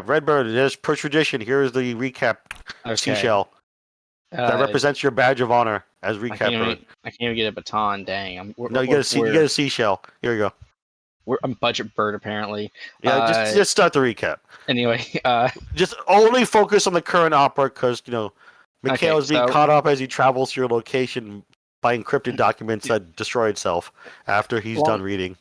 Redbird, just per tradition, here's the recap Okay. seashell. That represents your badge of honor as recap bird. I can't even get a baton. Dang. You get a seashell. Here you go. I'm budget bird apparently. Yeah, just start the recap. Anyway, just only focus on the current opera because Mikhail is being caught up as he travels to your location by encrypted documents that destroy itself after he's done reading.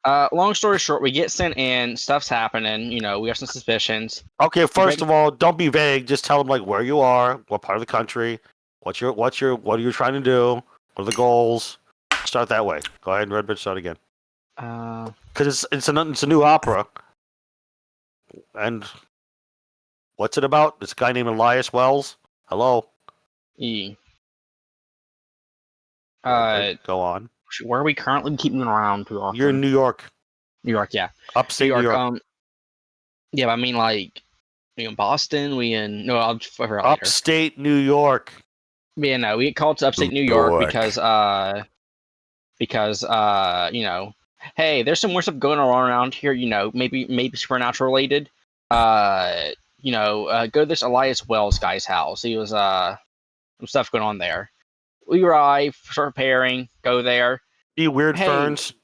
Long story short, we get sent in, stuff's happening, we have some suspicions. Okay, first of all, don't be vague. Just tell them what you are, what part of the country, what are you trying to do, what are the goals. Start that way. Go ahead, Redbird, start again. Because it's a new opera. And what's it about? This guy named Elias Wells. Hello. Go on. Where are we currently keeping around too often? You're in New York. New York, yeah. Upstate New York. Yeah, but I mean, we in Boston. I'll figure out later. Upstate New York. Yeah, no, we get called to upstate New York because hey, there's some more stuff going on around here. Maybe supernatural related. Go to this Elias Wells guy's house. He was some stuff going on there. We arrive, start preparing, go there. See weird ferns.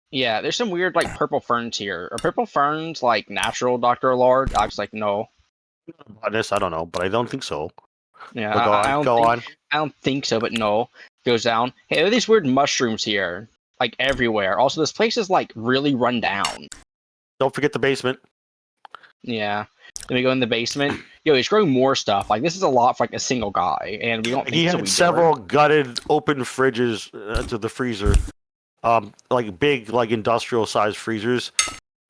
Yeah, there's some weird purple ferns here. Are purple ferns natural, Dr. Allard? I was like, no. I don't know, but I don't think so. Yeah, go on. I don't think so, but no. Goes down. Hey, there are these weird mushrooms here, everywhere. Also, this place is really run down. Don't forget the basement. Yeah. Then we go in the basement. He's growing more stuff. This is a lot for a single guy, and we don't. Think he had several gutted, open fridges to the freezer, big, industrial-sized freezers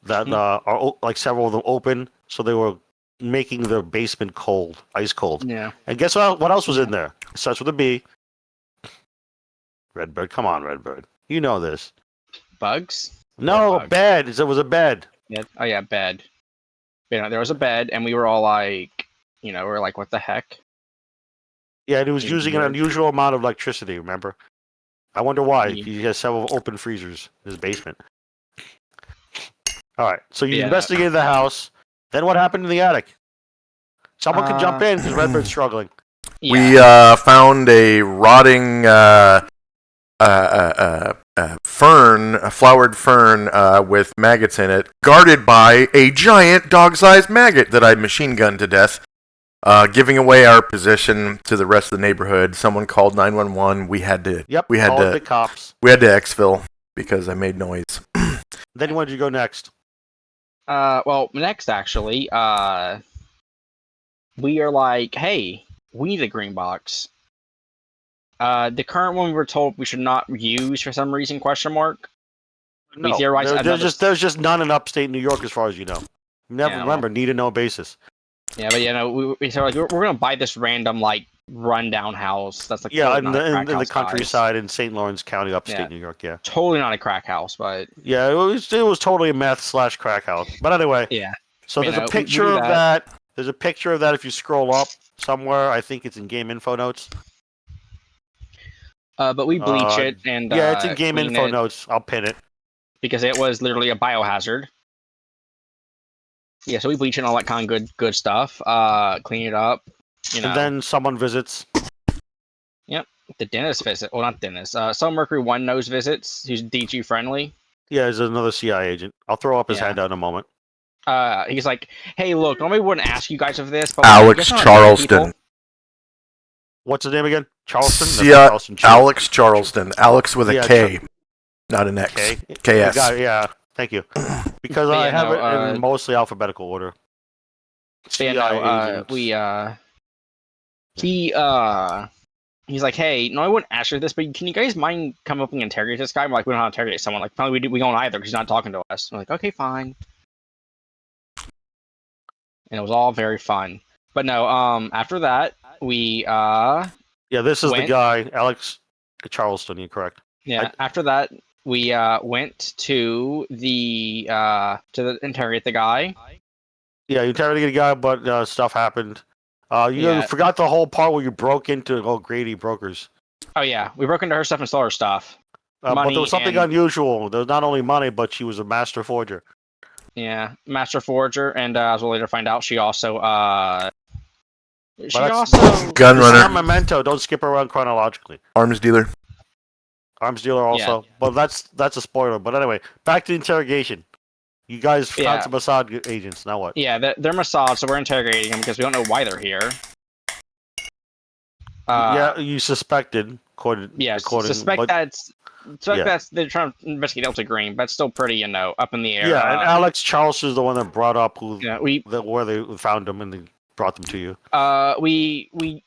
that are several of them open, so they were making the basement cold, ice cold. Yeah. And guess what else was in there? It starts with a B. Redbird, come on, Redbird. You know this. Bugs? No, bugs? Bed. It was a bed. Yeah. Oh yeah, bed. There was a bed, and we were all we're like, what the heck? Yeah, and he was using an unusual amount of electricity, remember? I wonder why. He has several open freezers in his basement. All right, so you investigated the house. Then what happened in the attic? Someone can jump in because Redbird's struggling. Yeah. We found a rotting fern, a flowered fern with maggots in it, guarded by a giant dog-sized maggot that I machine gunned to death, giving away our position to the rest of the neighborhood. Someone called 911. We had to. Yep. We had to. The cops. We had to exfil because I made noise. Then where did you go next? Well, next actually, we are like, hey, we need a green box. The current one we were told we should not use for some reason? No, there's just none in upstate New York as far as you know. Remember, need to know basis. Yeah, but we said we're gonna buy this random rundown house that's in the countryside in St. Lawrence County, upstate New York. Yeah, totally not a crack house, but yeah, it was totally a meth/crack house. But anyway, yeah. So there's a picture of that. There's a picture of that if you scroll up somewhere. I think it's in game info notes. But we bleach it and it's in game info notes. I'll pin it because it was literally a biohazard. Yeah, so we bleach it and all that kind of good stuff. Clean it up. And then someone visits. Yep, the dentist visit. Well, not dentist. Some Mercury One Nose visits. Who's DG friendly. Yeah, he's another CIA agent. I'll throw up his hand out in a moment. He's like, hey, look, normally wouldn't ask you guys of this, but Alex Charleston. What's his name again? Charleston? Alex Charleston. Alex with a K, not an X. KS. Yeah, thank you. Because I have it in mostly alphabetical order. He's like, hey, no, I wouldn't ask you this, but can you guys mind come up and interrogate this guy? I'm like, we don't know how to interrogate someone. Probably we don't either because he's not talking to us. I'm like, okay, fine. And it was all very fun. But no, after that, we this is the guy, Alex Charleston, you're correct. Yeah, after that, we went to the interrogate the guy. Yeah, you interrogated the guy, but stuff happened. You forgot the whole part where you broke into Grady Brokers. Oh yeah, we broke into her stuff and stole her stuff. But there was something unusual. There was not only money, but she was a master forger. Yeah, Master Forger, and as we'll later find out, she also that's- Gun This is runner. not Memento. Don't skip around chronologically. Arms dealer. Arms dealer also, but that's a spoiler. But anyway, back to the interrogation. You guys found Yeah. some Mossad agents. Now what? Yeah, they're Mossad, so we're interrogating them because we don't know why they're here. Yeah, you suspected. Yes, according, suspect but, that's yeah. they're trying to investigate Delta Green, but still pretty, up in the air. Yeah, and Alex Charles is the one that brought up yeah, where they found them and they brought them to you. we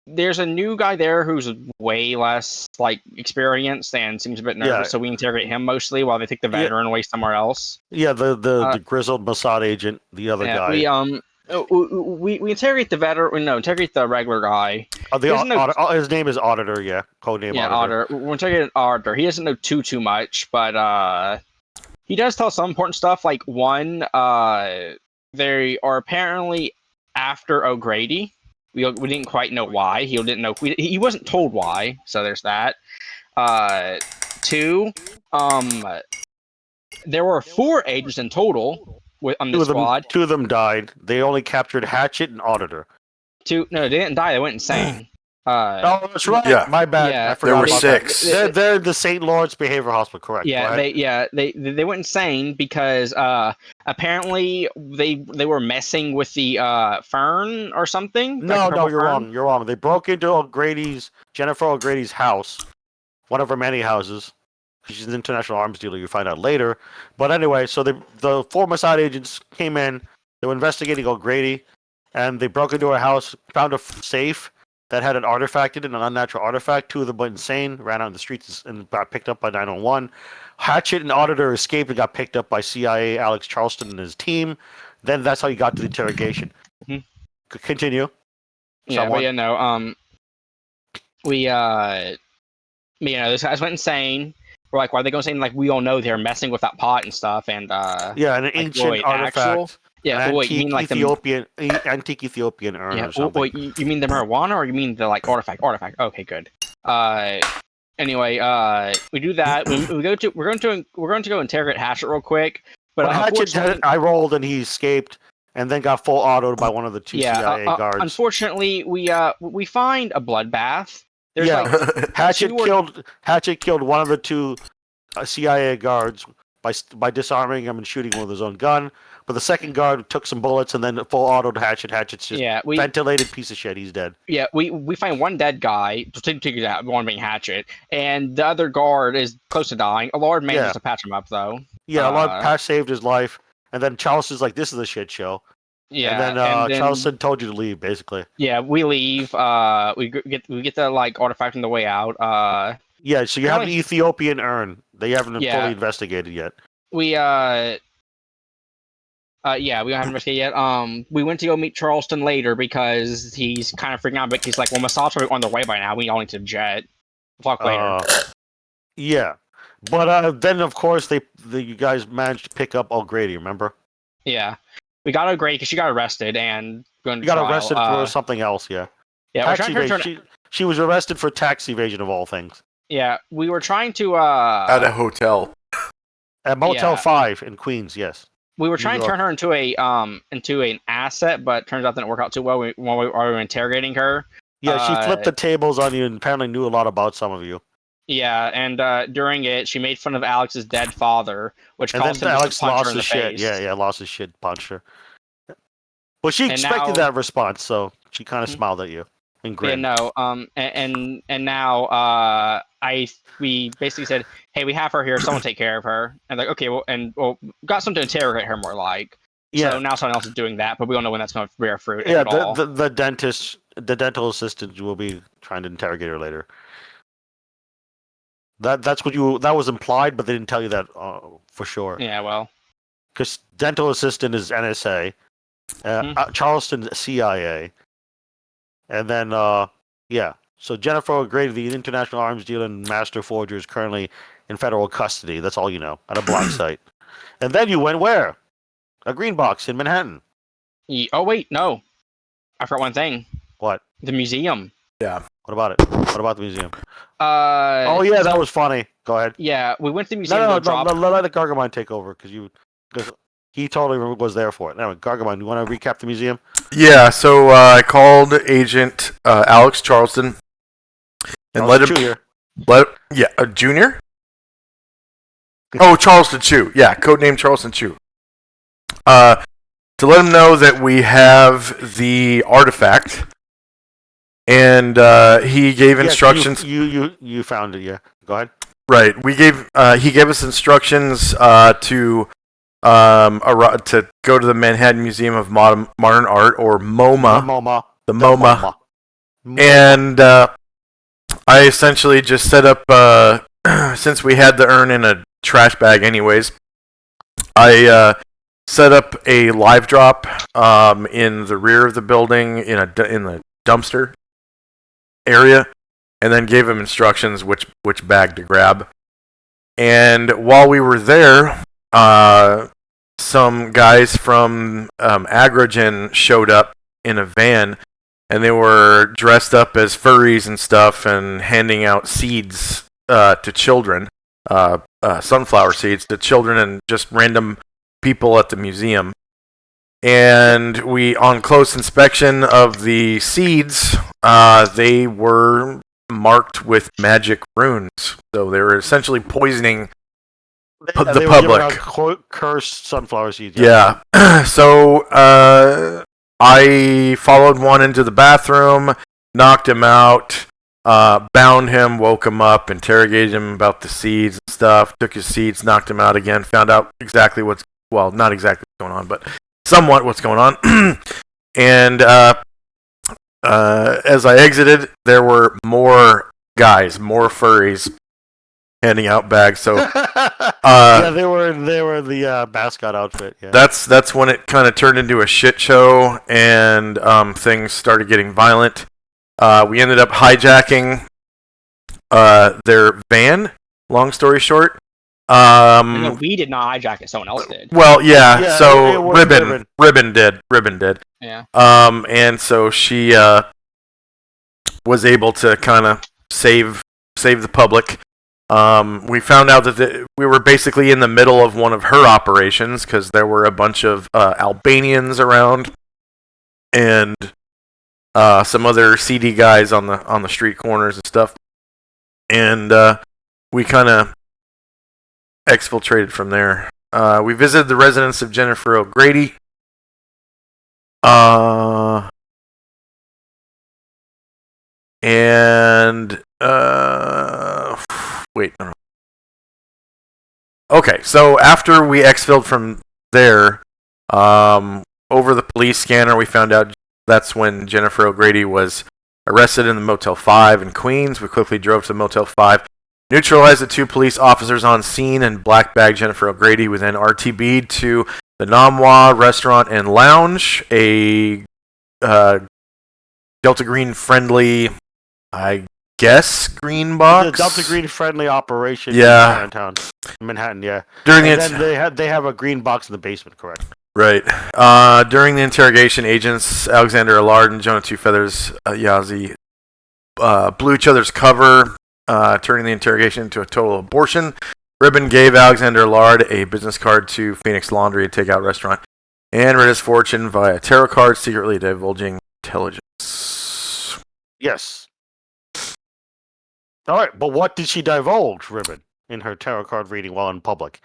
there's a new guy there who's way less experienced and seems a bit nervous, Yeah. so we interrogate him mostly while they take the Yeah. veteran away somewhere else. Yeah, the grizzled Mossad agent, the other Yeah, guy. we interrogate the veteran. No, interrogate the regular guy. His name is Auditor. Yeah, codename Auditor. Auditor. We're interrogating Auditor. He doesn't know too much, but he does tell some important stuff. Like one, they are apparently after O'Grady. We didn't quite know why. He didn't know. He wasn't told why. So there's that. Two, there were 4 agents in total on this squad. 2 of them died. They only captured Hatchet and Auditor. No, they didn't die. They went insane. Oh, that's right. Yeah. My bad. Yeah. I forgot There were about 6. That. They're the St. Lawrence Behavioral Hospital, correct? Yeah, they went insane because apparently they were messing with the Fern or something. No, you're wrong. You're wrong. They broke into Jennifer O'Grady's house, one of her many houses. She's an international arms dealer. You find out later. But anyway, so the 4 Mossad agents came in. They were investigating O'Grady, and they broke into her house, found a safe that had an artifact in it, an unnatural artifact. 2 of them went insane, ran out in the streets, and got picked up by 911. Hatchet and Auditor escaped and got picked up by CIA Alex Charleston and his team. Then that's how you got to the interrogation. Mhm. Continue. Yeah, but those guys went insane. We're like, why are they going insane? Like, we all know they're messing with that pot and stuff, and yeah, an ancient artifact. Yeah, an wait, you mean like antique Ethiopian urn or the something? wait, you mean the marijuana, or you mean the artifact? Artifact. Okay, good. Anyway, we do that. We're going to go interrogate Hatchet real quick. But Hatchet, I rolled and he escaped, and then got full autoed by one of the 2 CIA guards. Unfortunately, we find a bloodbath. There's Hatchet killed one of the 2 CIA guards by disarming him and shooting him with his own gun. But the second guard took some bullets and then full autoed Hatchet. Hatchet's just ventilated piece of shit. He's dead. Yeah, we find one dead guy, take that one being Hatchet, and the other guard is close to dying. Allard manages to patch him up though. Yeah, Allard saved his life, and then Charleston's like, "This is a shit show." Yeah, and then Charleston told you to leave, basically. Yeah, we leave. We get the artifact on the way out. Yeah, so you have an Ethiopian urn. They haven't fully investigated yet. We we haven't investigated yet. We went to go meet Charleston later because he's kind of freaking out. But he's like, "Well, Massad's on the way by now. We all need to jet." We'll talk later. Yeah, but then of course you guys managed to pick up O'Grady. Remember? Yeah, we got O'Grady because she got arrested and going to got trial. Arrested for something else. Yeah. Yeah, tax evasion. She was arrested for tax evasion of all things. Yeah, we were trying to at a hotel. At Motel 5 in Queens, yes. We were trying to turn her into an asset, but turns out that didn't work out too well while we were interrogating her. Yeah, she flipped the tables on you and apparently knew a lot about some of you. Yeah, and during it, she made fun of Alex's dead father, which caused him Alex to punch lost her in the his shit. face. Yeah, lost his shit, punched her. Well, she expected that response, so she kind of smiled at you and grinned. Yeah, no, and now we basically said, hey, we have her here, someone take care of her. And like, okay, well, got someone to interrogate her more like. Yeah. So now someone else is doing that, but we don't know when that's going to bear fruit. Yeah, at all. the dental assistant will be trying to interrogate her later. That was implied, but they didn't tell you that for sure. Yeah, well, because dental assistant is NSA, Charleston CIA, and then So Jennifer O'Grady, the international arms dealer and master forger, is currently in federal custody. That's all you know, at a block site. And then you went where? A green box in Manhattan. Oh wait, no, I forgot one thing. What? The museum. Yeah. What about it? What about the museum? Oh yeah, that was funny. Go ahead. Yeah, we went to the museum. No, let the Gargamine take over because He totally was there for it. Now, Gargamon, you want to recap the museum? Yeah, so I called Agent Alex Charleston and let him. Junior? Oh, Charleston Chew. Yeah, codename Charleston Chew. To let him know that we have the artifact, and he gave instructions. You found it, yeah. Go ahead. Right. He gave us instructions to go to the Manhattan Museum of Modern Art, or MoMA. The MoMA. And I essentially just set up, since we had the urn in a trash bag anyways, I set up a live drop in the rear of the building in the dumpster area, and then gave him instructions which bag to grab. And while we were there, some guys from Agrogen showed up in a van, and they were dressed up as furries and stuff, and handing out seeds to children, sunflower seeds to children and just random people at the museum. And on close inspection of the seeds, they were marked with magic runes. So they were essentially poisoning the public. Cursed sunflower seeds. Yeah. So I followed one into the bathroom, knocked him out, bound him, woke him up, interrogated him about the seeds and stuff, took his seeds, knocked him out again, found out exactly not exactly what's going on, but somewhat what's going on. And as I exited, there were more guys, more furries, handing out bags. So yeah, they were the mascot outfit. Yeah. That's when it kind of turned into a shit show, and things started getting violent. We ended up hijacking their van. Long story short. No, we did not hijack it. Someone else did. Well, yeah. So Ribbon did. Yeah. And so she was able to kind of save the public. We found out that we were basically in the middle of one of her operations, because there were a bunch of Albanians around, and some other seedy guys on the street corners and stuff. And we kind of exfiltrated from there. We visited the residence of Jennifer O'Grady. Okay, so after we exfilled from there, over the police scanner, we found out that's when Jennifer O'Grady was arrested in the Motel 5 in Queens. We quickly drove to Motel 5, neutralized the 2 police officers on scene, and black bagged Jennifer O'Grady. We then RTB'd to the Namwa Restaurant and Lounge, a Delta Green friendly, I guess, green box. The Delta Green friendly operation. Yeah. In Manhattan. Yeah. Then they have a green box in the basement. Correct. Right. During the interrogation, agents Alexander Allard and Jonah Two Feathers Yazzie blew each other's cover, turning the interrogation into a total abortion. Ribbon gave Alexander Allard a business card to Phoenix Laundry, a takeout restaurant, and read his fortune via tarot cards, secretly divulging intelligence. Yes. All right, but what did she divulge, Ribbon, in her tarot card reading while in public?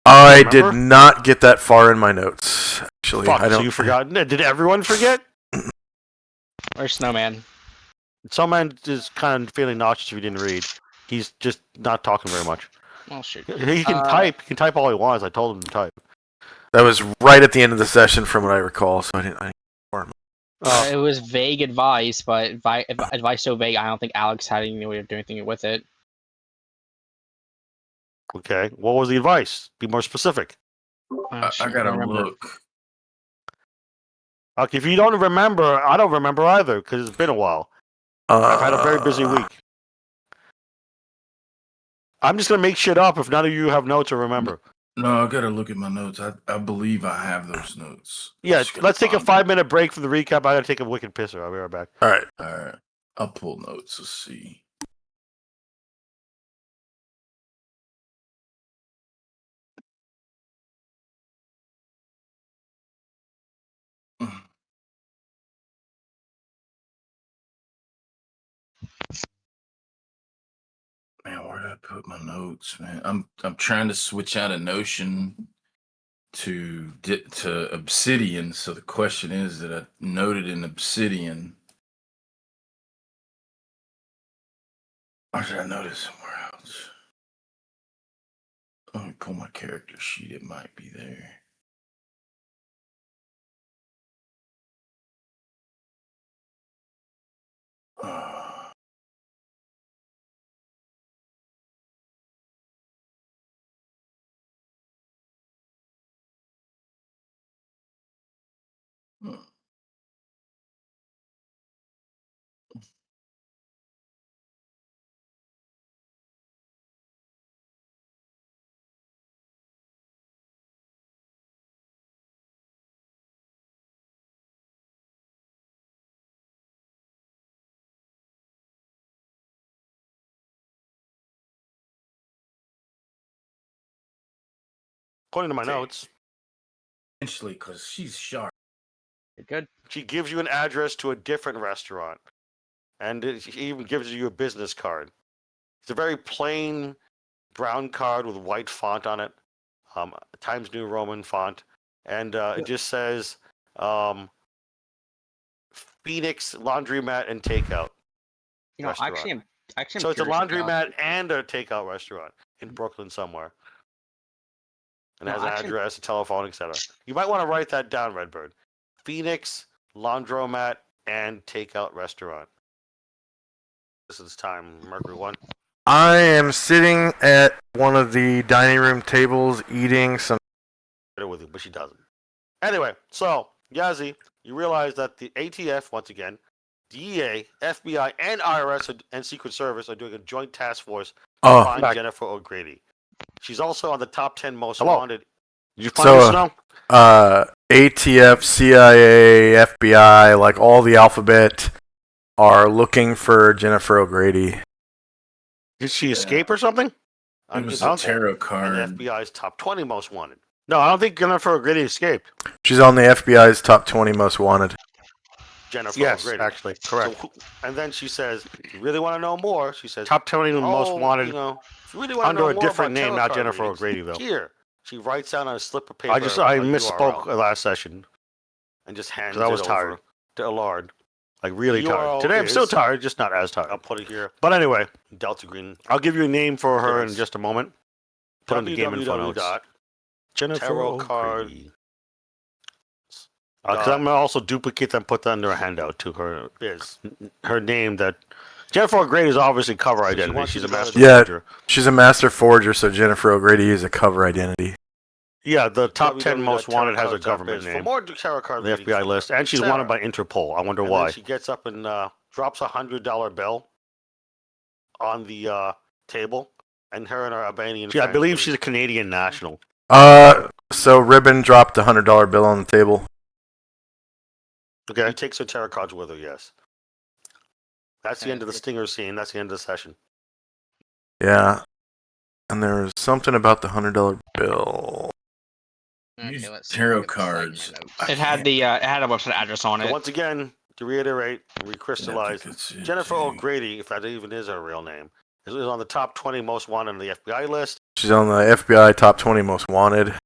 I did not get that far in my notes, actually. So you forgot? Did everyone forget? Where's Snowman? Snowman is kind of feeling nauseous if he didn't read. He's just not talking very much. Oh, shoot. He can type. He can type all he wants. I told him to type. That was right at the end of the session, from what I recall, so I didn't inform him. It was vague advice, but advice so vague, I don't think Alex had any way of doing anything with it. Okay, what was the advice? Be more specific. I gotta look. Okay, if you don't remember, I don't remember either, because it's been a while. I've had a very busy week. I'm just going to make shit up if none of you have notes or remember. No, I gotta look at my notes. I believe I have those notes. Yeah, let's take a 5-minute break for the recap. I gotta take a wicked pisser. I'll be right back. All right. I'll pull notes. Let's see. put my notes, man? I'm trying to switch out of Notion to Obsidian. So the question is that I noted in Obsidian, or did I note it somewhere else? Let me pull my character sheet. It might be there. According to my Okay. notes, Essentially, because she's sharp. You're good. she gives you an address to a different restaurant, and she even gives you a business card. It's a very plain brown card with white font on it, Times New Roman font, and it just says Phoenix Laundromat and Takeout. You know, Restaurant. actually, So I'm it's a curious about- laundromat and a takeout restaurant in Brooklyn somewhere. And it No, has an actually- address, a telephone, etc. You might want to write that down, Redbird. Phoenix Laundromat and Takeout Restaurant. This is time, Mercury 1. I am sitting at one of the dining room tables eating some. With you, but she doesn't. Anyway, so Yazzie, you realize that the ATF, once again, DEA, FBI, and IRS and Secret Service are doing a joint task force to Oh, find back. Jennifer O'Grady. She's also on the top 10 most Hello. wanted. Did you So, find this now? ATF, CIA, FBI, like all the alphabet, are looking for Jennifer O'Grady. Did she escape or something? It was I a don't think- tarot and card. FBI's top 20 most wanted. No, I don't think Jennifer O'Grady escaped. She's on the FBI's top 20 most wanted. Jennifer Yes, O'Grady. actually, correct. So, and then she says, if you really want to know more, she says, Top 20 most wanted You know, if you really want to under know a more different about name, tarot not card Jennifer readings, O'Grady, though. Here, she writes down on a slip of paper. I a misspoke URL last session and just hands because I was it tired. over to Allard. Like really The tired. URL Today I'm still is- tired, just not as I'll tired. put it here. But anyway, Delta Green. I'll give you a name for her in Yes. just a moment. Put in the game info notes. Jennifer Tarot card. O'Grady. Because I'm gonna also duplicate them, put that under a handout to her. Is Her name that Jennifer O'Grady is obviously cover she identity. wants She's you a to go master to- Yeah. forger. She's a master forger, so Jennifer O'Grady is a cover identity. Yeah, the top 10 most wanted has a www.tarotcards.biz. government For name more tarot card on the readings FBI from list, her. and she's Sarah. wanted by Interpol. I wonder And why. then she gets up and drops $100 bill on the table, and her and her Albanian. I friends believe leave. she's a Canadian national. So Ribbon dropped a $100 bill on the table. Okay. She takes her tarot cards with her. Yes. That's the end of the stinger scene. That's the end of the session. Yeah. And there was something about the $100 bill. Use Okay, let's see. tarot Let me get the cards. segment notes. I It had can't- it had a website address on So it. once again, to reiterate, and recrystallize, That's it, Jennifer too. O'Grady, if that even is her real name, is on the top 20 most wanted on the FBI list She's on the FBI top 20 most wanted.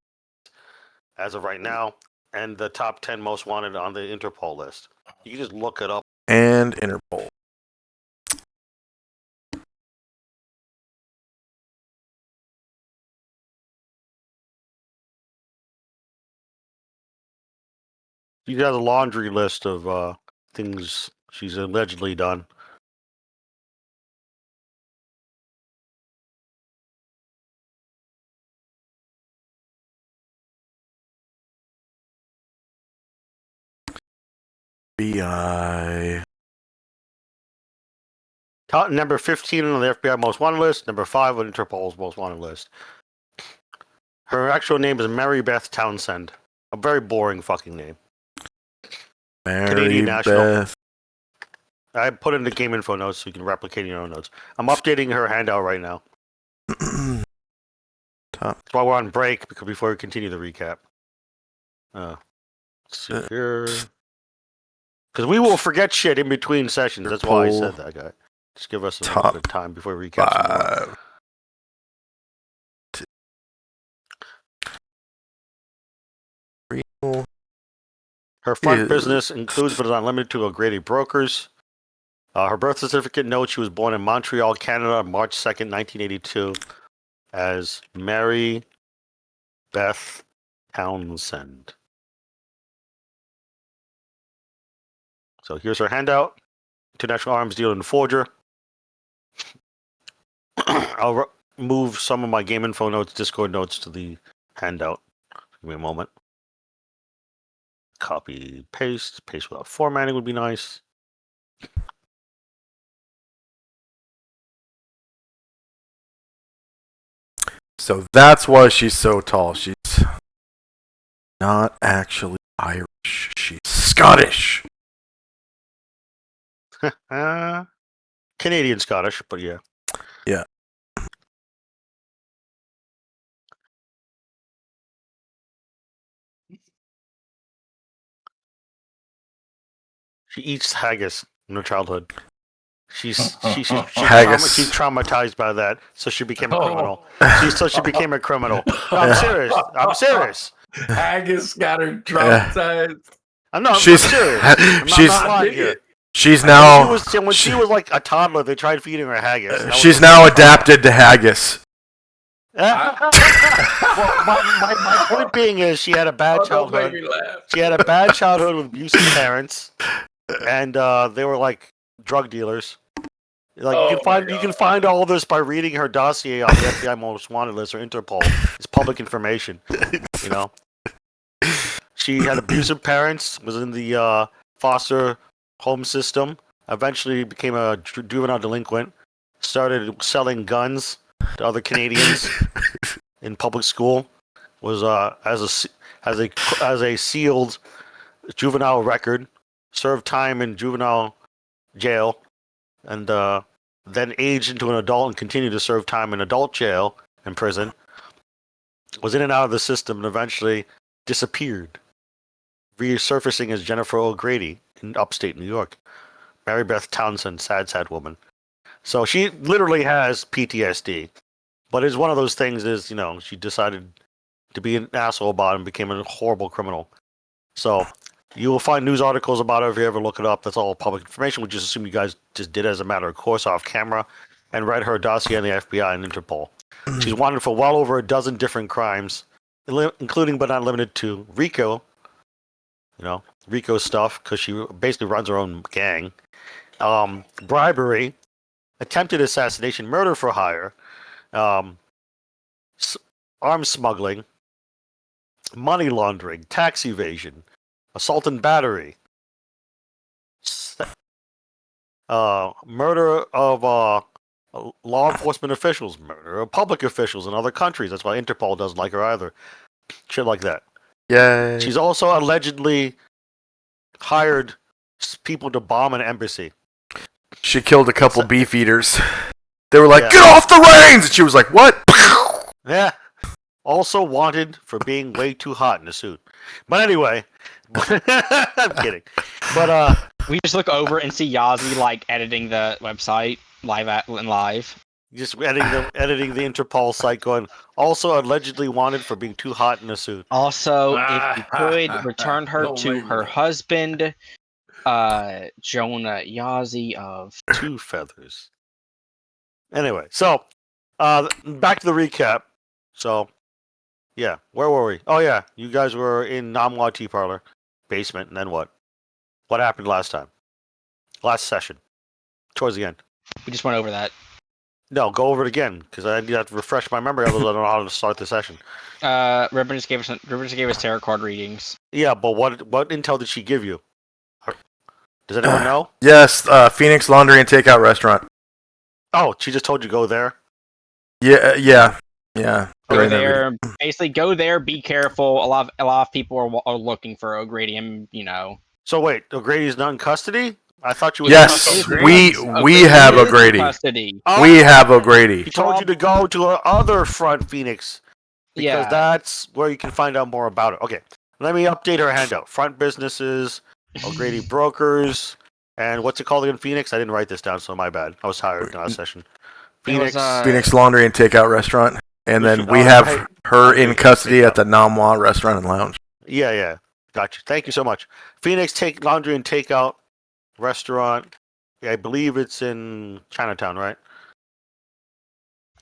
as of right now, and the top 10 most wanted on the Interpol list. You can just look it up. And Interpol. She has a laundry list of things she's allegedly done. FBI. Top, number 15 on the FBI most wanted list. Number 5 on Interpol's most wanted list. Her actual name is Mary Beth Townsend. A very boring fucking name. Mary Canadian national. Beth. I put in the game info notes so you can replicate in your own notes. I'm updating her handout right now. Top. That's why we're on break because before we continue the recap. Let's see here. Because we will forget shit in between sessions. That's why I said that, guy. Just give us a little Top bit of time before we recap some more. 5. Her front Yeah. business includes but is not limited to O'Grady Brokers. Her birth certificate notes she was born in Montreal, Canada, on March 2nd, 1982, as Mary Beth Townsend. So here's her handout. International Arms Dealer and Forger. I'll move some of my game info notes, Discord notes to the handout. Give me a moment. Copy, paste. Paste without formatting would be nice. So that's why she's so tall. She's not actually Irish. She's Scottish. Canadian Scottish, but yeah. Yeah. She eats haggis in her childhood. She's Haggis. she's traumatized by that, so she became a Oh. criminal. She became a criminal. No, I'm serious. I'm serious. Haggis got her traumatized. I'm She's serious. I'm she's not lying here. she's now When she was like a toddler, they tried feeding her haggis. That was- she's now adapted to haggis. well, my point being is she had a bad Oh, don't make childhood. me laugh. She had a bad childhood with abusive parents, and they were like drug dealers. Like Oh you my can find all this by reading her dossier on the FBI Most Wanted list or Interpol. It's public information. You know, she had abusive parents. Was in the foster home system. Eventually became a juvenile delinquent. Started selling guns to other Canadians in public school. Was as a sealed juvenile record. Served time in juvenile jail, and then aged into an adult and continued to serve time in adult jail and prison. Was in and out of the system and eventually disappeared, resurfacing as Jennifer O'Grady in upstate New York. Mary Beth Townsend, sad woman. So she literally has PTSD, but it's one of those things. Is she decided to be an asshole about it and became a horrible criminal. So you will find news articles about her if you ever look it up. That's all public information. We just assume you guys just did as a matter of course off camera and read her dossier on the FBI and Interpol. She's wanted for well over a dozen different crimes, including but not limited to RICO. RICO stuff because she basically runs her own gang. Bribery, attempted assassination, murder for hire, arms smuggling, money laundering, tax evasion, assault and battery, murder of law enforcement officials, murder of public officials in other countries. That's why Interpol doesn't like her either. Shit like that. Yay. She's also allegedly hired people to bomb an embassy. She killed a couple beef eaters. They were like, Yeah. "Get off the reins!" And she was like, "What?" Yeah. Also wanted for being way too hot in a suit. But anyway, I'm kidding. But We just look over and see Yazi like editing the website live. just editing the Interpol site, going also allegedly wanted for being too hot in a suit. Also, if you could return her Don't to make me her laugh. husband, Jonah Yazi of. Two feathers. Anyway, so back to the recap. So, yeah, where were we? Oh yeah, you guys were in Namwa Tea Parlor basement, and then what? What happened last time? Last session, towards the end. We just went over that. No, go over it again because I need to refresh my memory. Otherwise, I don't know how to start the session. Ribbon just gave us tarot card readings. Yeah, but what intel did she give you? Does anyone know? Yes, Phoenix Laundry and Takeout Restaurant. Oh, she just told you go there. Yeah. Go During that reading. there, basically go there. Be careful. A lot of people are looking for O'Grady. So wait, O'Grady's not in custody? I thought you were Yes, in custody. we have is in O'Grady. custody. Oh, We have O'Grady. he told you to go to other front Phoenix because Yeah. that's where you can find out more about it. Okay, let me update her handout. Front businesses, O'Grady Brokers, and what's it called again? Phoenix? I didn't write this down, so my bad. I was tired last session. It was, Phoenix. Phoenix Laundry and Takeout Restaurant. And then we Oh, have hey. her in custody at the Namwa Restaurant and Lounge. Yeah. Gotcha. Thank you so much. Phoenix Take Laundry and Takeout Restaurant. Yeah, I believe it's in Chinatown, right?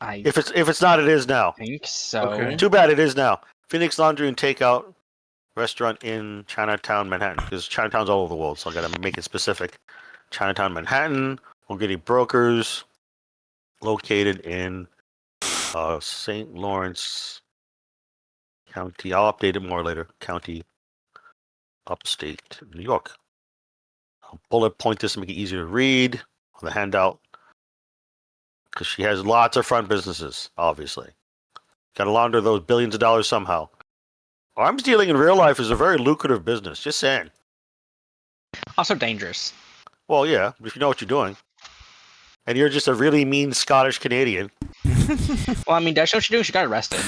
I If it's not, it is now. think so. Okay. Too bad it is now. Phoenix Laundry and Takeout Restaurant in Chinatown, Manhattan. Because Chinatown's all over the world, so I gotta make it specific. Chinatown, Manhattan. O'Grady Brokers, located in St. Lawrence County. I'll update it more later. County, upstate New York. I'll bullet point this to make it easier to read on the handout. Because she has lots of front businesses, obviously. Got to launder those billions of dollars somehow. Arms dealing in real life is a very lucrative business. Just saying. Also dangerous. Well, yeah, if you know what you're doing. And you're just a really mean Scottish Canadian. Well, I mean, does she know what she doing? She got arrested.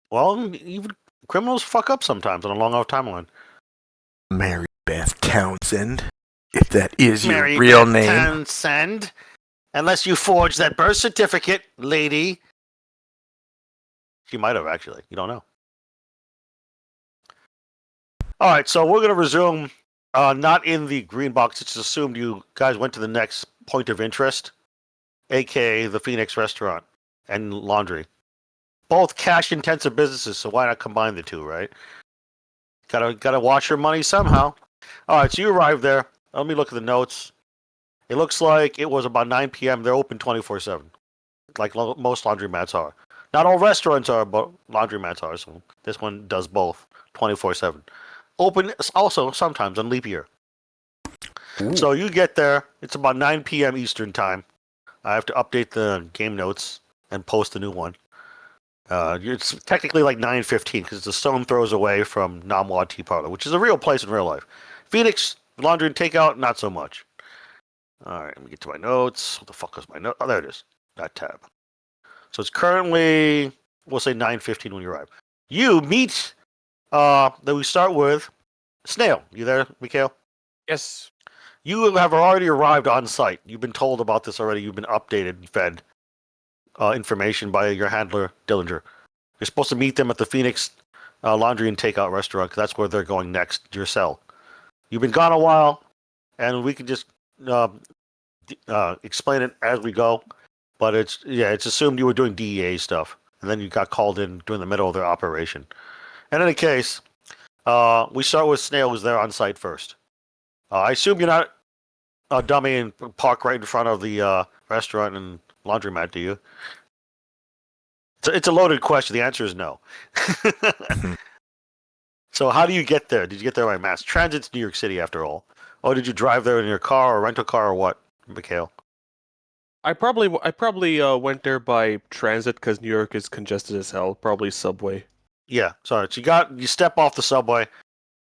Well, even criminals fuck up sometimes on a long enough timeline. Mary Beth Townsend, if that is your Mary real Beth name. Townsend. Unless you forged that birth certificate, lady. She might have, actually. You don't know. All right, so we're going to resume, not in the green box. It's assumed you guys went to the next point of interest, a.k.a. the Phoenix Restaurant and Laundry. Both cash-intensive businesses, so why not combine the two, right? Gotta watch your money somehow. All right, so you arrived there. Let me look at the notes. It looks like it was about 9 p.m. They're open 24/7, like most laundromats are. Not all restaurants are, but laundromats are. So this one does both, 24/7. Open also sometimes on leap year. Ooh. So you get there. It's about 9 p.m. Eastern time. I have to update the game notes and post a new one. It's technically like 9:15 because it's a stone throws away from Namwa Tea Parlor, which is a real place in real life. Phoenix Laundry and Takeout, not so much. All right, let me get to my notes. What the fuck is my note? Oh, there it is. That tab. So it's currently, we'll say 9:15 when you arrive. You meet, that we start with, Snail. You there, Mikhail? Yes. You have already arrived on site. You've been told about this already. You've been updated and fed information by your handler, Dillinger. You're supposed to meet them at the Phoenix Laundry and Takeout Restaurant because that's where they're going next, your cell. You've been gone a while, and we can just explain it as we go. But it's assumed you were doing DEA stuff, and then you got called in during the middle of their operation. In any case, we start with Snail, who's there on site first. I assume you're not a dummy and park right in front of the restaurant and laundromat, do you? It's a loaded question. The answer is no. So how do you get there? Did you get there by mass transit? It's New York City, after all. Or did you drive there in your car or rental car or what, Mikhail? I probably went there by transit because New York is congested as hell. Probably subway. Yeah, sorry. So you step off the subway,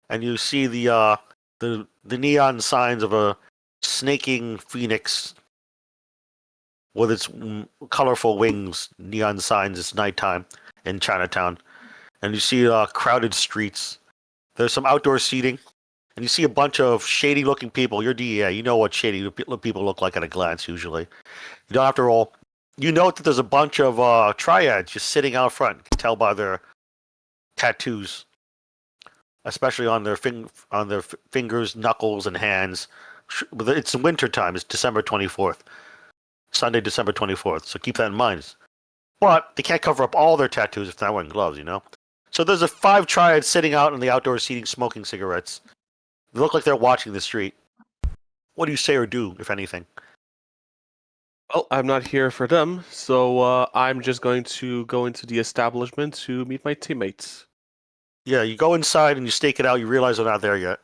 and you see the neon signs of a snaking phoenix with its colorful wings. Neon signs. It's nighttime in Chinatown, and you see crowded streets. There's some outdoor seating, and you see a bunch of shady-looking people. You're DEA. You know what shady people look like at a glance, usually. You don't have to roll. You note that there's a bunch of triads just sitting out front. You can tell by their tattoos, especially on their fingers, knuckles, and hands. It's winter time. It's December 24th. Sunday, December 24th. So keep that in mind. But they can't cover up all their tattoos if they're not wearing gloves, you know? So there's 5 triads sitting out in the outdoor seating, smoking cigarettes. They look like they're watching the street. What do you say or do, if anything? Well, I'm not here for them, so I'm just going to go into the establishment to meet my teammates. Yeah, you go inside and you stake it out. You realize they're not there yet.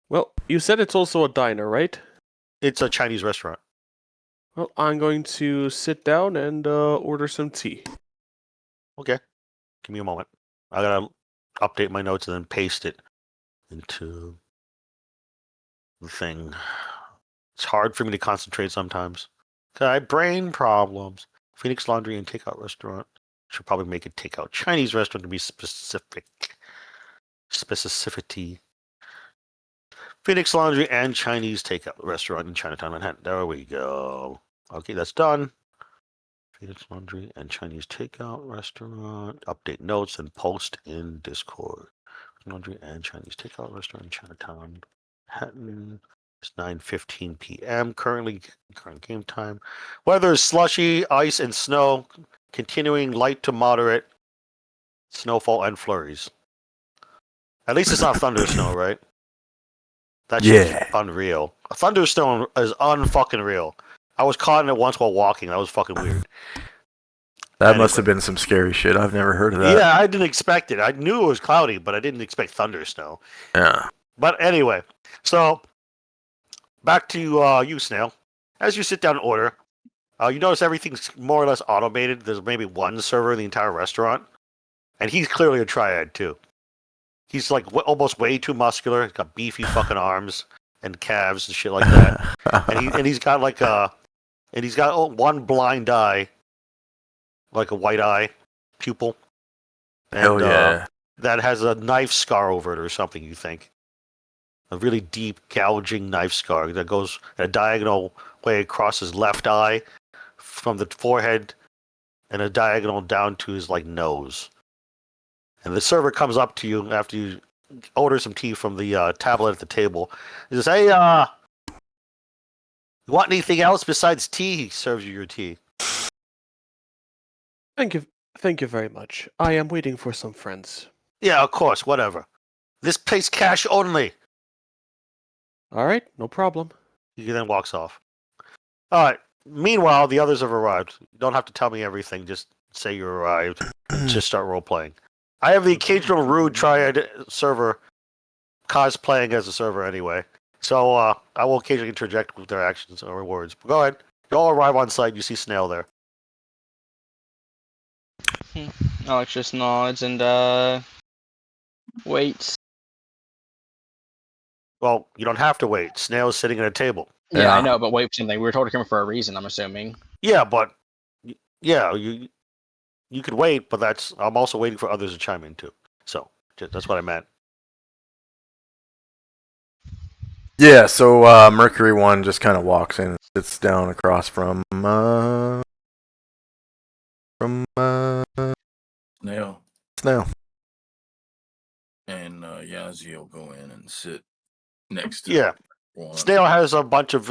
Well, you said it's also a diner, right? It's a Chinese restaurant. Well, I'm going to sit down and order some tea. Okay. Give me a moment. I gotta update my notes and then paste it into the thing. It's hard for me to concentrate sometimes. I have brain problems. Phoenix Laundry and Takeout Restaurant. Should probably make it takeout. Chinese restaurant to be specific. Specificity. Phoenix Laundry and Chinese Takeout Restaurant in Chinatown, Manhattan. There we go. Okay, that's done. Phoenix Laundry and Chinese Takeout Restaurant. Update notes and post in Discord. Laundry and Chinese Takeout Restaurant in Chinatown, Manhattan. It's 9:15 p.m. Current game time. Weather is slushy, ice and snow. Continuing light to moderate snowfall and flurries. At least it's not thunder snow, right? That's Yeah. unreal. A thunderstorm is unfucking real. I was caught in it once while walking. That was fucking weird. That must have been some scary shit. I've never heard of that. Yeah, I didn't expect it. I knew it was cloudy, but I didn't expect thunder snow. Yeah. But anyway, so back to you, Snail. As you sit down and order, you notice everything's more or less automated. There's maybe one server in the entire restaurant, and he's clearly a triad too. He's like almost way too muscular. He's got beefy fucking arms and calves and shit like that. and he's got like he's got one blind eye, like a white eye pupil. And, Hell yeah. that has a knife scar over it or something. You think a really deep gouging knife scar that goes a diagonal way across his left eye, from the forehead, and a diagonal down to his like nose. And the server comes up to you after you order some tea from the tablet at the table. He says, "Hey, you want anything else besides tea?" He serves you your tea. Thank you very much. I am waiting for some friends. Yeah, of course, whatever. This pays cash only. All right, no problem. He then walks off. All right. Meanwhile, the others have arrived. You don't have to tell me everything. Just say you arrived. Just start role playing. I have the occasional rude triad server cosplaying as a server anyway. So I will occasionally interject with their actions or words. But go ahead. You all arrive on site. You see Snail there. Alex just nods and waits. Well, you don't have to wait. Snail's sitting at a table. Yeah, Yeah. I know, but wait, something. We were told to come for a reason. I'm assuming. Yeah, but yeah, you could wait, but I'm also waiting for others to chime in too. So that's what I meant. Yeah, so Mercury 1 just kind of walks in and sits down across from Snail Snail. and Yazi will go in and sit next to Yeah. one. Snail has a bunch of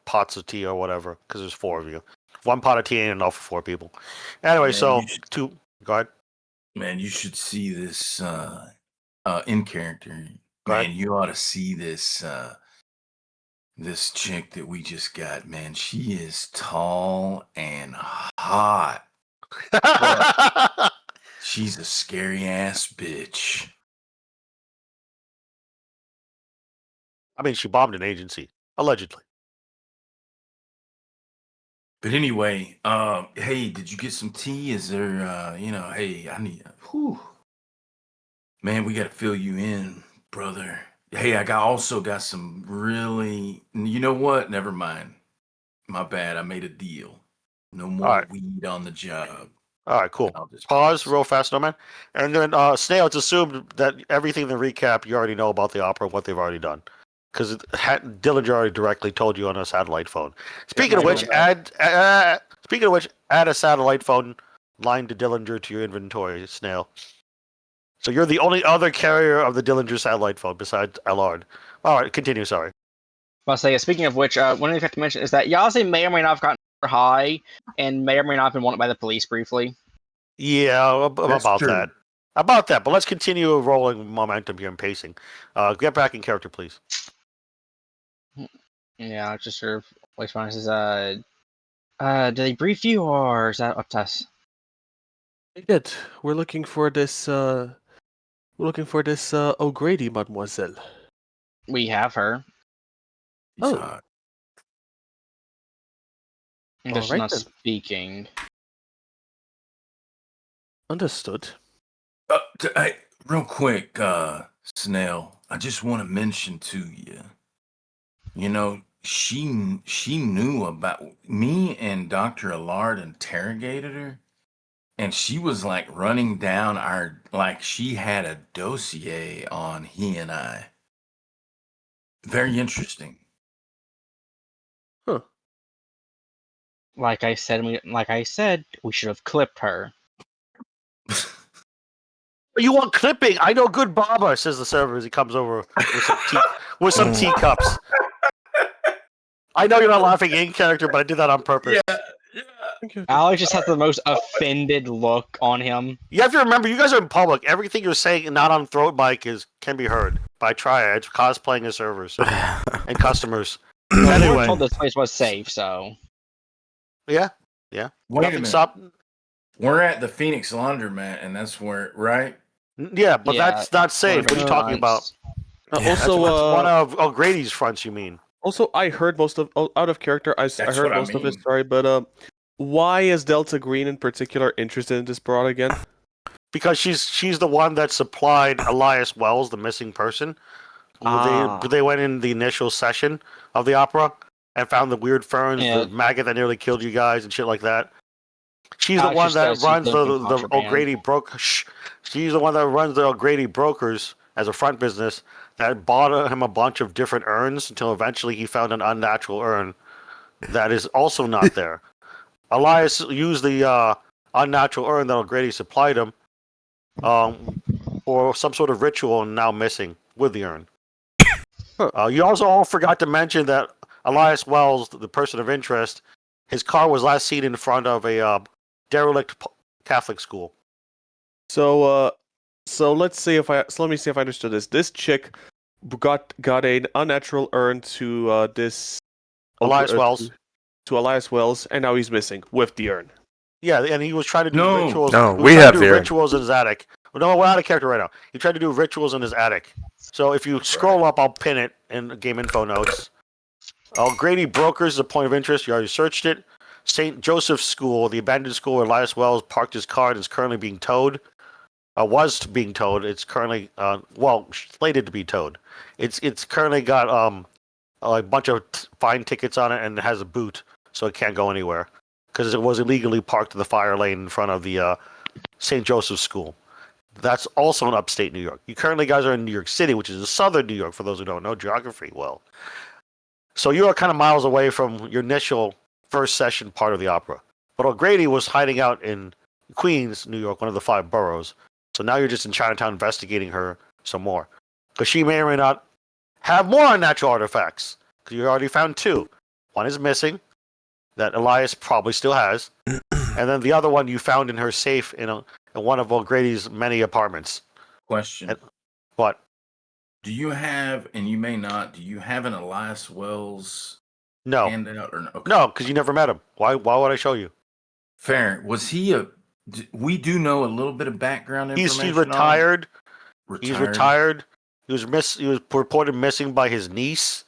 pots of tea or whatever, because there's 4 of you. 1 pot of tea ain't enough for 4 people. Anyway, Man, so you should- 2. Go ahead. Man, you should see this in character. Go ahead. Man, you ought to see this this chick that we just got. Man, she is tall and hot. She's a scary ass bitch. I mean, she bombed an agency, allegedly. But anyway, hey, did you get some tea? Is there hey, I need whew. Man, we gotta fill you in, brother. Hey, also got some really, you know what? Never mind. My bad. I made a deal. No more right. weed on the job. All right, cool. I'll just Pause pass. real fast, no man. And then Snail, it's assumed that everything in the recap you already know about the opera, what they've already done. Because Dillinger already directly told you on a satellite phone. Speaking of which, add a satellite phone line to Dillinger to your inventory, Snail. So you're the only other carrier of the Dillinger satellite phone besides Allard. All right, continue. Sorry. I'll say, speaking of which, one thing I have to mention is that Yazi may or may not have gotten high, and may or may not have been wanted by the police briefly. Yeah, That's about true. that. About that, but let's continue rolling momentum here and pacing. Get back in character, please. Yeah, just sort of responses. Did they brief you, or is that up to us? They did. We're looking for this. O'Grady, mademoiselle. We have her. He's Oh. hot. I'm just Alright not then. speaking. Understood. Hey, real quick, Snail, I just want to mention to you, you know, she knew about me, and Dr. Allard interrogated her, and she was like running down she had a dossier on he and I. Very interesting. Huh. like I said, we should have clipped her. You want clipping? I know good barber, says the server as he comes over with some teacups. I know you're not laughing in character, but I did that on purpose. Alex just has the most offended look on him. You have to remember, you guys are in public. Everything you're saying and not on throat mic can be heard by triads cosplaying as servers and customers. We were Anyway, told this place was safe, so yeah. Wait a Nothing minute. stopped. We're at the Phoenix Laundromat, and that's where, right? Yeah, but Yeah, that's not safe. What are you talking about? That's Also, one of O'Grady's fronts, you mean? also, I heard most of out of character. I That's heard what I most of his mean. story, but why is Delta Green in particular interested in this broad again? Because she's the one that supplied Elias Wells, the missing person. They went in the initial session of the opera and found the weird ferns, Yeah. the maggot that nearly killed you guys, and shit like that. She's the Alex one just that says she's runs looking the contraband. O'Grady She's the one that runs the O'Grady Brokers as a front business that bought him a bunch of different urns until eventually he found an unnatural urn that is also not there. Elias used the unnatural urn that O'Grady supplied him for some sort of ritual and now missing with the urn. You also all forgot to mention that Elias Wells, the person of interest, his car was last seen in front of a derelict Catholic school. So let me see if I understood this. This chick got an unnatural urn to this Elias Wells. to Elias Wells, and now he's missing with the urn. Yeah, and he was trying to do No. rituals. No, he was we trying have to do the urn. rituals in his attic. No, we're out of character right now. He tried to do rituals in his attic. So if you scroll up, I'll pin it in game info notes. O'Grady Brokers is a point of interest. You already searched it. St. Joseph's School, the abandoned school where Elias Wells parked his car and is currently being towed. Was being towed. It's currently slated to be towed. It's currently got a bunch of fine tickets on it and it has a boot, so it can't go anywhere because it was illegally parked in the fire lane in front of the St. Joseph's School. That's also in upstate New York. You currently guys are in New York City, which is in southern New York. For those who don't know geography well, so you are kind of miles away from your initial first session part of the opera. But O'Grady was hiding out in Queens, New York, one of the 5 boroughs. So now you're just in Chinatown investigating her some more. Because she may or may not have more unnatural artifacts. Because you already found 2. One is missing, that Elias probably still has. And then the other one you found in her safe in one of O'Grady's many apartments. Question. What? Do you have, and you may not, do you have an Elias Wells No. handout or no? Okay. No, because you never met him. Why would I show you? Fair. Was he we do know a little bit of background information. He's retired. On him. He's retired. He was reported missing by his niece,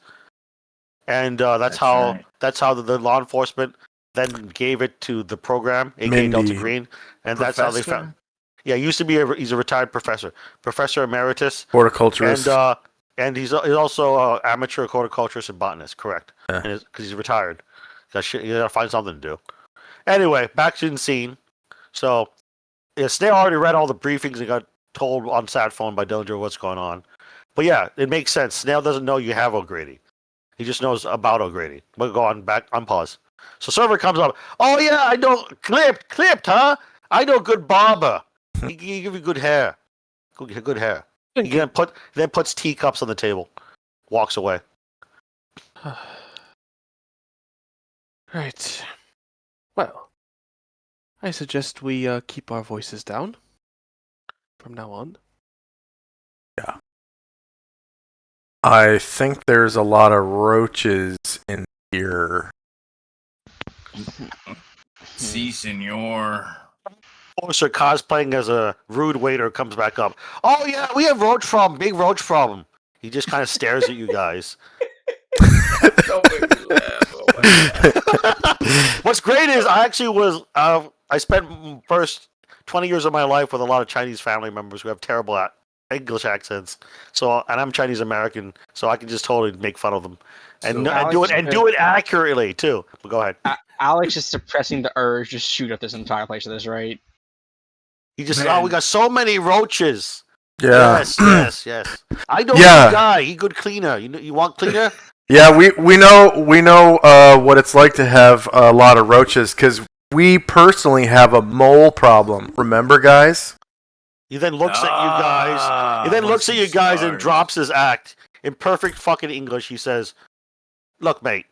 and that's how the law enforcement then gave it to the program, aka Mindy. Delta Green, and that's how they found. Yeah, he used to be he's a retired professor emeritus, Horticulturist. and he's also amateur horticulturist and botanist. Correct, Yeah. because he's retired. You gotta find something to do. Anyway, back to the scene. So, yeah, Snail already read all the briefings and got told on sat phone by Dillinger what's going on. But yeah, it makes sense. Snail doesn't know you have O'Grady. He just knows about O'Grady. But go on, back on pause. So server comes up. Oh yeah, I know. Clipped, huh? I know good barber. He give you good hair. Good hair. He then puts teacups on the table. Walks away. Right. Well, I suggest we keep our voices down from now on. I think there's a lot of roaches in here. Si, senor. Officer cosplaying as a rude waiter comes back up. Oh yeah, we have roach problem. Big roach problem. He just kind of stares at you guys. Don't make me laugh. Oh my God. What's great is I spent first 20 years of my life with a lot of Chinese family members who have terrible English accents. So, and I'm Chinese American, so I can just totally make fun of them and do it accurately too. But go ahead. Alex is suppressing the urge to shoot at this entire place. Is this right? He just said, Man. "Oh, we got so many roaches." Yeah. Yes. I know Yeah. good guy. He good cleaner. You want cleaner? Yeah, we know what it's like to have a lot of roaches because we personally have a mole problem. Remember, guys? He then looks at you guys. He then looks at you guys and drops his act in perfect fucking English. He says, "Look, mate,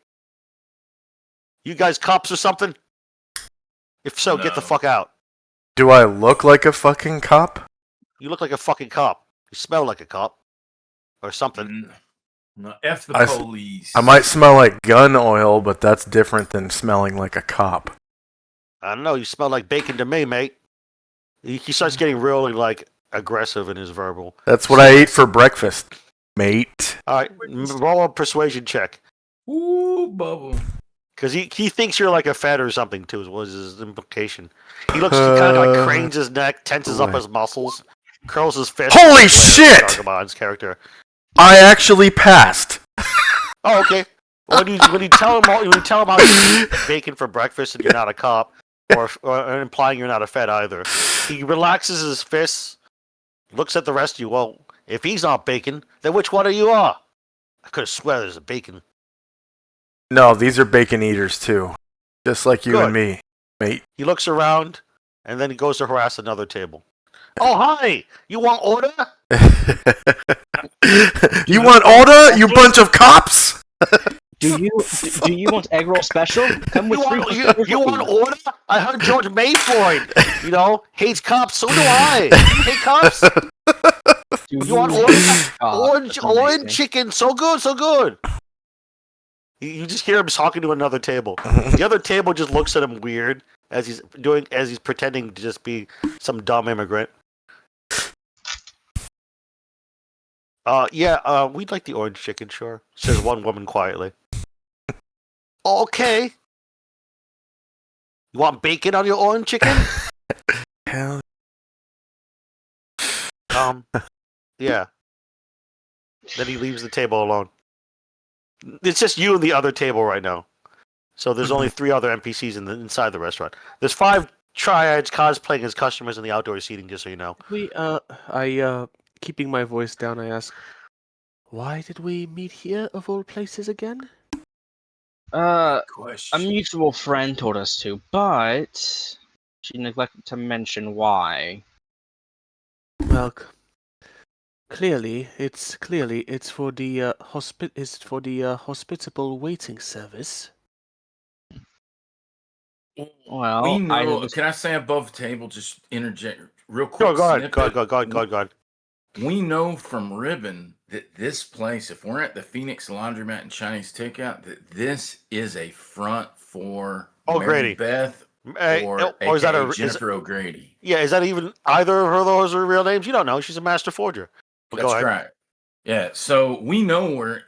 you guys cops or something? If so, get the No. fuck out. Do I look like a fucking cop? You look like a fucking cop. You smell like a cop, or something." No, F the I s- police. I might smell like gun oil, but that's different than smelling like a cop. I don't know. You smell like bacon to me, mate. He starts getting really like aggressive in his verbal. That's what I ate for breakfast, mate. All right, roll a persuasion check. Ooh, bubble. Because he thinks you're like a fed or something too, was his implication. He looks, he kind of like cranes his neck, tenses up his muscles, curls his fist. Holy shit! Gargamon's character. I actually passed. Oh, okay. When you tell him how you eat bacon for breakfast and you're not a cop, or implying you're not a fed either, he relaxes his fists, looks at the rest of you. Well, if he's not bacon, then which one of you are? I could have swear there's a bacon. No, these are bacon eaters too. Just like you and me, mate. He looks around, and then he goes to harass another table. Oh, hi! You want order? You want order, you bunch of cops? Do you want egg roll special? Come with You want order? I heard George Mayfloyd, hates cops. So do I. You hate cops? You want order? Orange chicken. So good, so good. You just hear him talking to another table. The other table just looks at him weird as he's pretending to just be some dumb immigrant. We'd like the orange chicken, sure, says one woman quietly. Okay. You want bacon on your orange chicken? Hell. Yeah. Then he leaves the table alone. It's just you and the other table right now. So there's only 3 other NPCs inside the restaurant. There's 5 triads cosplaying as customers in the outdoor seating, just so you know. Keeping my voice down, I ask, why did we meet here of all places again? A Question. mutual friend told us to, but she neglected to mention why. Well, clearly it's for the hospitable waiting service. Well, We know. Can I say above table? Just interject real quick. Go ahead. We know from Ribbon that this place, if we're at the Phoenix Laundromat and Chinese Takeout, that this is a front for Mary Grady. Beth or is that Jennifer O'Grady. Yeah, is that even either of those are real names? You don't know. She's a master forger. But That's right. Yeah, so we know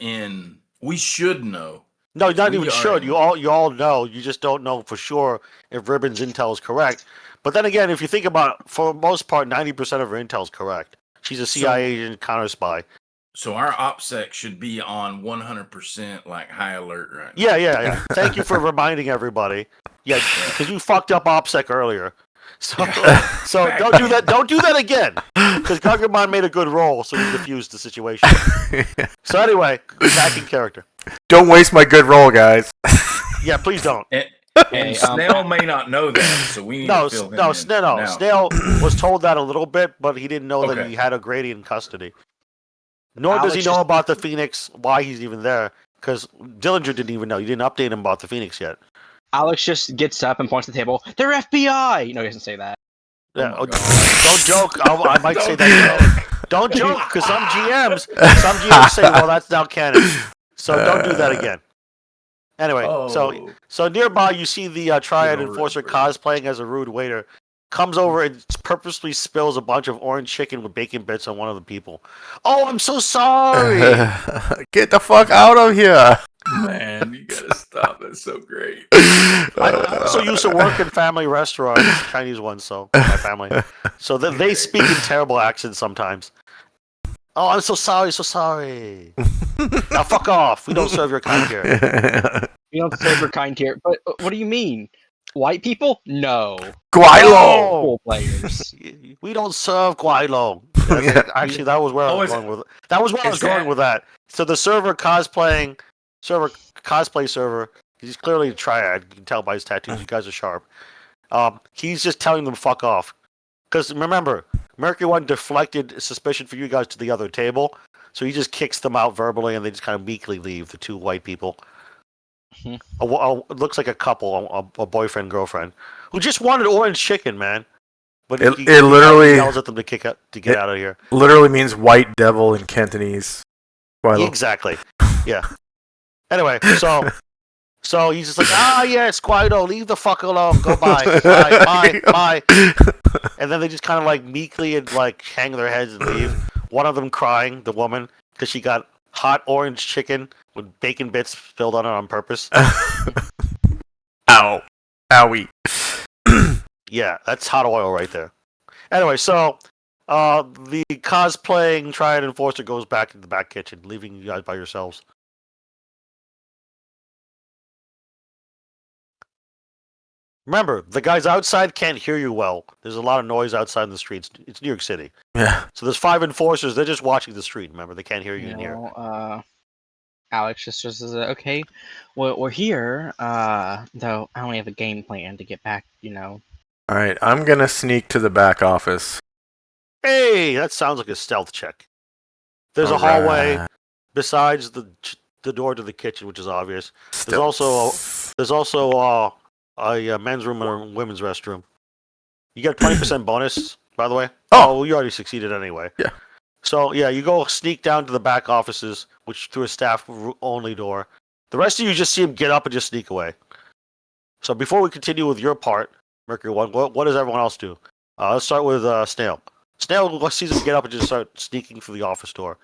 we should know. No, not even should. You all know. You just don't know for sure if Ribbon's intel is correct. But then again, if you think about it, for the most part, 90% of her intel is correct. She's a CIA agent, counter spy. So our OPSEC should be on 100% like high alert right now. Yeah. Thank you for reminding everybody. Yeah, because you fucked up OPSEC earlier. So don't do that. Don't do that again. Because Gargamon made a good roll, so he diffused the situation. So anyway, back in character. Don't waste my good roll, guys. Yeah, please don't. And Snail may not know that, so we need to fill him in. Snail was told that a little bit, but he didn't know that he had O'Grady in custody. Nor does he know about the Phoenix, why he's even there, because Dillinger didn't even know. You didn't update him about the Phoenix yet. Alex just gets up and points to the table. They're FBI! No, he doesn't say that. Yeah, don't joke. I might say that. Don't joke, because some GMs say, well, that's now canon. So don't do that again. Anyway, so nearby you see the Triad Enforcer cosplaying as a rude waiter. Comes over and purposely spills a bunch of orange chicken with bacon bits on one of the people. Oh, I'm so sorry. Get the fuck out of here. Man, you gotta stop. That's so great. I also used to work in family restaurants, Chinese ones, so my family. So they speak in terrible accents sometimes. Oh, I'm so sorry. Now fuck off. We don't serve your kind here. We don't serve your kind here. But what do you mean? White people? No. Guaylo! Cool players. We don't serve Guaylo. Actually, that was where I was going with it. That was where I was going with that. So the server cosplaying server, cosplay server. He's clearly a triad. You can tell by his tattoos. You guys are sharp. He's just telling them fuck off. Because remember, Mercury One deflected suspicion for you guys to the other table, so he just kicks them out verbally, and they just kind of meekly leave. The two white people. It looks like a couple, a boyfriend girlfriend, who just wanted orange chicken, man. But It he literally yells at them to get out of here. literally means white devil in Cantonese. Well, Exactly. Yeah. Anyway, so he's just like, yes, Guido, leave the fuck alone. Go bye, bye. And then they just kind of like meekly and like hang their heads and leave. One of them crying, the woman, because she got hot orange chicken with bacon bits spilled on it on purpose. Ow. Owie. Yeah, that's hot oil right there. Anyway, so the cosplaying Triad Enforcer goes back to the back kitchen, leaving you guys by yourselves. Remember, the guys outside can't hear you well. There's a lot of noise outside in the streets. It's New York City. Yeah. So there's 5 enforcers. They're just watching the street. Remember, they can't hear you in here. Alex just says, okay, well, we're here, though I only have a game plan to get back, All right, I'm gonna sneak to the back office. Hey, that sounds like a stealth check. There's a Alright. hallway besides the door to the kitchen, which is obvious. There's also a men's room and a women's restroom. You get 20% bonus, by the way. Oh, you already succeeded anyway. Yeah. So yeah, you go sneak down to the back offices, which through a staff only door. The rest of you just see him get up and just sneak away. So before we continue with your part, Mercury One, what does everyone else do? Let's start with Snail. Snail sees him get up and just start sneaking through the office door.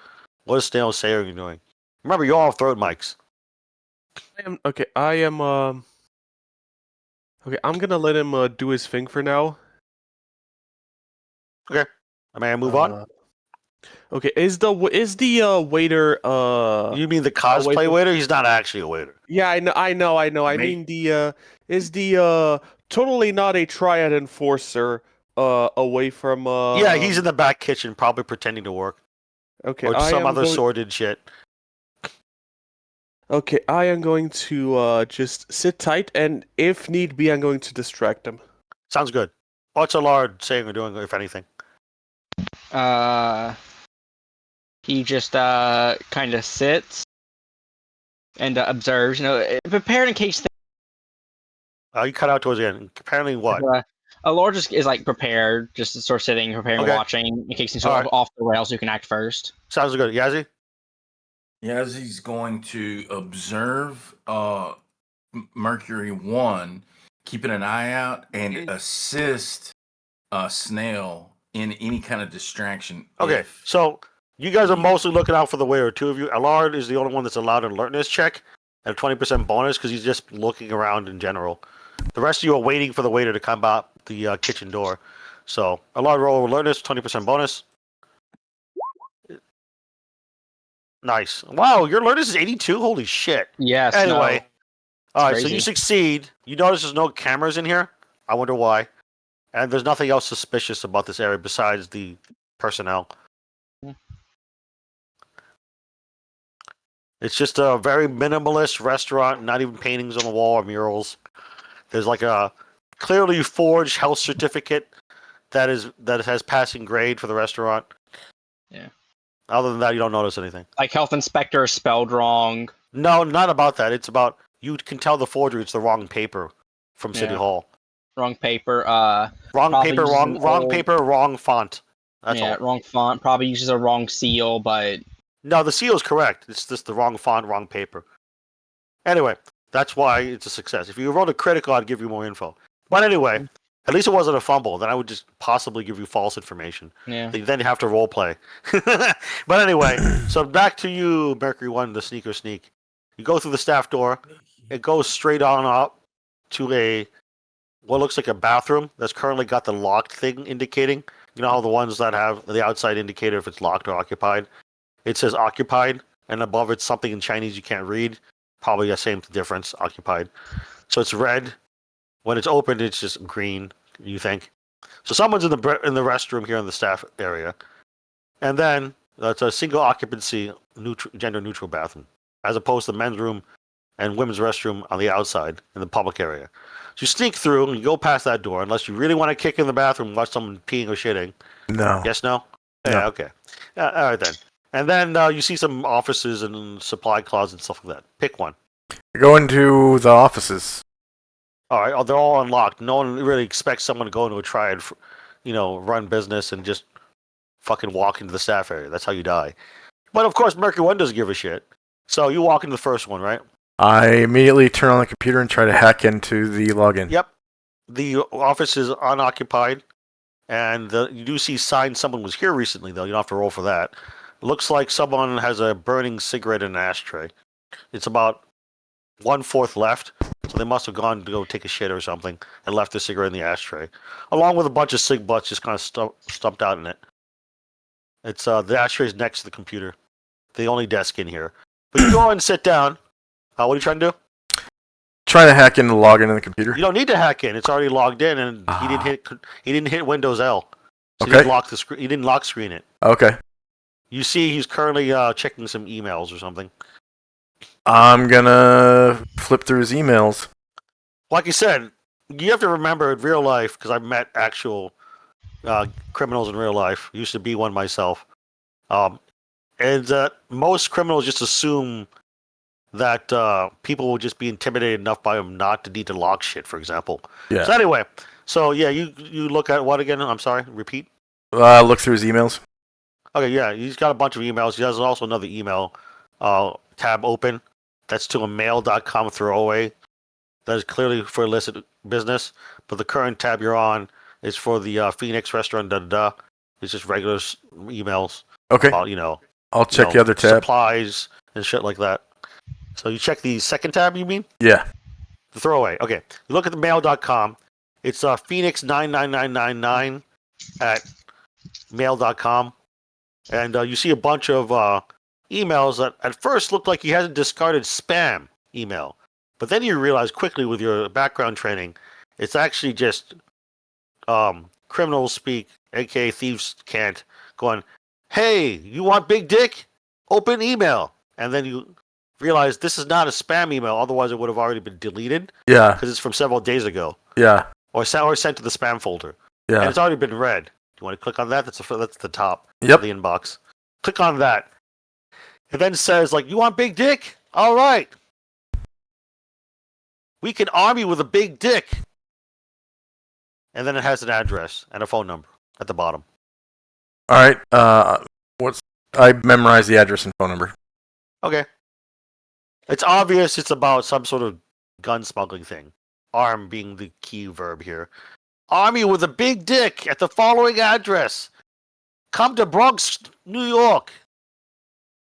What does Snail say are you doing? Remember, you all have throat mics. I'm gonna let him do his thing for now. May I move on? Okay, is the waiter You mean the cosplay waiter? He's not actually a waiter. Yeah, I know. I mean is the totally not a Triad Enforcer away from Yeah, he's in the back kitchen, probably pretending to work. Okay, Or some other sordid shit. Okay, I am going to just sit tight, and if need be, I'm going to distract him. Sounds good. What's Allard saying or doing, if anything? He just kind of sits and observes, prepared in case. You cut out towards the end. Apparently, what? Allard just is like prepared, just to sort of sitting, preparing, Okay. watching, in case he's sort of off the rails, so you can act first. Sounds good. Yazzie? Yazzy's going to observe Mercury One, keeping an eye out, and assist Snail in any kind of distraction. Okay, so you guys are mostly looking out for the waiter. Two of you. Allard is the only one that's allowed an alertness check at a 20% bonus because he's just looking around in general. The rest of you are waiting for the waiter to come out the kitchen door. So, Allard, roll alertness, 20% bonus. Nice. Wow, your alertness is 82? Holy shit. Yes. Anyway. Alright, so crazy. you succeed. You notice there's no cameras in here. I wonder why. And there's nothing else suspicious about this area besides the personnel. It's just a very minimalist restaurant, not even paintings on the wall or murals. There's like a clearly forged health certificate that has passing grade for the restaurant. Yeah. Other than that, you don't notice anything. Like health inspector is spelled wrong. No, not about that. It's about you can tell the forgery. It's the wrong paper from City Hall. Wrong paper. Wrong paper. Wrong font. That's all. Wrong font. Probably uses a wrong seal, but No, the seal is correct. It's just the wrong font, wrong paper. Anyway, that's why it's a success. If you rolled a critical, I'd give you more info. But anyway, at least it wasn't a fumble. Then I would just possibly give you false information. yeah. Then you have to role play. But anyway, so back to you, Mercury One, the sneaker sneak. You go through the staff door. It goes straight on up to what looks like a bathroom that's currently got the locked thing indicating. You know how the ones that have the outside indicator if it's locked or occupied? It says occupied, and above it's something in Chinese you can't read. Probably the same difference, occupied. So it's red. When it's opened, it's just green, you think. So someone's in the restroom here in the staff area. And then that's a single occupancy, gender neutral bathroom. as opposed to the men's room and women's restroom on the outside in the public area. So you sneak through and you go past that door, unless you really want to kick in the bathroom and watch someone peeing or shitting. No. Yes, no? No. Yeah, okay. All right, then. And then you see some offices and supply closets and stuff like that. Pick one. Go into the offices. All right, they're all unlocked. No one really expects someone to go into a triad, run business and just fucking walk into the staff area. That's how you die. But of course, Mercury One doesn't give a shit. So you walk into the first one, right? I immediately turn on the computer and try to hack into the login. Yep. The office is unoccupied, and you do see signs someone was here recently, though. You don't have to roll for that. It looks like someone has a burning cigarette in an ashtray. It's about 1/4 left, so they must have gone to go take a shit or something and left the cigarette in the ashtray, along with a bunch of cig butts just kind of stumped out in it. It's the ashtray is next to the computer, the only desk in here. But you go and sit down. What are you trying to do? Trying to hack into the login in the computer. You don't need to hack in. It's already logged in, and he didn't hit Windows L. So Okay. he didn't lock the screen. He didn't lock screen it. Okay. You see, he's currently checking some emails or something. I'm gonna flip through his emails. Like I said, you have to remember in real life, because I've met actual criminals in real life. Used to be one myself. And most criminals just assume that people will just be intimidated enough by them not to need to lock shit, for example. Yeah. So anyway, you look at what again? I'm sorry, repeat. Look through his emails. Okay, yeah, he's got a bunch of emails. He has also another email tab open. That's to a mail.com throwaway. That is clearly for illicit business. But the current tab you're on is for the Phoenix restaurant. It's just regular emails. Okay. About, I'll check the other tab. Supplies and shit like that. So you check the second tab, you mean? Yeah. The throwaway. Okay. You look at the mail.com. It's Phoenix 99999 at mail.com. And you see a bunch of emails that at first look like he hasn't discarded spam email. But then you realize quickly with your background training, it's actually just criminals speak, aka thieves can't, going, hey, you want big dick? Open email. And then you realize this is not a spam email, otherwise it would have already been deleted. Yeah. Because it's from several days ago. Yeah. Or sent to the spam folder. Yeah. And it's already been read. Do you want to click on that? That's the top Yep. of the inbox. Click on that. It then says, you want big dick? All right. We can arm you with a big dick. And then it has an address and a phone number at the bottom. All right. I memorized the address and phone number. Okay. It's obvious it's about some sort of gun smuggling thing. Arm being the key verb here. Arm you with a big dick at the following address. Come to Bronx, New York.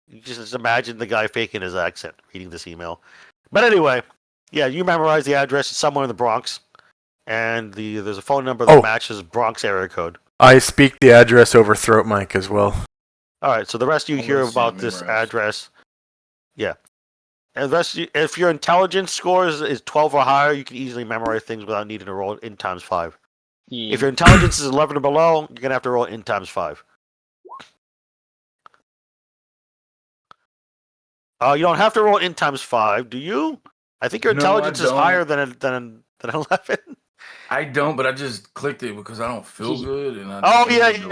You just imagine the guy faking his accent reading this email. But anyway, yeah, you memorize the address. It's somewhere in the Bronx. And there's a phone number that matches Bronx area code. I speak the address over throat mic as well. All right, so the rest of you hear about this address. Yeah. And the rest of you, if your intelligence score is 12 or higher, you can easily memorize things without needing to roll in times 5. Yeah. If your intelligence is 11 or below, you're going to have to roll in times 5. You don't have to roll in times 5, do you? I think your intelligence is higher than 11. I don't, but I just clicked it because I don't feel good. And I'm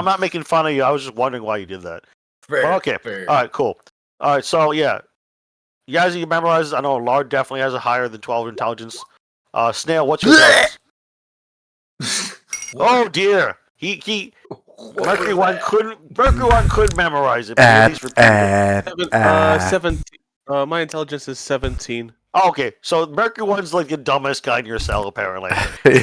not making fun of you. I was just wondering why you did that. Fair, Well, okay. fair. All right, cool. All right, so yeah. You guys, you memorize. I know Lard definitely has a higher than 12 intelligence. Snail, what's your intelligence? Oh dear. Mercury One couldn't memorize it. But at least repeat it. 17. My intelligence is 17. Oh, okay, so Mercury One's like the dumbest guy in your cell, apparently. He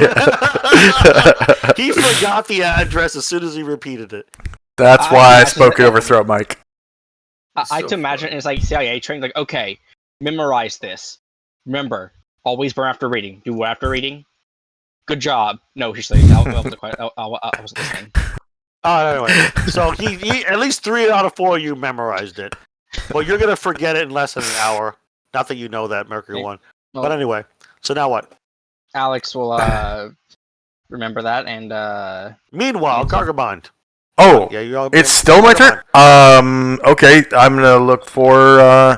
forgot the address as soon as he repeated it. That's why I spoke over throat mic. I to imagine it's like CIA training. Like, okay, memorize this. Remember, always burn after reading. Do what after reading? Good job. No, she's like, I wasn't listening. Anyway, so he at least 3 out of 4 of you memorized it, but you're gonna forget it in less than an hour. Not that you know that, Mercury One. Well, But anyway, so now what? Alex will remember that and Meanwhile, Gargabond. Oh, Yeah, it's still my turn? Okay, I'm gonna look for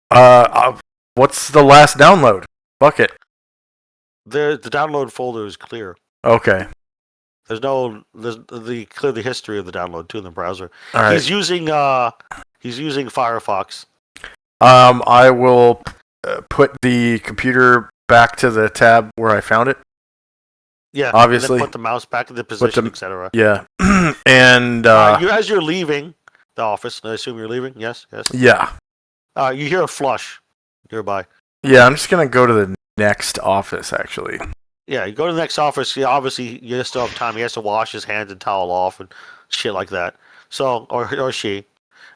What's the last download? Fuck it. The download folder is clear. Okay. There's clear the history of the download too in the browser. All right. He's using Firefox. I will put the computer back to the tab where I found it. Yeah, Obviously. And then put the mouse back in the position, etc. Yeah. And as you're leaving the office, I assume you're leaving. Yes. yeah. You hear a flush nearby. Yeah, I'm just gonna go to the next office actually. Yeah, you go to the next office. Yeah, obviously, you still have time. He has to wash his hands and towel off and shit like that. So, or she.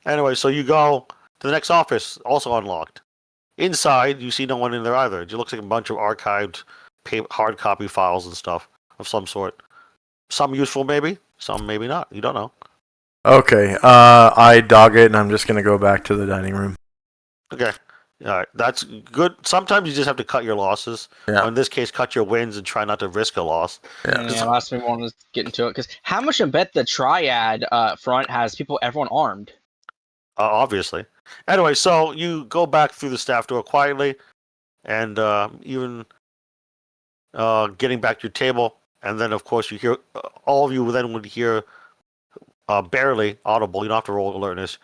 Anyway, so you go to the next office, also unlocked. Inside, you see no one in there either. It looks like a bunch of archived hard copy files and stuff of some sort. Some useful, maybe. Some maybe not. You don't know. Okay. I dog it, and I'm just gonna go back to the dining room. Okay. All right. That's good. Sometimes you just have to cut your losses. Yeah. Or in this case, cut your wins and try not to risk a loss. Yeah, last thing we want to get into it because how much I bet the Triad front has everyone armed. Obviously. Anyway, so you go back through the staff door quietly, and even getting back to your table, and then of course you hear all of you then would hear barely audible. You don't have to roll alertness.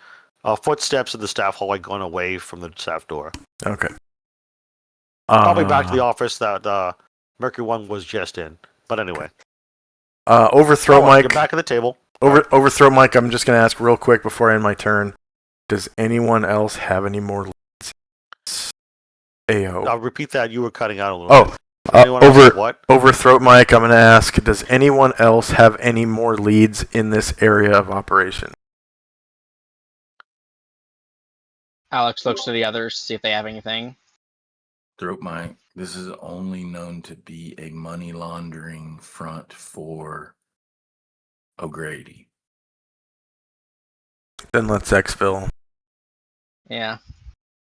Footsteps in the staff hallway going away from the staff door. Okay. Probably back to the office that Mercury 1 was just in. But anyway. Overthrow Mike. Get back at the table. Overthrow Mike. I'm just gonna ask real quick before I end my turn. Does anyone else have any more leads? AO. I'll repeat that. You were cutting out a little bit. What? Overthrow Mike. I'm gonna ask. Does anyone else have any more leads in this area of operation? Alex looks to the others to see if they have anything. Throat Mike, this is only known to be a money laundering front for O'Grady. Then let's exfil. Yeah.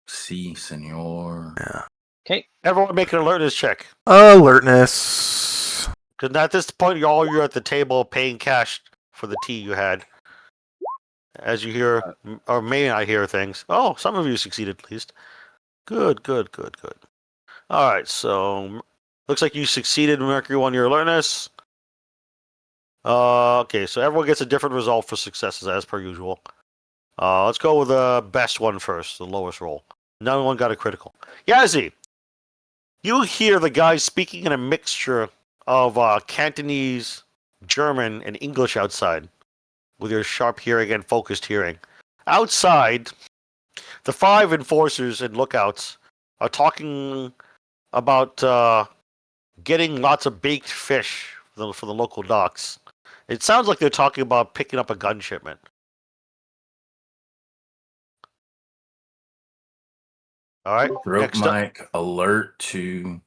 Si, senor. Yeah. Okay. Everyone make an alertness check. Alertness. Because at this point, you're at the table paying cash for the tea you had. As you hear, or may not hear things. Oh, some of you succeeded at least. Good. All right, so looks like you succeeded, Mercury 1, your alertness. Okay, so everyone gets a different result for successes as per usual. Let's go with the best one first, the lowest roll. No one got a critical. Yazzie, you hear the guy speaking in a mixture of Cantonese, German, and English outside. With your sharp hearing and focused hearing. Outside, the 5 enforcers and lookouts are talking about getting lots of baked fish for the local docks. It sounds like they're talking about picking up a gun shipment. All right. Throat Mike, alert to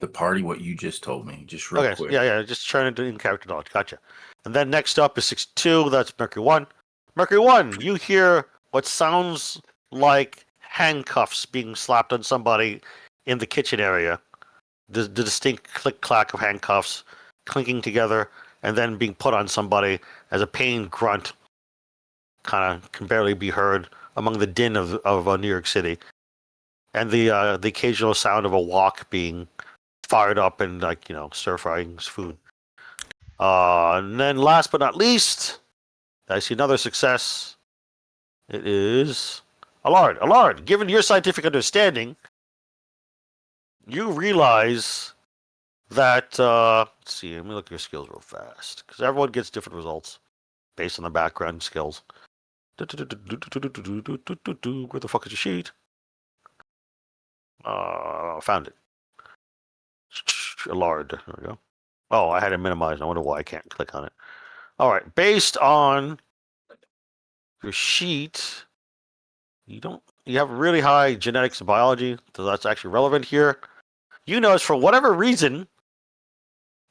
the party what you just told me. Just real quick. Yeah. Just trying to do in-character knowledge. Gotcha. And then next up is 62. That's Mercury 1. Mercury 1, you hear what sounds like handcuffs being slapped on somebody in the kitchen area. The distinct click-clack of handcuffs clinking together and then being put on somebody as a pained grunt kind of can barely be heard among the din of New York City. And the occasional sound of a wok being fired up and stir-frying food. And then last but not least, I see another success. It is Allard. Allard, given your scientific understanding, you realize that, let's see, let me look at your skills real fast, because everyone gets different results based on the background skills. Where the fuck is your sheet? Found it. Allard, there we go. Oh, I had it minimized. I wonder why I can't click on it. All right, based on your sheet, you have really high genetics and biology, so that's actually relevant here. You notice for whatever reason,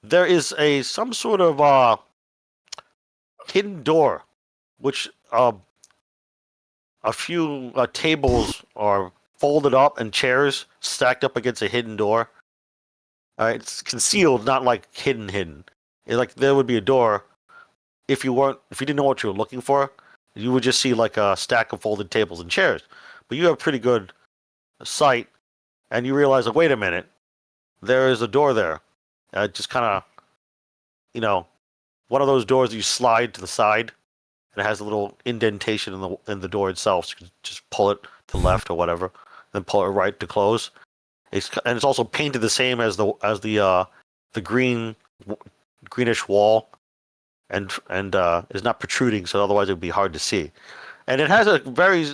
there is some sort of hidden door, which a few tables are folded up and chairs stacked up against a hidden door. It's concealed, not like hidden. It's like there would be a door. If you didn't know what you were looking for, you would just see like a stack of folded tables and chairs. But you have pretty good sight, and you realize, like, wait a minute, there is a door there. Just kind of, one of those doors that you slide to the side, and it has a little indentation in the door itself. So you can just pull it to the left or whatever, then pull it right to close. It's also painted the same as the greenish wall, and is not protruding, so otherwise it would be hard to see. And it has a very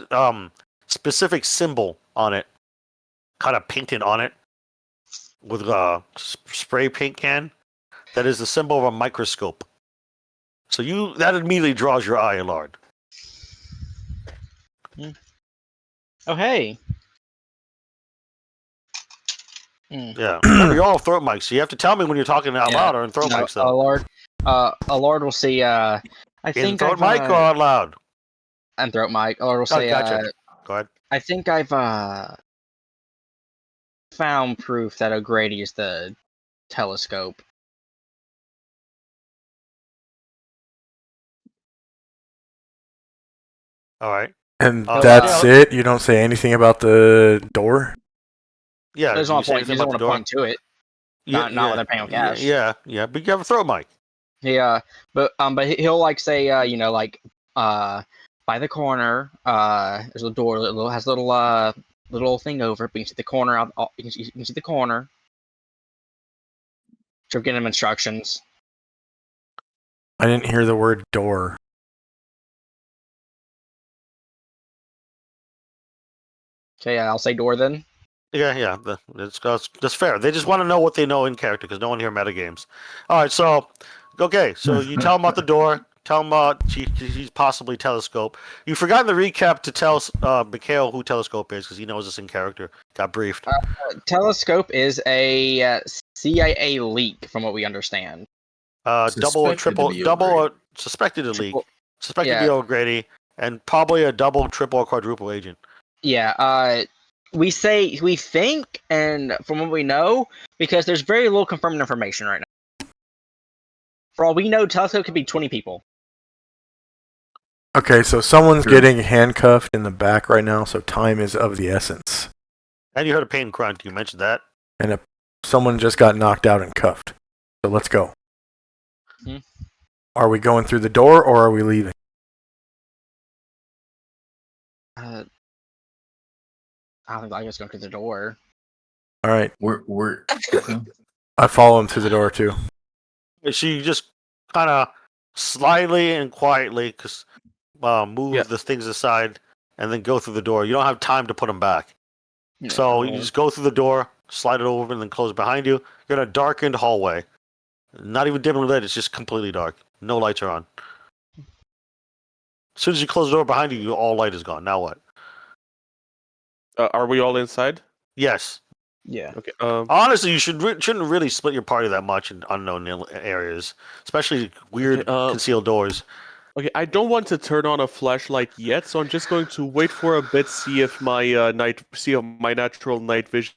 specific symbol on it, kind of painted on it with a spray paint can. That is the symbol of a microscope. So that immediately draws your eye, Allard. Oh, hey. Yeah. Remember, you're all throat mics, so you have to tell me when you're talking out loud or in throat mics, though. Allard will say, I think in throat mic or out loud? And throat mic. Allard will say, gotcha. Go ahead. I think I've found proof that O'Grady is the telescope. All right. And that's it? You don't say anything about the door? Yeah. There's no point. You don't want to point to it. Not when they're paying with cash. Yeah. But you have a throat mic. Yeah, but he'll like say, by the corner, there's a door that has a little thing over it, but you can see the corner out. You can see the corner. So give him instructions. I didn't hear the word door. Okay, I'll say door then. Yeah. That's fair. They just want to know what they know in character because no one here metagames. All right, so you tell them about the door. Tell them she's possibly telescope. You've forgotten the recap to tell Mikhail who telescope is because he knows this in character. Got briefed. Telescope is a CIA leak, from what we understand. Double or triple, suspected to leak. Suspected to be O'Grady, and probably a double, triple, or quadruple agent. Yeah, we think, and from what we know, because there's very little confirmed information right now. For all we know, telescope could be 20 people. Okay, so someone's getting handcuffed in the back right now, so time is of the essence. And you heard a pain grunt. You mentioned that. And someone just got knocked out and cuffed. So let's go. Hmm. Are we going through the door or are we leaving? I guess going through the door. All right. We're I follow him through the door too. She just kind of slyly and quietly move the things aside and then go through the door. You don't have time to put them back. Yeah, so you just go through the door, slide it over, and then close it behind you. You're in a darkened hallway. Not even dimly lit, it's just completely dark. No lights are on. As soon as you close the door behind you, all light is gone. Now what? Are we all inside? Yes. Yeah. Okay. Honestly, you shouldn't really split your party that much in unknown areas, especially weird concealed doors. Okay, I don't want to turn on a flashlight yet, so I'm just going to wait for a bit, see if my natural night vision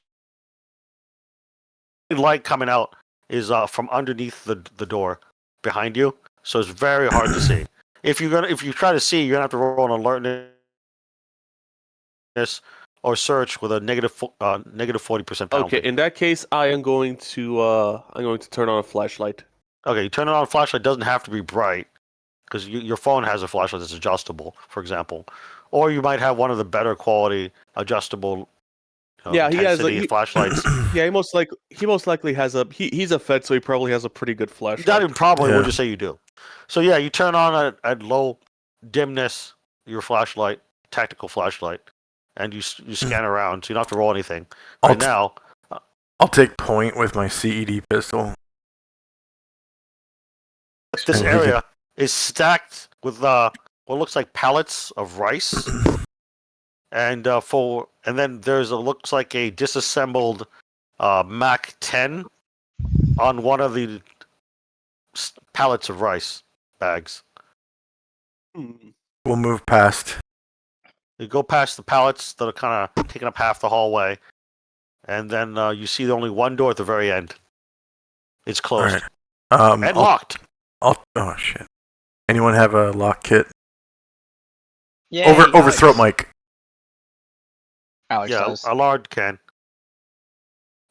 light coming out is from underneath the door behind you, so it's very hard to see. If you try to see, you're gonna have to roll an alertness or search with a negative 40% penalty. Okay, in that case, I'm going to turn on a flashlight. Okay, you turn it on. A flashlight doesn't have to be bright because your phone has a flashlight that's adjustable, for example, or you might have one of the better quality adjustable. He has flashlights. Yeah, he most likely has a. He's a Fed, so he probably has a pretty good flashlight. Not even probably. We'll just say you do. So yeah, you turn on at low dimness your flashlight, tactical flashlight, and you scan around, so you don't have to roll anything. I'll take point with my CED pistol. This area is stacked with what looks like pallets of rice, and then looks like a disassembled Mac 10 on one of the pallets of rice bags. We'll move past. You go past the pallets that are kind of taking up half the hallway, and then you see only one door at the very end. It's closed. Right. And locked. Oh shit! Anyone have a lock kit? Yeah. Over throat mic. Alex Yeah, does. a Allard can.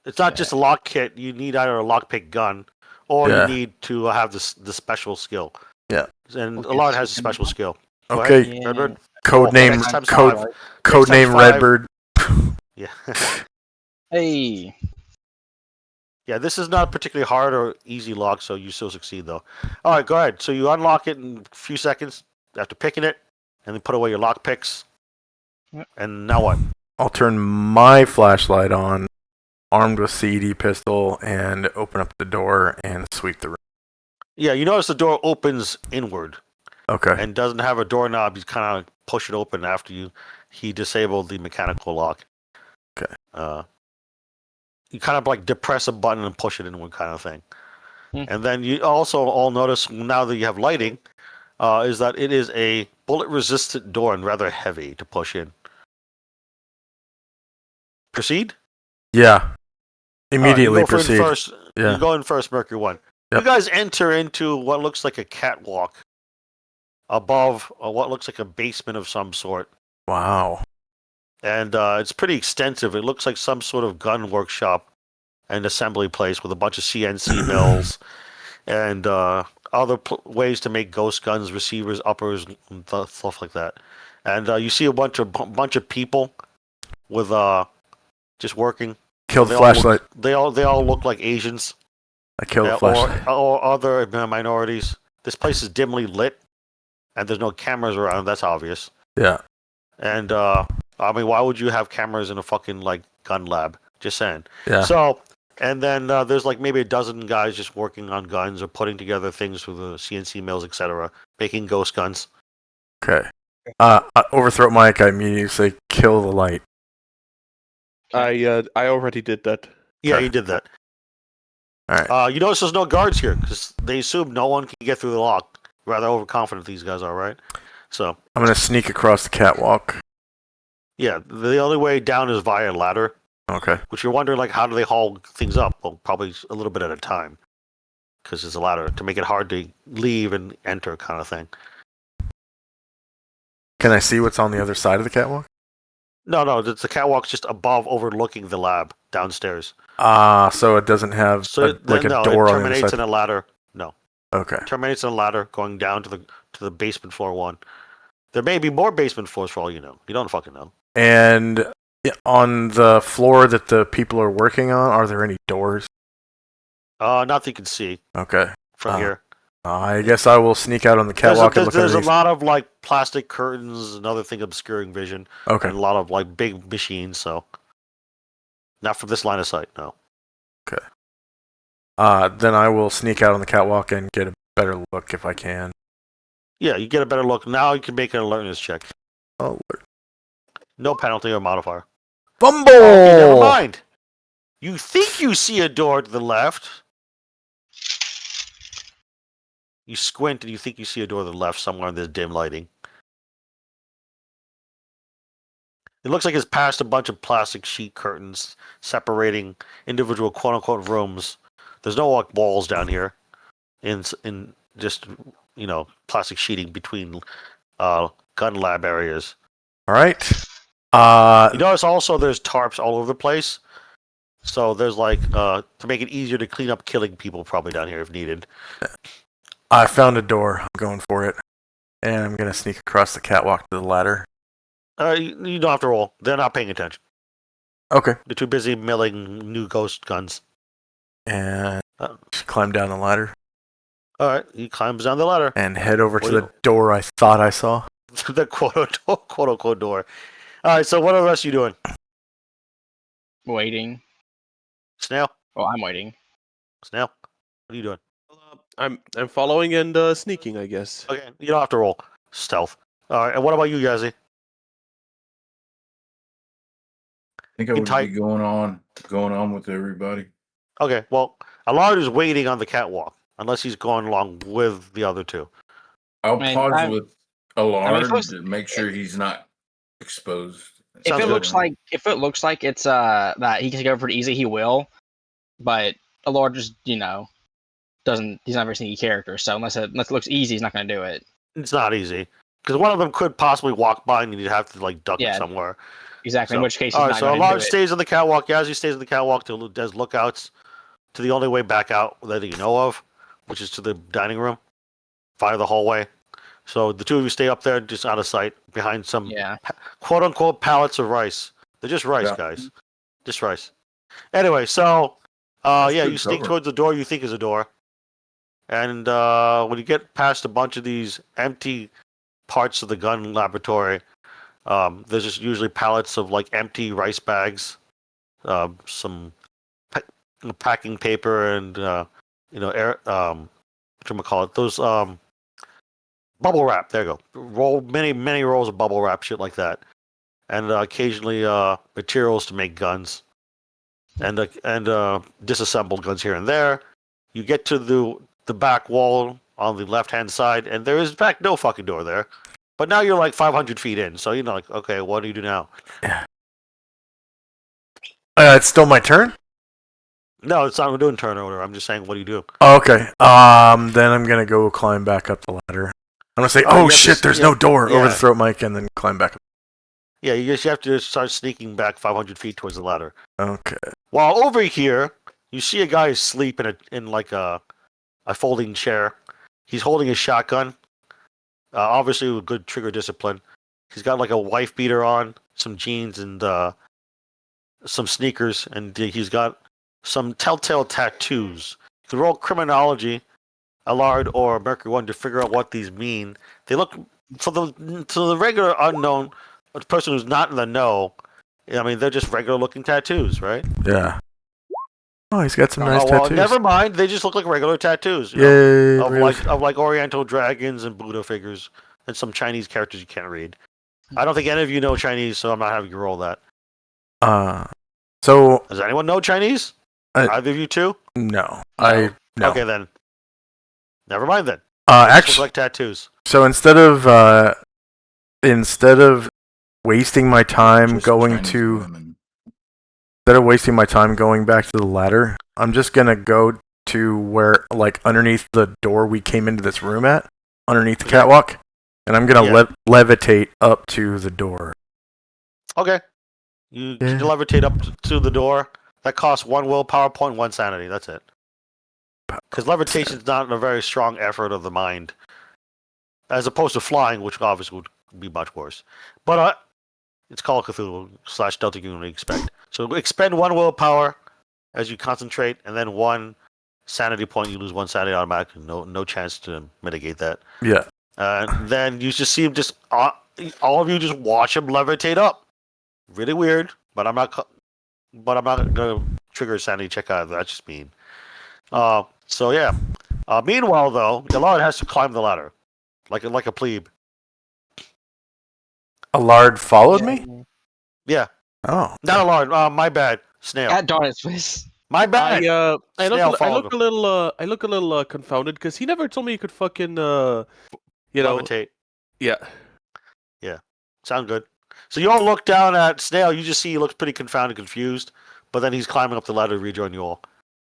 It's not just a lock kit. You need either a lockpick gun, or you Yeah. need to have the special skill. Yeah. And Okay, Allard so has a then- special skill. Go Okay. ahead, Redbird. Code Oh, name. next time's Code. five. Code time's name. five. Redbird. Yeah. Hey. Yeah, this is not a particularly hard or easy lock, so you still succeed though. All right, go ahead. So you unlock it in a few seconds after picking it, and then put away your lock picks. Yep. And now what? I'll turn my flashlight on, armed with CED pistol, and open up the door and sweep the room. Yeah, you notice the door opens inward Okay. and doesn't have a doorknob. You kind of push it open after he disabled the mechanical lock. Okay. You kind of like depress a button and push it inward, kind of thing. Hmm. And then you also all notice now that you have lighting, is that it is a bullet-resistant door and rather heavy to push in. Proceed. Yeah. Immediately you go in proceed. first. Yeah. You go in first, Mercury 1. Yep. You guys enter into what looks like a catwalk above what looks like a basement of some sort. Wow. And it's pretty extensive. It looks like some sort of gun workshop and assembly place with a bunch of CNC mills and other ways to make ghost guns, receivers, uppers, and stuff like that. And you see a bunch of people with just working. Kill the They all flashlight. they all look like Asians. I killed the Yeah, flashlight. or other minorities. This place is dimly lit, and there's no cameras around. That's obvious. Yeah. And I mean, why would you have cameras in a fucking like gun lab? Just saying. Yeah. So, and then there's like maybe a dozen guys just working on guns or putting together things with the CNC mills, etc., making ghost guns. Okay. Overthrow Mike. I immediately say, kill the light. I already did that. Yeah, Okay. you did that. All right. You notice there's no guards here because they assume no one can get through the lock. Rather overconfident these guys are, right? So. I'm gonna sneak across the catwalk. Yeah, the only way down is via ladder, Okay. which you're wondering, like, how do they haul things up? Well, probably a little bit at a time, because it's a ladder to make it hard to leave and enter, kind of thing. Can I see what's on the other side of the catwalk? No, the catwalk's just above, overlooking the lab downstairs. So it doesn't have So a door it on the other terminates side. in a ladder. No, Okay. terminates in a ladder going down to the basement floor 1. There may be more basement floors for all you know. You don't fucking know. And on the floor that the people are working on, are there any doors? Not that you can see Okay. from here. I guess I will sneak out on the There's, catwalk and look there's a underneath. lot of like plastic curtains and other things obscuring vision. Okay. And a lot of like big machines, so not from this line of sight, no. Then I will sneak out on the catwalk and get a better look if I can. Yeah, you get a better look. Now you can make an alertness check. Oh, No penalty or modifier. fumble! Okay, never mind. You think you see a door to the left. You squint and you think you see a door to the left somewhere in this dim lighting. It looks like it's past a bunch of plastic sheet curtains separating individual quote-unquote rooms. There's no like walls down here. In just plastic sheeting between gun lab areas. All right. You notice also there's tarps all over the place. So there's like to make it easier to clean up killing people probably down here if needed. I found a door. I'm going for it. And I'm going to sneak across the catwalk to the ladder. You don't have to roll. They're not paying attention. Okay. They're too busy milling new ghost guns. And Uh. just climb down the ladder Alright, he climbs down the ladder. and head over to Wait. the door I thought I saw. The quote-unquote door. Alright, so what are the rest of you doing? Waiting. Snail? Oh, I'm waiting. Snail? What are you doing? I'm following and sneaking, I guess. Okay, you don't have to roll. Stealth. Alright, and what about you, Yazzie? I think I would tight. be going on with everybody. Okay, well, Allard is waiting on the catwalk, unless he's going along with the other two. I'll Man, pause I'm- with Alarm folks- to make sure he's not exposed. If Sounds it good. looks like it's that he can go pretty easy, he will. But Allard just doesn't. He's not a very sneaky character, so unless it looks easy, he's not going to do it. It's not easy. because one of them could possibly walk by and you'd have to like duck Yeah. somewhere. Exactly. So- in which case, he's All right, not so going to do Allard it. stays on the catwalk. Yazzie stays on the catwalk to does lookouts to the only way back out that you know of, which is to the dining room via the hallway. So the two of you stay up there, just out of sight, behind some Yeah. quote unquote pallets of rice. They're just rice, Yeah. guys. Just rice. Anyway, so That's yeah, good you sneak cover. towards the door you think is a door. And when you get past a bunch of these empty parts of the gun laboratory, there's just usually pallets of like empty rice bags, some packing paper, and air whatchamacallit, those bubble wrap. There you go. Many rolls of bubble wrap, shit like that, and occasionally materials to make guns, and disassembled guns here and there. You get to the back wall on the left hand side, and there is in fact no fucking door there. But now you're like 500 feet in, so like, okay, what do you do now? It's still my turn? No, it's not doing turn order. I'm just saying, what do you do? Oh, okay. Then I'm gonna go climb back up the ladder. I'm gonna say, Oh, you oh have shit, to- there's yeah, no door over yeah. the throat mic, and then climb back up. Yeah, you have to start sneaking back 500 feet towards the ladder. Okay. While over here, you see a guy asleep in like a folding chair. He's holding a shotgun. Obviously with good trigger discipline. He's got like a wife beater on, some jeans, and some sneakers, and he's got some telltale tattoos. You can roll criminology, Allard or Mercury One to figure out what these mean. They look to the regular unknown, the person who's not in the know. I mean, they're just regular looking tattoos, right? Yeah. Oh, he's got some nice well, tattoos. never mind. They just look like regular tattoos. You Yay. know, really? of like Oriental dragons and Buddha figures and some Chinese characters you can't read. I don't think any of you know Chinese, so I'm not having you roll that. So Does anyone know Chinese? Either of you two? no. No. No. Okay, then. Never mind then. They just Actually, look like tattoos. so instead of wasting my time Just going Chinese to women. instead of wasting my time going back to the ladder, I'm just gonna go to where, like, underneath the door we came into this room at, underneath the catwalk, and I'm gonna Yeah. levitate up to the door. Okay. You Yeah. levitate up to the door. That costs 1 willpower point, 1 sanity. That's it. Because levitation's not a very strong effort of the mind. As opposed to flying, which obviously would be much worse. But it's Call of Cthulhu / Delta Green, we expect. So expend 1 willpower as you concentrate, and then 1 sanity point. You lose 1 sanity automatically. No chance to mitigate that. Yeah. Then you just see him all of you just watch him levitate up. Really weird, but I'm not gonna trigger a sanity check out of that. That's just mean. So yeah. Meanwhile, though, Allard has to climb the ladder, like a plebe. Allard followed me? Yeah, Oh. not Allard. My bad. Snail. God darn it, Swiss. My bad. I Snail look a little confounded because he never told me you could fucking Levitate. yeah. Sound good. So you all look down at Snail. You just see he looks pretty confounded, confused. But then he's climbing up the ladder to rejoin you all.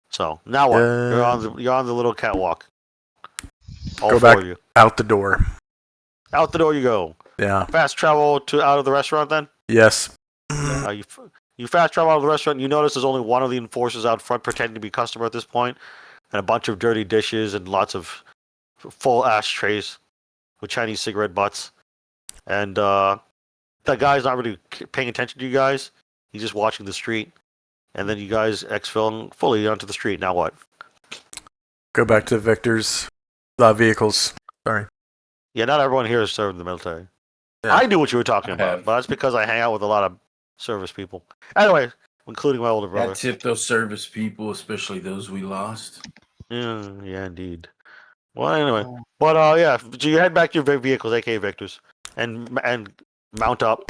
So now what? You're on the little catwalk. All Go 4 back. of you. Out the door. Out the door you go. Yeah. Fast travel out of the restaurant then? Yes. You fast travel out of the restaurant. You notice there's only one of the enforcers out front pretending to be a customer at this point, and a bunch of dirty dishes and lots of full ashtrays with Chinese cigarette butts. And that guy's not really paying attention to you guys. He's just watching the street. And then you guys exfil fully onto the street. Now what? Go back to Victor's vehicles. Sorry. Yeah, not everyone here is serving the military. Yeah. I knew what you were talking I about, have. but that's because I hang out with a lot of service people. Anyway, including my older I brother. tip those service people, especially those we lost. Yeah, indeed. Well, anyway, but yeah, so you head back to your vehicles, aka Victors, and mount up.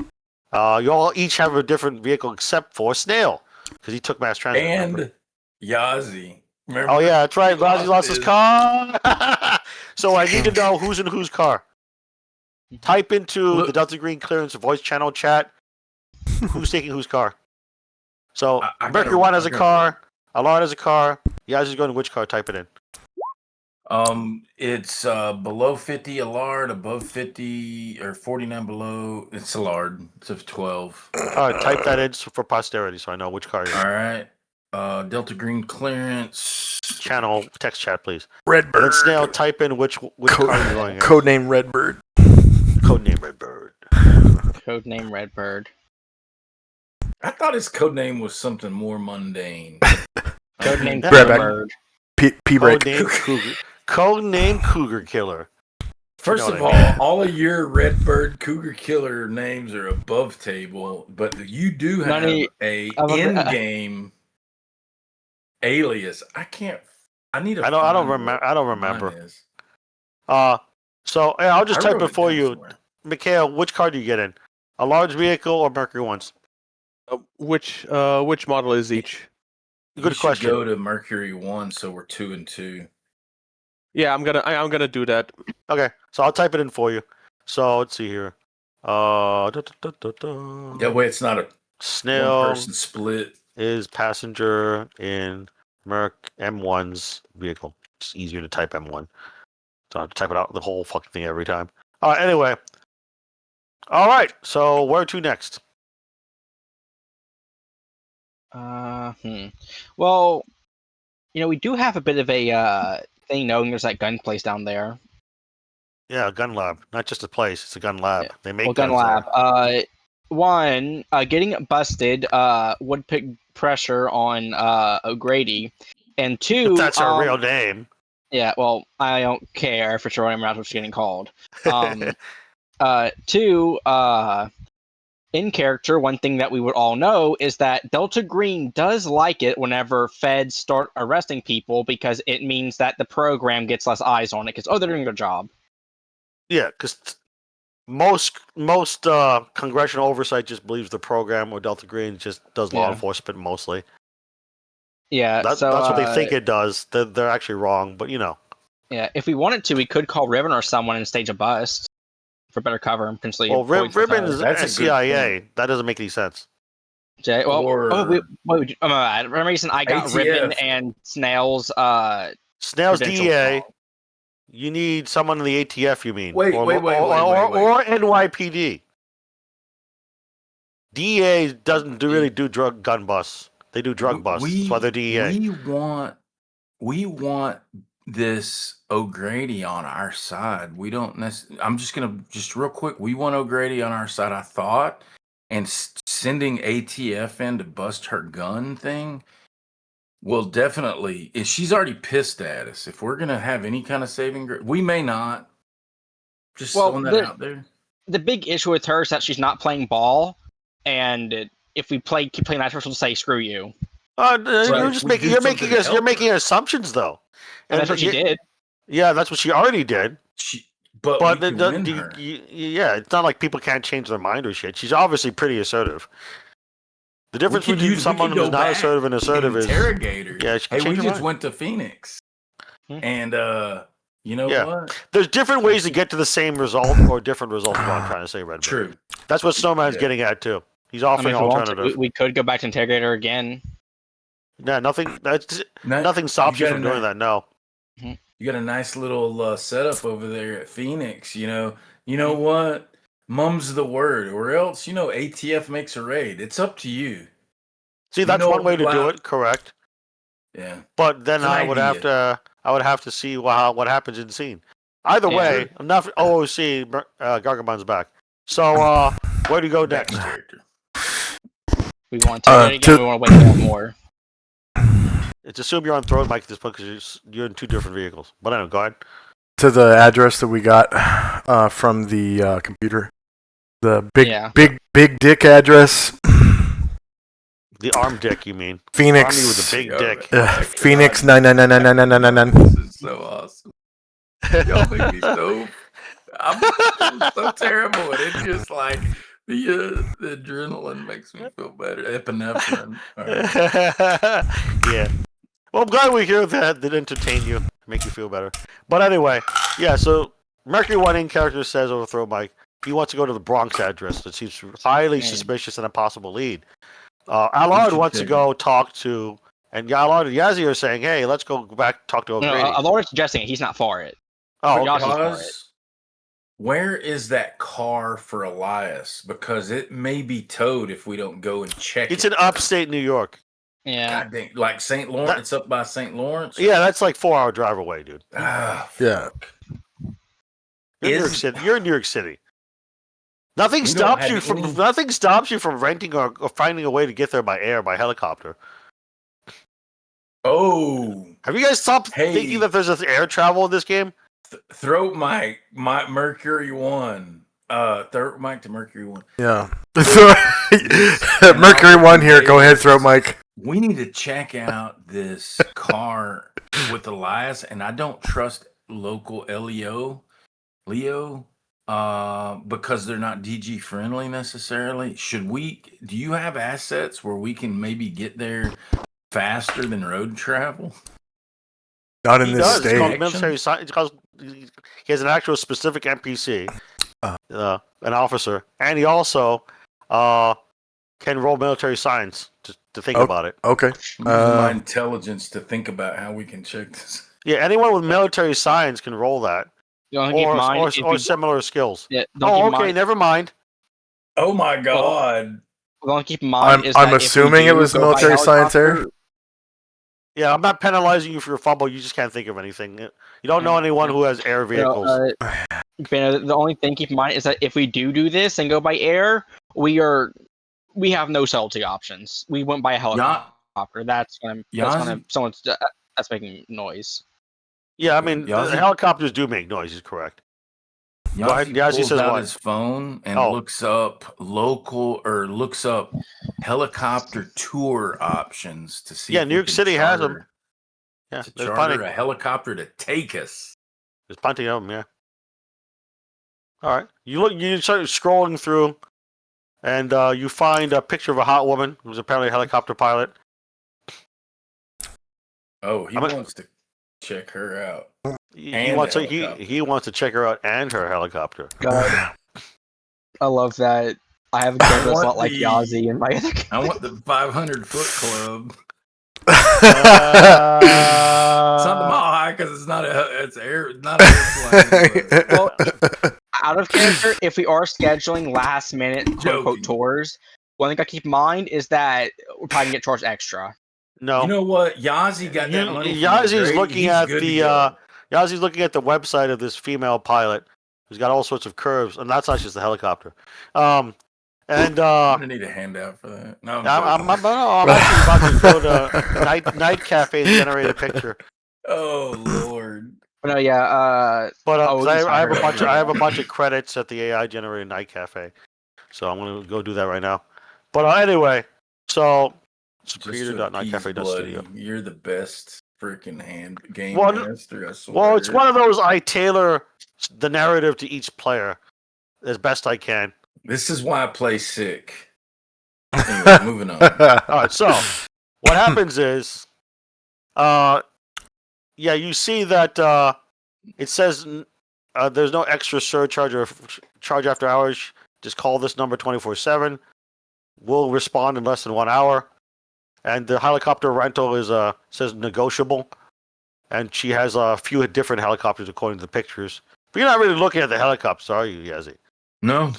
You all each have a different vehicle except for Snail, because he took mass transit. remember? And Yazi. Remember? Oh yeah, that's right. He Razi lost his car. So I need to know who's in whose car. Type into Look- the Delta Green Clearance voice channel chat. Who's taking whose car? So I Mercury gotta- One has I a gotta- car. Allard has a car. Yazi's going to which car? Type it in. It's below 50 a lard, above 50 or 49 below. It's a lard. It's of 12. All right, type that in for posterity so I know which car you're All right. Delta Green clearance. Channel text chat, please. Redbird. And then Snail, type in which car you're going in. Codename Redbird. Codename Redbird. Codename Redbird. I thought his code name was something more mundane. Codename Right back. Redbird. P-break. Codename Cougar. Codename Cougar Killer. First You of know what I all of your Redbird Cougar Killer names are above table, but you do have None a of them- in-game alias. I can't. I need to. I don't find remember. what I don't mine remember. is. So yeah, I'll just I type wrote it for down you. somewhere. Mikhail, which car do you get in? A large vehicle or Mercury ones? Which model is each? Good You should question. Go to Mercury 1, so we're 2 and 2. Yeah, I'm gonna do that. Okay, so I'll type it in for you. So let's see here. That way, it's not a Snail one-person split. is passenger in Merc M1's vehicle. It's easier to type M1. So I have to type it out the whole fucking thing every time. All right, anyway. All right, so where to next? Well, we do have a bit of a thing knowing there's that gun place down there. Yeah, a gun lab. Not just a place, it's a gun lab. Yeah. They make Well, gun guns lab. there. One, getting busted would put pressure on O'Grady, and two, If that's her real name. yeah. Well, I don't care for sure. I'm not what she's getting called. Two, in character, one thing that we would all know is that Delta Green does like it whenever feds start arresting people because it means that the program gets less eyes on it because they're doing their job. Yeah, because most congressional oversight just believes the program or Delta Green just does law Yeah. enforcement mostly. Yeah, That's what they think it does. They're actually wrong, but Yeah, if we wanted to, we could call Ribbon or someone and stage a bust for better cover and potentially. Well, avoid Ribbon is That's a good CIA. point. That doesn't make any sense. Jay, well, Or- for some reason I got ATF. Ribbon and Snail's. Snail's credentials DEA. wrong. You need someone in the ATF. You mean? Wait. or NYPD. DEA doesn't really do gun busts. They do drug busts. That's why they're DEA. We want this O'Grady on our side. We don't necessarily. I'm just gonna real quick. We want O'Grady on our side. I thought, and sending ATF in to bust her gun thing will definitely. If she's already pissed at us, if we're gonna have any kind of saving, we may not. Just Well, throwing that out there. The big issue with her is that she's not playing ball, and if we keep playing that, she'll say "screw you." You're just we making do you're something making to help you're making her. assumptions though. And that's what she did. Yeah, that's what she already did. But But we can win her. yeah, it's not like people can't change their mind or shit. She's obviously pretty assertive. The difference We between someone could go who's not back assertive and assertive is interrogator. yeah, she can Hey, we change her just mind. went to Phoenix, and you know Yeah. what? There's different ways to get to the same result or different result. Is what I'm trying to say, Redbird. True. That's what Snowman's Yeah. getting at too. He's I mean, offering if we want to, alternative. we could go back to interrogator again. Yeah, nothing. Ni- Nothing stops you got from a doing that. No. You got a nice little setup over there at Phoenix. You know what? Mum's the word, or else ATF makes a raid. It's up to you. See, that's know one way to do what- it. Correct. Yeah. But then It's an I would idea. have to see what happens in scene. Either Yeah. way, enough OOC. Gargabon's back. So where do you go Next next? character. We want to interrogate again. We want to wait more. It's assume you're on throne mic at this point because you're in two different vehicles. But anyway, go ahead. To the address that we got from the computer. The big dick address. The arm dick, you mean? Phoenix. Army with a big dick. Phoenix 99999999. This is so awesome. Y'all make me so. I'm so terrible, and it's just like the adrenaline makes me feel better. Epinephrine. All right. Yeah. Well, I'm glad we hear that entertain you, make you feel better. But anyway, yeah. So Mercury One in character says over throw mic he wants to go to the Bronx address. That seems highly suspicious and a possible lead. Allard wants to go talk to And Yalard and Yazzie are saying, "Hey, let's go back talk to No, O'Grady." I've already suggesting it. He's not for it. Oh, okay. Yazzie's for it. Because where is that car for Elias? Because it may be towed if we don't go and check It's it. in upstate New York. Yeah. God dang, like St. Lawrence. It's up by St. Lawrence. Yeah, that's like 4-hour drive away, dude. Ah, Yeah. fuck. You're in New York Is- City. You're in New York City. Nothing We don't stops have you from any- nothing stops you from renting or finding a way to get there by air, by helicopter. Oh, Have you guys stopped Hey. thinking that there's air travel in this game? throat mic, my Mercury 1. Throat mic to Mercury 1. Yeah. Mercury 1 here. Go ahead, throw Mike. We need to check out this car with Elias, and I don't trust local Leo, because they're not DG friendly necessarily. Do you have assets where we can maybe get there faster than road travel? Not in He this does. It's called state. military science. He has an actual specific NPC, an officer, and he also can roll military science to think about it. Okay. I'm using my intelligence to think about how we can check this. Yeah, anyone with military science can roll that, You know, keep in mind, or if you- similar skills. yeah, don't Oh, keep in okay, mind- never mind. Oh my god. Well, keep in mind is I'm that if we assuming it do was go by military science there. helicopter- Yeah, I'm not penalizing you for your fumble. You just can't think of anything. You don't know anyone who has air You know, vehicles. the only thing keep in mind is that if we do this and go by air, we have no subtlety options. We went by a helicopter. That's making noise. Yeah, I mean, Yazzie? the helicopters do make noise. He's correct. Go ahead, Yazzie Yazzie pulls says out what? his phone and Oh. looks up helicopter tour options to see. Yeah, if New we York can City has 'em. charter- Yeah, To there's charter plenty. a helicopter to take us. There's plenty of them. Yeah. All right. You start scrolling through, and you find a picture of a hot woman who's apparently a helicopter pilot. Oh, he I'm gonna- wants to check her out. He And wants the to, he helicopter. wants to check her out and her helicopter. God, I love that. I have a character that's a lot like the- Yazzie and my other. I want the 500-foot club. Uh, It's not the mile high because it's not it's not an airplane. but- Well, out of character, if we are scheduling last minute quote Joking. unquote tours, one thing I keep in mind is that we're probably gonna get charged extra. No. You know what? Yazzie got that money. from Yazzie's O'Grady. looking He's at good to the go. Yazzie's looking at the website of this female pilot who's got all sorts of curves, and that's not just the helicopter. And I'm gonna need a handout for that. No, I'm actually about to go to Night Cafe and generate a picture. oh Lord. But no, yeah. But Oh, 'cause it's I have a not bunch. her. I have a bunch of credits at the AI generated Night Cafe, so I'm gonna go do that right now. But anyway, so it's Just to creator.nightcafe.studio. appease Bloody, you're the best freaking game Well, master. I swear. Well, it's one of those I tailor the narrative to each player as best I can. This is why I play sick. Anyway, moving on. All right, so what happens is, you see that it says there's no extra surcharge or charge after hours. Just call this number 24/7. We'll respond in less than 1 hour. And the helicopter rental is says negotiable, and she has a few different helicopters according to the pictures. But you're not really looking at the helicopters, are you, Yazzie? No,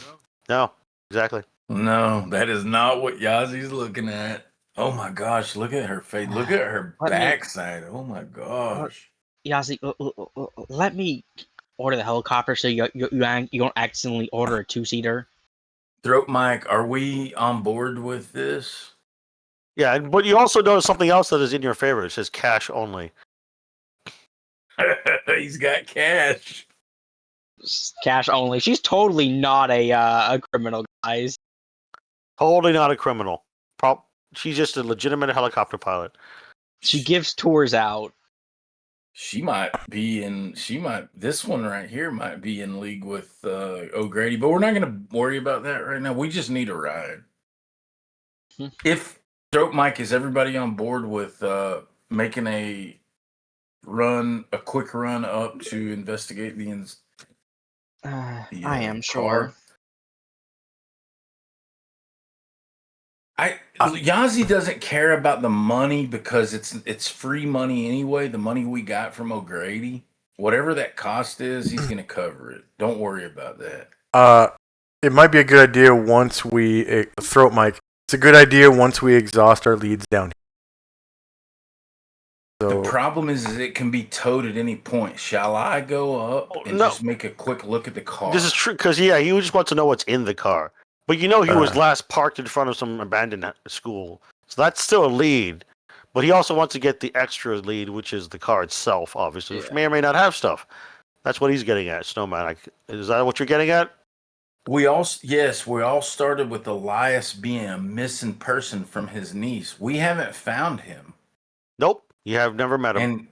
No, exactly. no, that is not what Yazzie's looking at. Oh my gosh, look at her face. Look at her Let me- backside. Oh my gosh. Yazzie, let me order the helicopter so you don't accidentally order a 2-seater. Throat mic, are we on board with this? Yeah, but you also notice something else that is in your favor. It says cash only. He's got cash. Cash only. She's totally not a criminal, guys. Totally not a criminal. She's just a legitimate helicopter pilot. She gives tours out. She might be this one right here might be in league with O'Grady, but we're not gonna worry about that right now. We just need a ride. If Throat Mike, is everybody on board with making a quick run up to investigate the I am car? sure. Yazi doesn't care about the money because it's free money anyway. The money we got from O'Grady, whatever that cost is, he's gonna cover it. Don't worry about that. It might be a good idea once we throat mic. It's a good idea once we exhaust our leads down here. So, The problem is it can be towed at any point. Shall I go up and No. just make a quick look at the car? This is true because he just wants to know what's in the car. But he was Uh. last parked in front of some abandoned school, so that's still a lead. But he also wants to get the extra lead, which is the car itself, obviously, which may or may not have stuff. That's what he's getting at, Snowman. Is that what you're getting at? We all started with Elias being a missing person from his niece. We haven't found him. Nope, you have never met him.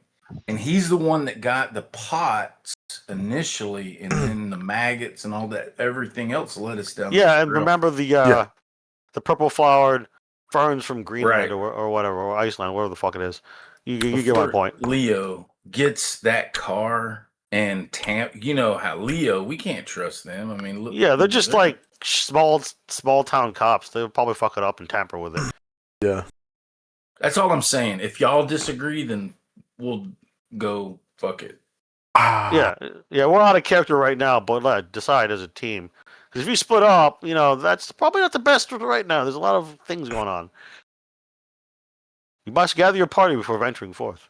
And he's the one that got the pots initially, and then the maggots and all that. Everything else led us down. Yeah, the and trail. remember the purple flowered ferns from Greenland Right. or whatever, or Iceland, whatever the fuck it is. You get my Before point. Leo gets that car and you know how Leo, we can't trust them. I mean, look, Yeah, they're just like small town cops. They'll probably fuck it up and tamper with it. yeah. That's all I'm saying. If y'all disagree, then we'll go fuck it. Yeah, we're out of character right now, but let's decide as a team. Because if you split up, that's probably not the best right now. There's a lot of things going on. You must gather your party before venturing forth.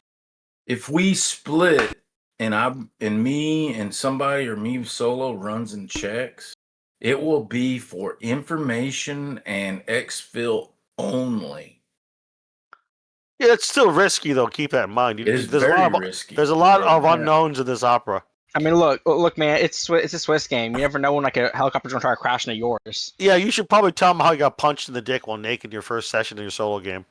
If we split and me and somebody or me solo runs and checks, it will be for information and exfil only. Yeah, it's still risky though. Keep that in mind. It is There's very a lot of, risky. There's a lot right of now. unknowns in this opera. I mean, look, man, it's a Swiss game. You never know when like a helicopter's gonna try to crash into yours. Yeah, you should probably tell them how you got punched in the dick while naked in your first session in your solo game.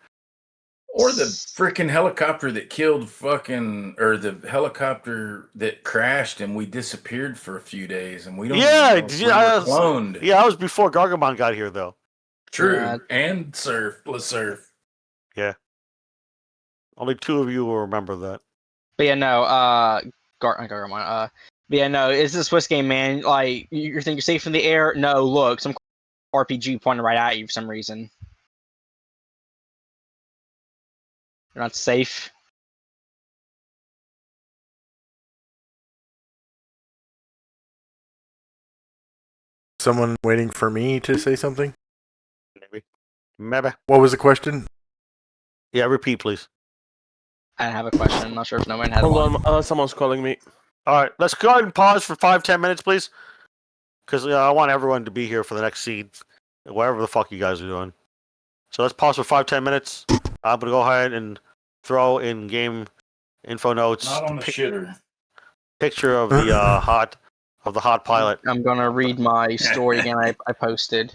Or the freaking helicopter that killed or the helicopter that crashed and we disappeared for a few days and we don't Yeah, even know if we were cloned. Yeah, I was before Gargamon got here though. True. Yeah. And let's surf. Only 2 of you will remember that. But yeah, no, Gargamon. But yeah, no, it's a Swiss game, man. Like you think you're safe in the air? No, look, some RPG pointed right at you for some reason. You're not safe. Someone waiting for me to say something? Maybe. What was the question? Yeah, repeat, please. I have a question. I'm not sure if no one had Hold one. on, someone's calling me. All right, let's go ahead and pause for 5-10 minutes, please. Because I want everyone to be here for the next scene, whatever the fuck you guys are doing. So let's pause for 5-10 minutes. I'm gonna go ahead and throw in game info notes. Not on the shitter. Picture of the hot pilot. I'm gonna read my story again. I posted.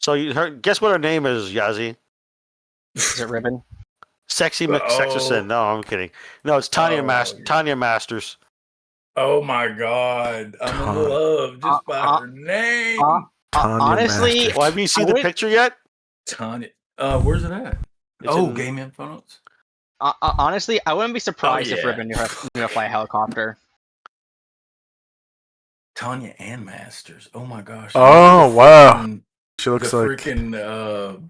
So guess what her name is, Yazzie? Is it Ribbon? Sexy McSexerson. No, I'm kidding. No, it's Tanya Tanya Masters. Oh my god. I'm in love just by her name. Tanya honestly, Masters. Well, have you seen the picture yet? Tanya. Where's it at? Game info notes. honestly, I wouldn't be surprised if yeah. Ribbon knew how to fly a helicopter. Tanya and Masters. Oh my gosh. Oh, wow. She The looks like freaking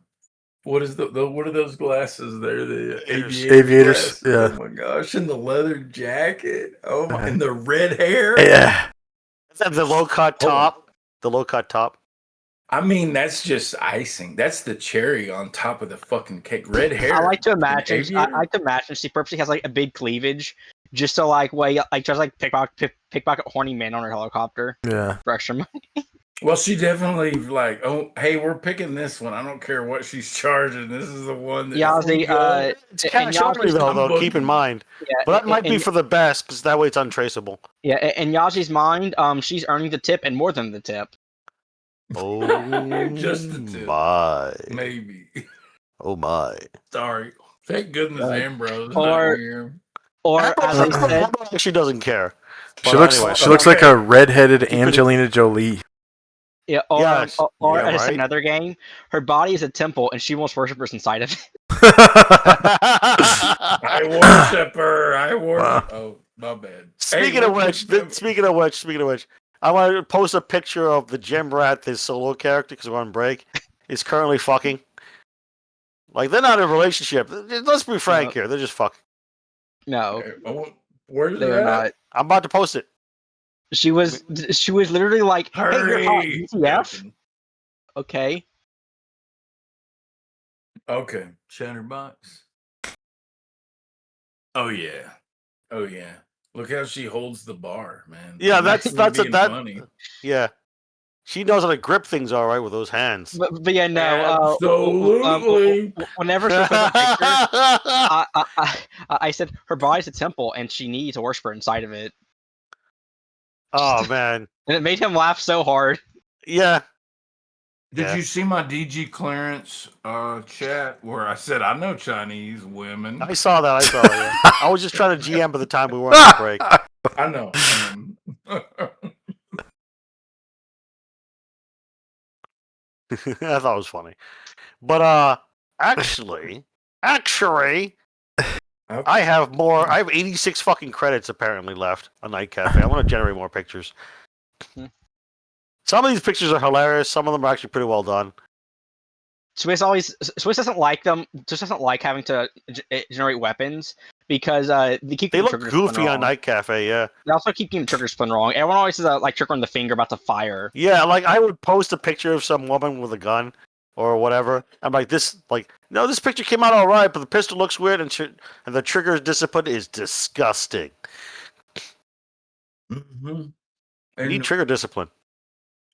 what is what are those glasses there? The aviators. glasses. Yeah. Oh my gosh, and the leather jacket. Oh my, and the red hair. Yeah. Is that the low cut top? The low cut top. I mean, that's just icing. That's the cherry on top of the fucking cake. Red hair. I like to imagine. Aviator? I like to imagine she purposely has like a big cleavage, just to like tries like pickpocket horny men on her helicopter. Yeah. For extra money. Well, she definitely like, oh, hey, we're picking this one. I don't care what she's charging. This is the one that. Yazzie, It's kind of shortly though. Keep in mind, yeah, but that might be for the best because that way it's untraceable. Yeah, in Yazi's mind, she's earning the tip and more than the tip. Oh, Just the tip. my! Maybe. Oh my! Sorry. Thank goodness Ambrose or- not here. Or as I said, She doesn't care. She But looks anyway. she looks like a redheaded Angelina Jolie. yeah, or Yes. or Yeah, as right. another game, her body is a temple and she wants worshippers inside of it. I worship her. Wow. Oh, my bad. Speaking of which, I want to post a picture of the gym rat, this solo character, because we're on break. Is currently fucking. Like they're not in a relationship. Let's be frank here. They're just fucking. No, Where's they are it at? not. I'm about to post it. She was literally like, "Hey, you're hot, Hurry! WTF?" Okay. Okay, Chatterbox. Oh yeah, oh yeah. Look how she holds the bar, man. Yeah, I'm that's actually being that. funny. Yeah, she knows how to grip things all right with those hands. But yeah, no. Absolutely. Whenever she posted pictures, I said her body's a temple and she needs a worshiper inside of it, Oh man, and it made him laugh so hard. yeah. Did Yeah. you see my DG clearance chat where I said I know Chinese women? I saw that. Yeah. I was just trying to GM by the time we were on break. I know. I thought it was funny, but actually, I have more. I have 86 fucking credits apparently left on Night Cafe. I want to generate more pictures. Some of these pictures are hilarious. Some of them are actually pretty well done. Swiss doesn't like them. Just doesn't like having to generate weapons because they keep They getting look trigger spin goofy on wrong. Night Cafe, yeah. They also keep getting trigger spin wrong. Everyone always says like trigger on the finger about to fire. Yeah, like I would post a picture of some woman with a gun or whatever. I'm like, this picture came out all right, but the pistol looks weird and the trigger discipline is disgusting. Mm-hmm. You need trigger discipline.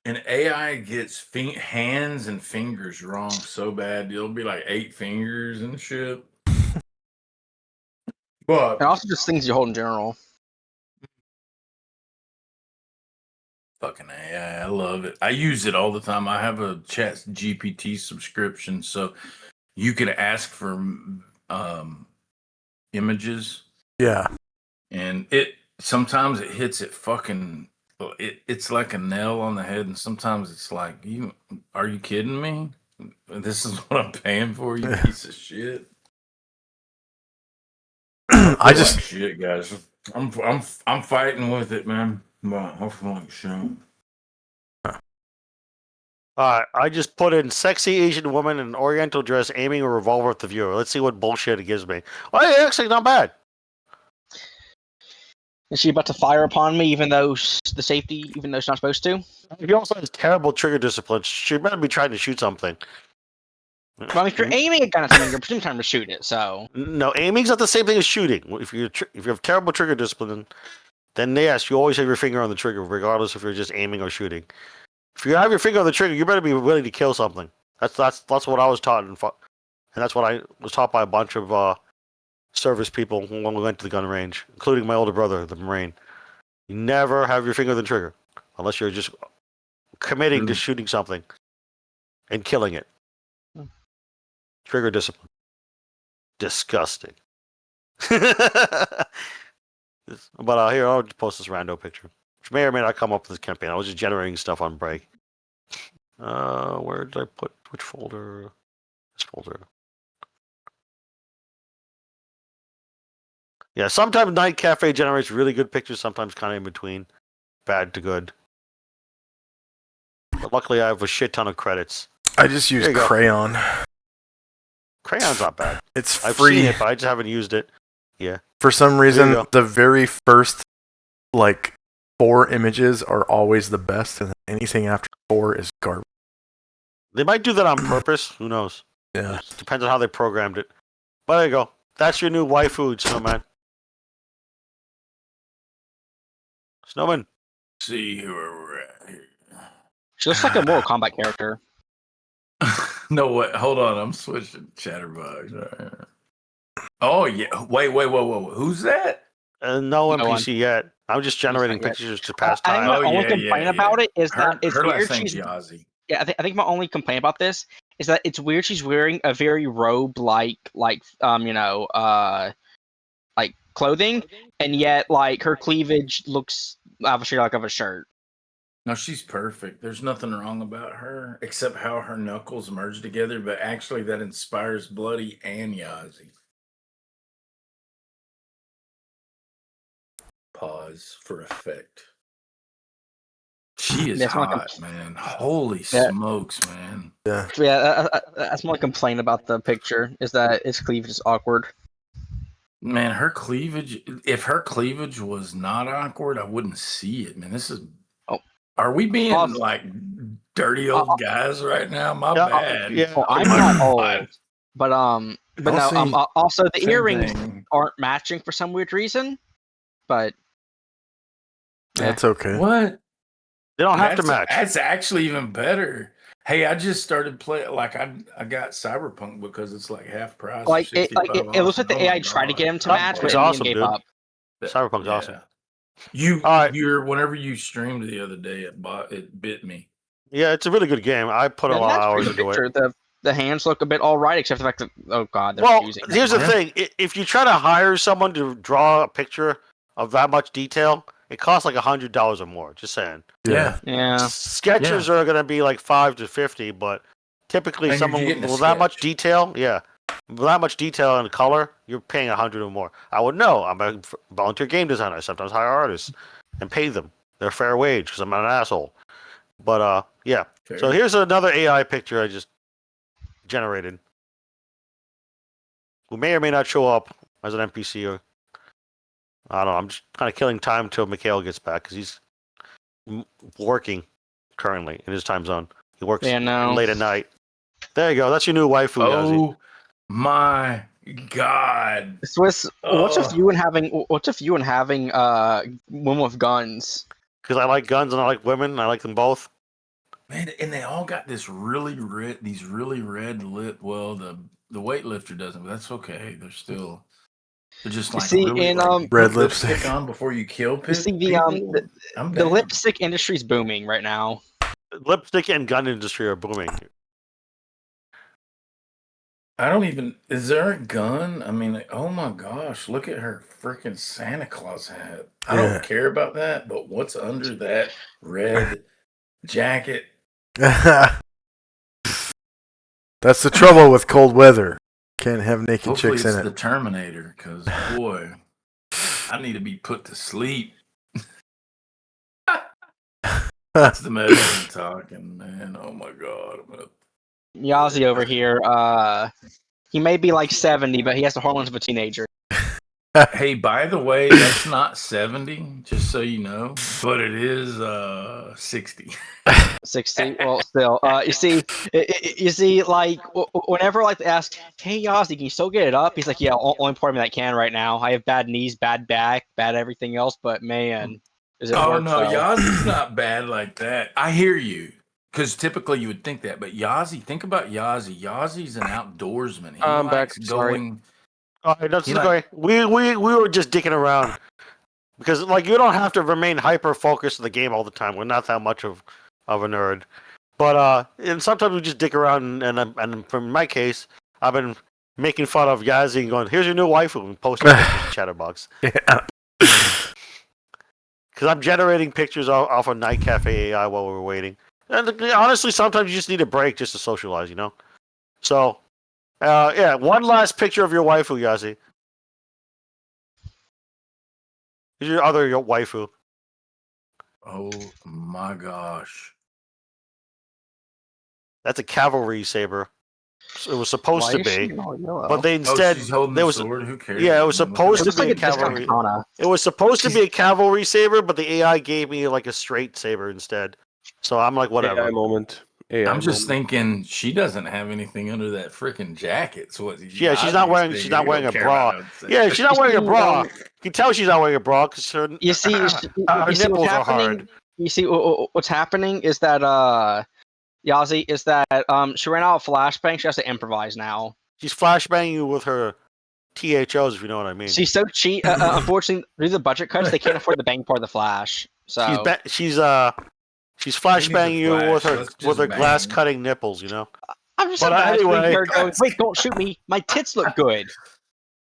And AI gets hands and fingers wrong so bad. It'll be like 8 fingers and shit. But And also just things you hold in general. fucking AI, I love it. I use it all the time. I have a Chat GPT subscription, so you can ask for images. Yeah. And sometimes it hits it fucking. It's like a nail on the head, and sometimes it's like, are you kidding me? This is what I'm paying for, you piece of shit. I just like shit, guys. I'm fighting with it, man. But I feel like shit. I just put in sexy Asian woman in an oriental dress aiming a revolver at the viewer. Let's see what bullshit it gives me. Oh, yeah, actually not bad. Is she about to fire upon me even though even though she's not supposed to? He also has terrible trigger discipline. She better be trying to shoot something. Well, I mean, if you're aiming a gun at something, you're presuming time to shoot it. So No, aiming's not the same thing as shooting. If you have terrible trigger discipline, then yes, you always have your finger on the trigger, regardless if you're just aiming or shooting. If you have your finger on the trigger, you better be willing to kill something. That's what I was taught, and that's what I was taught by a bunch of service people when we went to the gun range, including my older brother, the Marine. You never have your finger on the trigger unless you're just committing to shooting something and killing it. Trigger discipline. Disgusting. But here, I'll just post this rando picture, which may or may not come up with this campaign. I was just generating stuff on break. Where did I put which folder? This folder. Yeah, sometimes Night Cafe generates really good pictures, sometimes kind of in between. Bad to good. But luckily, I have a shit ton of credits. I just use There you go. Crayon. Crayon's not bad. It's I've free. seen it, but I just haven't used it. Yeah. For some There you reason, go. the very first 4 images are always the best, and anything after 4 is garbage. They might do that on purpose. Who knows? Yeah. It depends on how they programmed it. But there you go. That's your new waifu, Snowman. Snowman. See where we're at here. she looks like a Mortal Kombat character. No, wait, hold on. I'm switching Chatterbox. Oh yeah. Wait. Who's that? No No one. NPC yet. I'm just generating not yet. pictures to pass I think time. my only complaint about it is that it's her weird. last name's She's Yazzie. yeah. I think my only complaint about this is that it's weird. She's wearing a very robe like clothing, and yet like her cleavage looks obviously like of a shirt. No, she's perfect. There's nothing wrong about her except how her knuckles merge together. But actually, that inspires Bloody and Yazzie. Pause for effect. She is That's not hot, man. Holy Yeah. smokes, man. Yeah. Yeah, that's my complaint about the picture is that its cleavage is awkward. Man, her cleavage, if her cleavage was not awkward, I wouldn't see it, man. This is. Oh. Are we being Also- like dirty old guys right now? My Yeah, bad. yeah. Well, I'm my not God. old, but Don't no, see- also the Same earrings thing. aren't matching for some weird reason. But That's okay. What? They don't have to match. That's actually even better. Hey, I just started playing. Like I got Cyberpunk because it's like half price. like for it looks like $65. the Oh my AI tried to get him to God. match, but It's in the end awesome, gave dude. up. Cyberpunk's awesome. You, All right. whenever you streamed the other day, it bit me. Yeah, it's a really good game. I put a Yeah, lot of that's hours pretty into it. picture. The hands look a bit all right, except for the fact that oh god, they're Well, fusing. here's the Yeah. thing: if you try to hire someone to draw a picture of that much detail, it costs like $100 or more. Just saying. Yeah. Yeah, Sketches are going to be like 5 to 50, but typically And you're someone getting a with that much sketch. detail, with that much detail and color, you're paying 100 or more. I would know. I'm a volunteer game designer. I sometimes hire artists and pay them their fair wage because I'm not an asshole. But yeah. Fair. So here's another AI picture I just generated, who may or may not show up as an NPC or I don't know. I'm just kind of killing time till Mikhail gets back because he's working currently in his time zone. He works Yeah, no. late at night. There you go. That's your new waifu, Yazzie. Oh my God! Swiss. What's with Ugh. you and having women with guns? Because I like guns and I like women. I like them both. Man, and they all got this really red, these really red lip. Well, the weightlifter doesn't, but that's okay. They're just You like see, really in, like, red put lipstick. on before you kill You see, people. I'm the down. lipstick industry's booming right now. Lipstick and gun industry are booming. I don't even. Is there a gun? I mean, like, oh my gosh! Look at her freaking Santa Claus hat. I Yeah. don't care about that, but what's under that red jacket? That's the trouble with cold weather. Can't have naked Hopefully, chicks it's in the it. Terminator, because boy, I need to be put to sleep. That's the medicine talking, man. Oh my god! I'm gonna... Yazzie over here. He may be like 70, but he has the hormones of a teenager. Hey, by the way, that's not 70, just so you know, but it is 60. 60. Well, still. You see, like whenever like they ask, "Hey Yazzie, can you still get it up?" He's like, "Yeah, only part of me that can right now. I have bad knees, bad back, bad everything else, but man, is it Oh work, no, though." Yazi's not bad like that. I hear you. Because typically you would think that, but Yazi, think about Yazi. Yazi's an outdoorsman. He I'm likes back, sorry. going. All right, that's He okay. We were just dicking around because like you don't have to remain hyper focused in the game all the time. We're not that much of a nerd, but and sometimes we just dick around. And from my case, I've been making fun of Yazzie and going, "Here's your new waifu," and posting pictures in Chatterbox Yeah. because I'm generating pictures off of Night Cafe AI while we're waiting. And honestly, sometimes you just need a break just to socialize, you know. So, yeah, one last picture of your waifu, Yazzie. Who's your waifu? Oh my gosh. That's a cavalry saber. It was supposed Why to is she be, all yellow? but they instead she's holding there the was sword. Who cares? yeah, it was I mean, supposed It to looks like be a a cavalry. discount katana. It was supposed to be a cavalry saber, but the AI gave me like a straight saber instead. So I'm like, whatever. AI moment. AI I'm just moment. thinking she doesn't have anything under that freaking jacket. So what? Yeah, she's not wearing a bra. Yeah, she's not wearing a bra. You can tell she's not wearing a bra because her You see, her you see what's nipples are happening. hard. You see what's happening is that Yazzie is that she ran out of flashbang. She has to improvise now. She's flashbanging you with her THOs, if you know what I mean. She's so cheap. Unfortunately, due to the budget cuts, they can't afford the bang part of the flash. So She's flashbanging you with flash, her let's just glass bang. cutting nipples, you know. I'm just But imagining anyway- her going, "Wait, don't shoot me. My tits look good."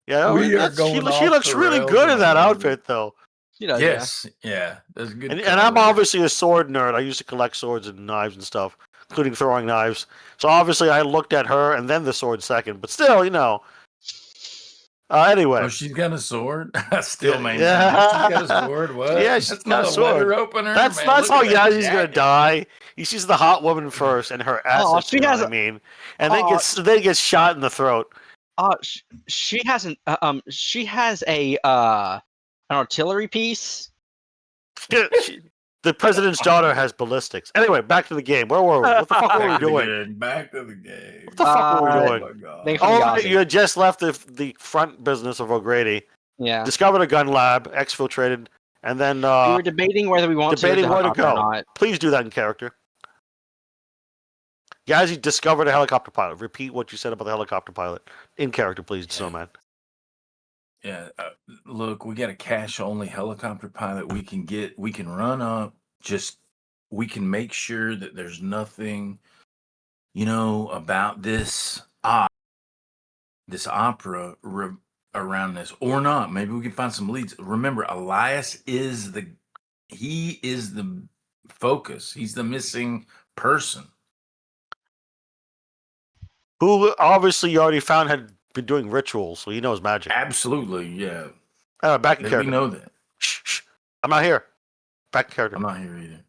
Yeah, We are she going off looks the really rails good in on that that one. outfit, though. You know, Yes, yeah, that's good. And I'm color. obviously a sword nerd. I used to collect swords and knives and stuff, including throwing knives. So obviously I looked at her and then the sword second. But still, you know, Anyway. Oh, she's got a sword. I still Yeah. maintain. She's got a sword. What? Yeah, she's That's got not a a sword. letter opener. That's man. that's Look how at that Yazi's gonna jacket. die. He sees the hot woman first and her assets. she You know has what I a- mean? And then gets shot in the throat. She has she has a an artillery piece. The president's daughter has ballistics. Anyway, back to the game. Where were we? What the fuck were we Back to the doing? game. Back to the game. What the fuck were we Uh, doing? Oh my god. Thanks for Oh, Yazi. you had just left the front business of O'Grady. Yeah. Discovered a gun lab, exfiltrated, and then We were debating whether we want debating to where to helicopter go. or not. Please do that in character. Yazi discovered a helicopter pilot. Repeat what you said about the helicopter pilot in character, please, Snowman. Yeah, look, we got a cash-only helicopter pilot. We can run up. We can make sure that there's nothing, about this opera around this, or not. Maybe we can find some leads. Remember, Elias is the focus. He's the missing person. Who obviously you already found had been doing rituals, so he knows magic. Absolutely, yeah. Back in We character. know that. Shh. I'm not here. Back in character. I'm not here either.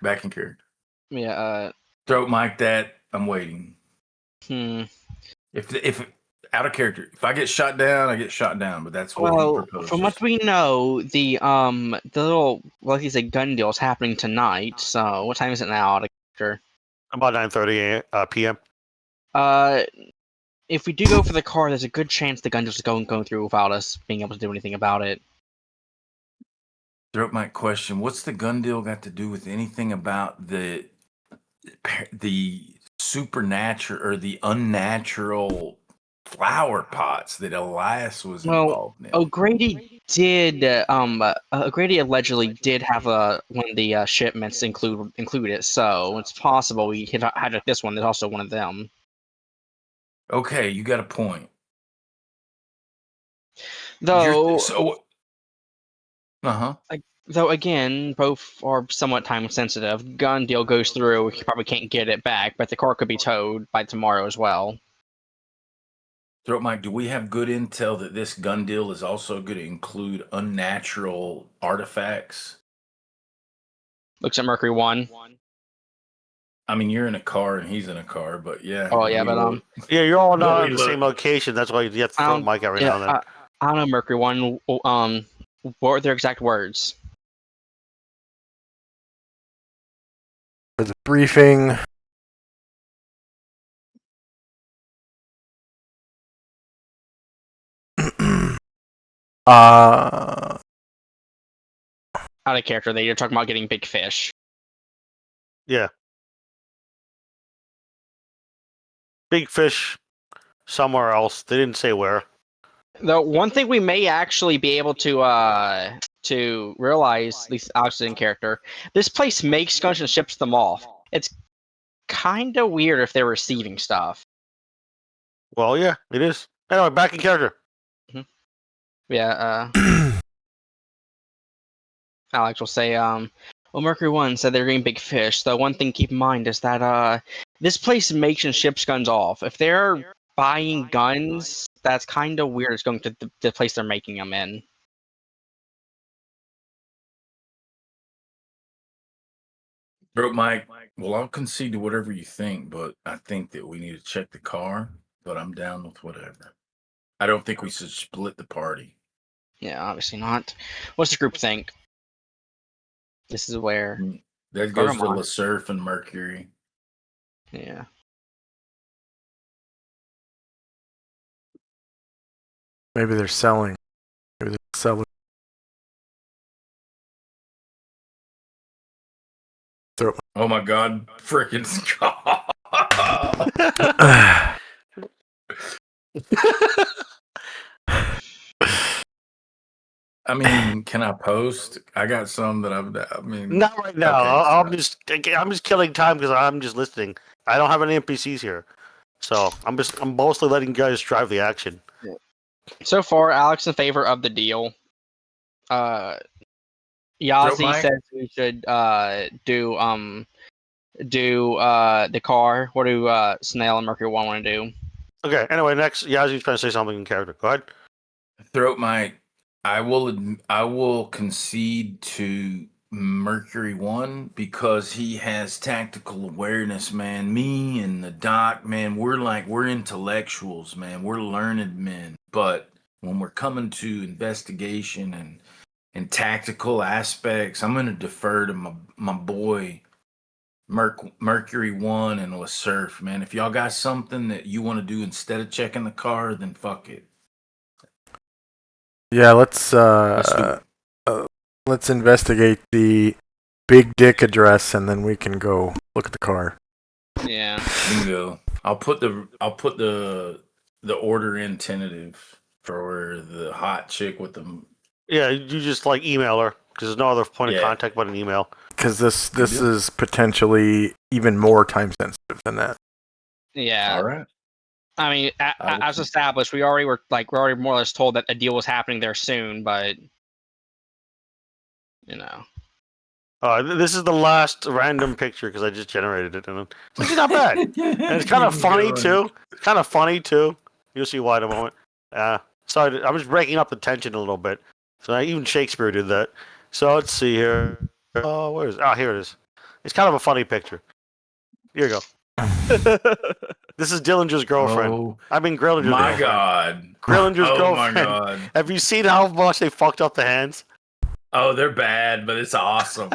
Back in character. Yeah. Throat mic that. I'm waiting. If out of character, if I get shot down, I get shot down. But that's what he proposes. From what we know, the little, like you said, gun deal is happening tonight. So what time is it now? Out of character. About 9:30 p.m. If we do go for the car, there's a good chance the gun deal is going through without us being able to do anything about it. Throat mic question: what's the gun deal got to do with anything about the supernatural or the unnatural flower pots that Elias was involved in? O'Grady did. O'Grady allegedly did have one of the shipments include it, so it's possible we had this one. There's also one of them. Okay, you got a point. Though, uh-huh. Though again, both are somewhat time sensitive. Gun deal goes through, we probably can't get it back, but the car could be towed by tomorrow as well. Throat Mike, do we have good intel that this gun deal is also going to include unnatural artifacts? Looks at Mercury 1. I mean, you're in a car and he's in a car, but yeah. Oh yeah, but yeah, you're all not on the same location. That's why you have to throw Mike every now and then. I don't know, Mercury 1. What were their exact words? For the briefing. Out of character, you're talking about getting big fish. Yeah. Big fish somewhere else. They didn't say where. The one thing we may actually be able to realize, at least Alex in character, this place makes guns and ships them off. It's kind of weird if they're receiving stuff. Well, yeah, it is. Anyway, back in character. Mm-hmm. Yeah, Alex will say, well, Mercury 1 said they're getting big fish, so one thing to keep in mind is that, this place makes and ships guns off. If they're buying guns, that's kind of weird. It's going to the place they're making them in. Bro, Mike, well, I'll concede to whatever you think, but I think that we need to check the car, but I'm down with whatever. I don't think we should split the party. Yeah, obviously not. What's the group think? This is where... That goes to LeSurf and Mercury. Yeah. Maybe they're selling. Maybe they're selling. Oh my god, frickin' Scott. I mean, can I post? I got some that not right now. Okay, I'm just killing time because I'm just listening. I don't have any NPCs here, so I'm mostly letting you guys drive the action. So far, Alex in favor of the deal. Yazi says we should do the car. What do Snail and Mercury 1 want to do? Okay. Anyway, next, Yazzy's trying to say something in character. Go ahead. Throat Mike, I will concede to Mercury 1 because he has tactical awareness, man. Me and the doc, man, we're intellectuals, man. We're learned men. But when we're coming to investigation and tactical aspects, I'm gonna defer to my boy Mercury 1 and LaSurf, man. If y'all got something that you want to do instead of checking the car, then fuck it. Yeah, let's Let's do it. let's investigate the Big Dick address, and then we can go look at the car. Yeah. Bingo. I'll put the order in tentative for the hot chick with the. Yeah, you just like email her because there's no other point of Yeah. contact but an email. Because this is potentially even more time sensitive than that. Yeah. All right. I mean, as established, we already were more or less told that a deal was happening there soon, but you know. This is the last random picture because I just generated it, and it's actually not bad. And it's kind of funny too. It's kind of funny too. You'll see why in a moment. Sorry, I'm just breaking up the tension a little bit. So even Shakespeare did that. So let's see here. Oh, where is it? Oh, here it is. It's kind of a funny picture. Here you go. This is Dillinger's girlfriend. Oh I mean, Grillinger's my girlfriend. god. Grillinger's Oh girlfriend. my god. Have you seen how much they fucked up the hands? Oh, they're bad, but it's awesome.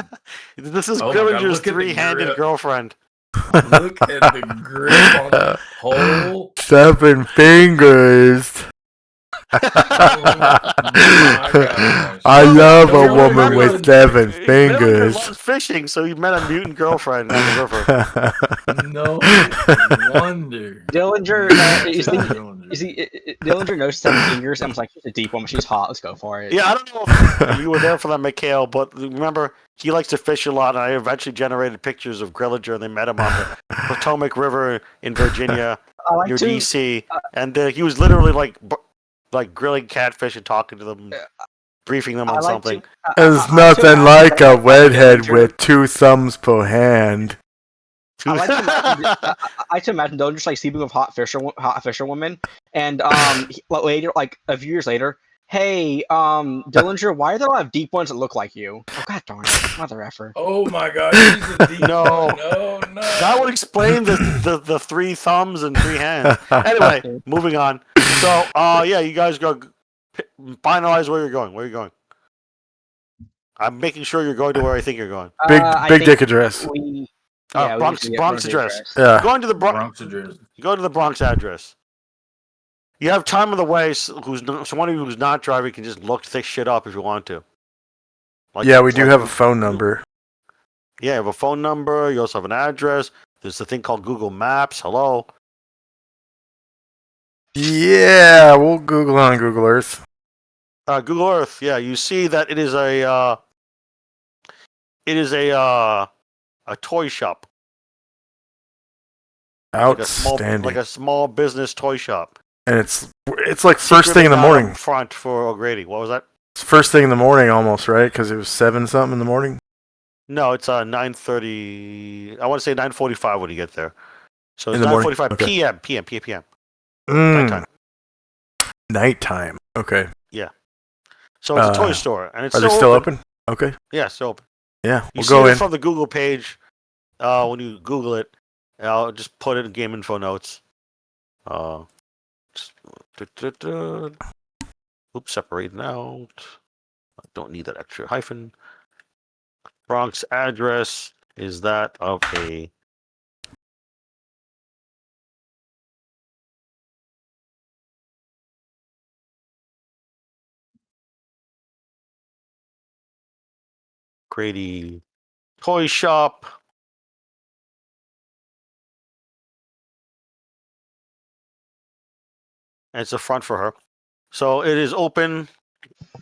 This is Oh my God, Grillinger's look at the three-handed grip. girlfriend. Look at the grip on the hole. 7 fingers. Oh my gosh. I love a Remember- woman remember- with 7 Grillinger fingers. loves fishing, so he met a mutant girlfriend on the river. No wonder. Dillinger, Dillinger. Dillinger knows 7 fingers and was like, she's a deep one, but she's hot. Let's go for it. Yeah, I don't know if you were there for that, Mikhail, but remember, he likes to fish a lot, and I eventually generated pictures of Grillinger, and they met him on the Potomac River in Virginia, I like near to. D.C., and he was literally like grilling catfish and talking to them, briefing them I on like something. to. There's I nothing like a redhead Dillinger- with 2 thumbs per hand. I like to imagine, I like to imagine Dillinger just like sleeping with hot fisherwoman, and later, like a few years later, hey, Dillinger, why are there a lot of deep ones that look like you? Oh god darn it, mother effer. Oh my god, he's a deep No. one. No. That would explain the 3 thumbs and 3 hands. Anyway, moving on. So, yeah, you guys go finalize where you're going. Where are you going? I'm making sure you're going to where I think you're going. I Big think dick address. we Bronx usually get Bronx the address. Yeah. Going to the Bronx address. You go to the Bronx address. You have time of the way. So one of you who's not driving can just look this shit up if you want to. Yeah, we do have a phone number. Yeah, you have a phone number. You also have an address. There's a thing called Google Maps. Hello. Yeah, we'll Google on Google Earth. Google Earth. Yeah, you see that it is a toy shop. Outstanding. Like a small business toy shop. And it's like first thing in the Secretly not morning. up front for O'Grady. What was that? It's first thing in the morning almost, right? Because it was 7 something in the morning. No, it's 9:30. I want to say 9:45 when you get there. So In it's the morning? 9:45 Okay. p.m. Mm, Nighttime. nighttime. Okay. So it's a toy store, and it's Are they still open? Okay. Yeah, still open. Yeah, You we'll see go it in. from the Google page. When you Google it, I'll just put it in game info notes. Oops, separating out. I don't need that extra hyphen. Bronx address is that of a Grady toy shop. And it's a front for her. So it is open.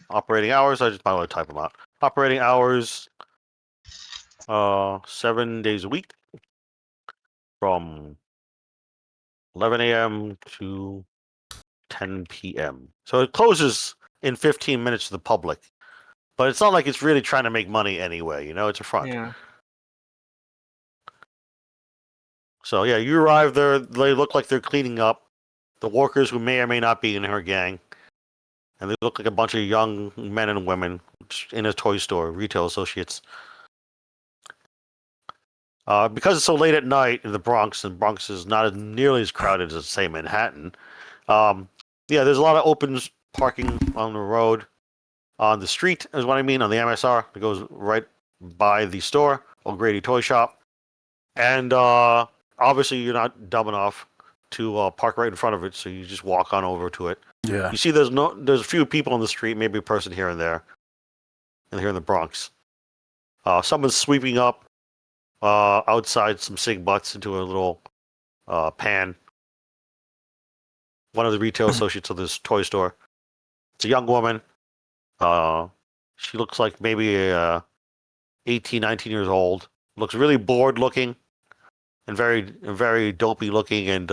Operating hours. I just might want to type them out. Operating hours. 7 days a week. From 11 a.m. to 10 p.m. So it closes in 15 minutes to the public. But it's not like it's really trying to make money anyway. You know, it's a front. Yeah. So yeah, you arrive there. They look like they're cleaning up. the workers who may or may not be in her gang. And they look like a bunch of young men and women in a toy store, retail associates. Because it's so late at night in the Bronx, and Bronx is not nearly as crowded as, say, Manhattan. There's a lot of open parking on the road. On the street is what I mean, on the MSR. It goes right by the store, O'Grady Toy Shop. And obviously you're not dumb enough to park right in front of it, so you just walk on over to it. Yeah. You see there's a few people on the street, maybe a person here and there. And here in the Bronx. Someone's sweeping up outside some cig butts into a little pan. One of the retail associates of this toy store. It's a young woman. She looks like maybe 18, 19 years old. Looks really bored looking and very dopey looking and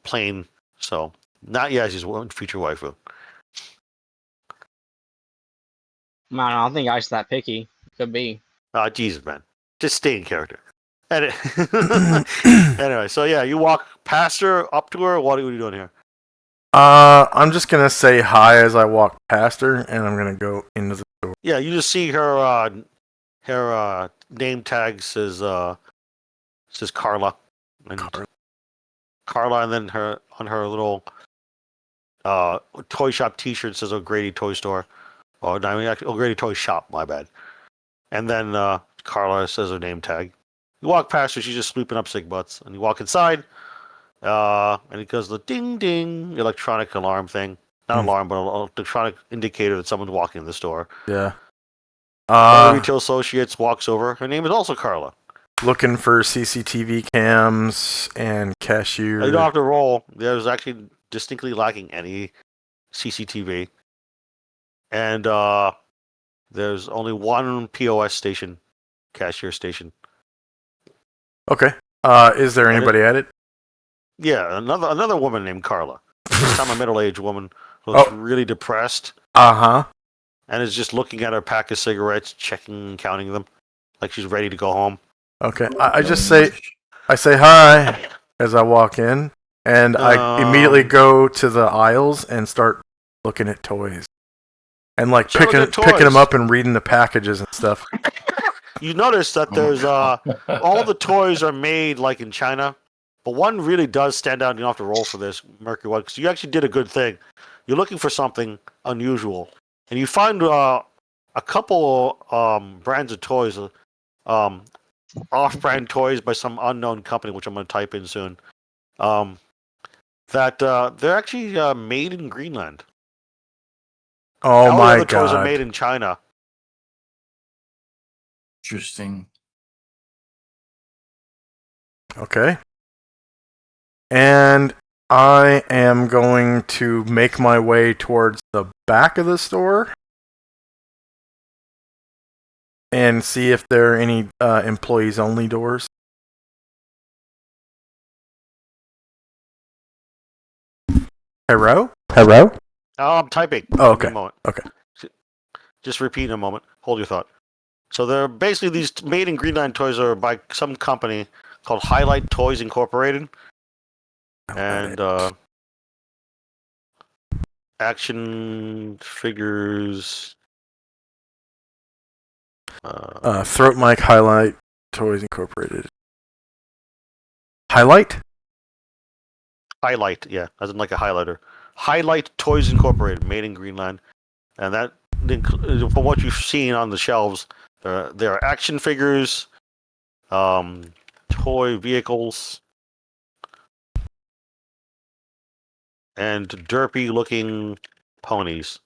plain. So, not Yazzie's future waifu. Man, I don't think I's that picky. Could be. Jesus, man. Just stay in character. Anyway, so yeah, you walk past her, up to her. What are you doing here? I'm just gonna say hi as I walk past her, and I'm gonna go into the store. Yeah, you just see her name tag says Carla, and Carla, and then her on her little toy shop T-shirt says O'Grady Toy Store. Oh, no, I mean actually O'Grady Toy Shop. My bad. And then Carla says her name tag. You walk past her, she's just sweeping up cig butts, and you walk inside. And it goes the ding ding electronic alarm thing. Not alarm, but an electronic indicator that someone's walking in the store. Yeah. One of the retail associates walks over. Her name is also Carla. Looking for CCTV cams and cashier. You don't have to roll. There's actually distinctly lacking any CCTV. And there's only one POS station, cashier station. Okay. Is there anybody at it? Yeah, another woman named Carla. This time a middle-aged woman who looks really depressed. Uh-huh. And is just looking at her pack of cigarettes, checking and counting them, like she's ready to go home. Okay. I say hi as I walk in, and I immediately go to the aisles and start looking at toys. And like picking them up and reading the packages and stuff. You notice that there's all the toys are made like in China. But one really does stand out, and you don't have to roll for this, Mercury One, because you actually did a good thing. You're looking for something unusual. And you find a couple brands of toys, off-brand toys by some unknown company, which I'm going to type in soon, that they're actually made in Greenland. Oh all my the god. Toys are made in China. Interesting. Okay. And I am going to make my way towards the back of the store and see if there are any employees only doors. Hello? Oh, I'm typing. Oh, okay. Give me a moment. Okay. Just repeat in a moment. Hold your thought. So they're basically these made in Greenland toys are by some company called Highlight Toys Incorporated. And action figures. Throat Mic Highlight Toys Incorporated. Highlight? Highlight, yeah, as in like a highlighter. Highlight Toys Incorporated, made in Greenland, and that, from what you've seen on the shelves, there are action figures, toy vehicles, and derpy-looking ponies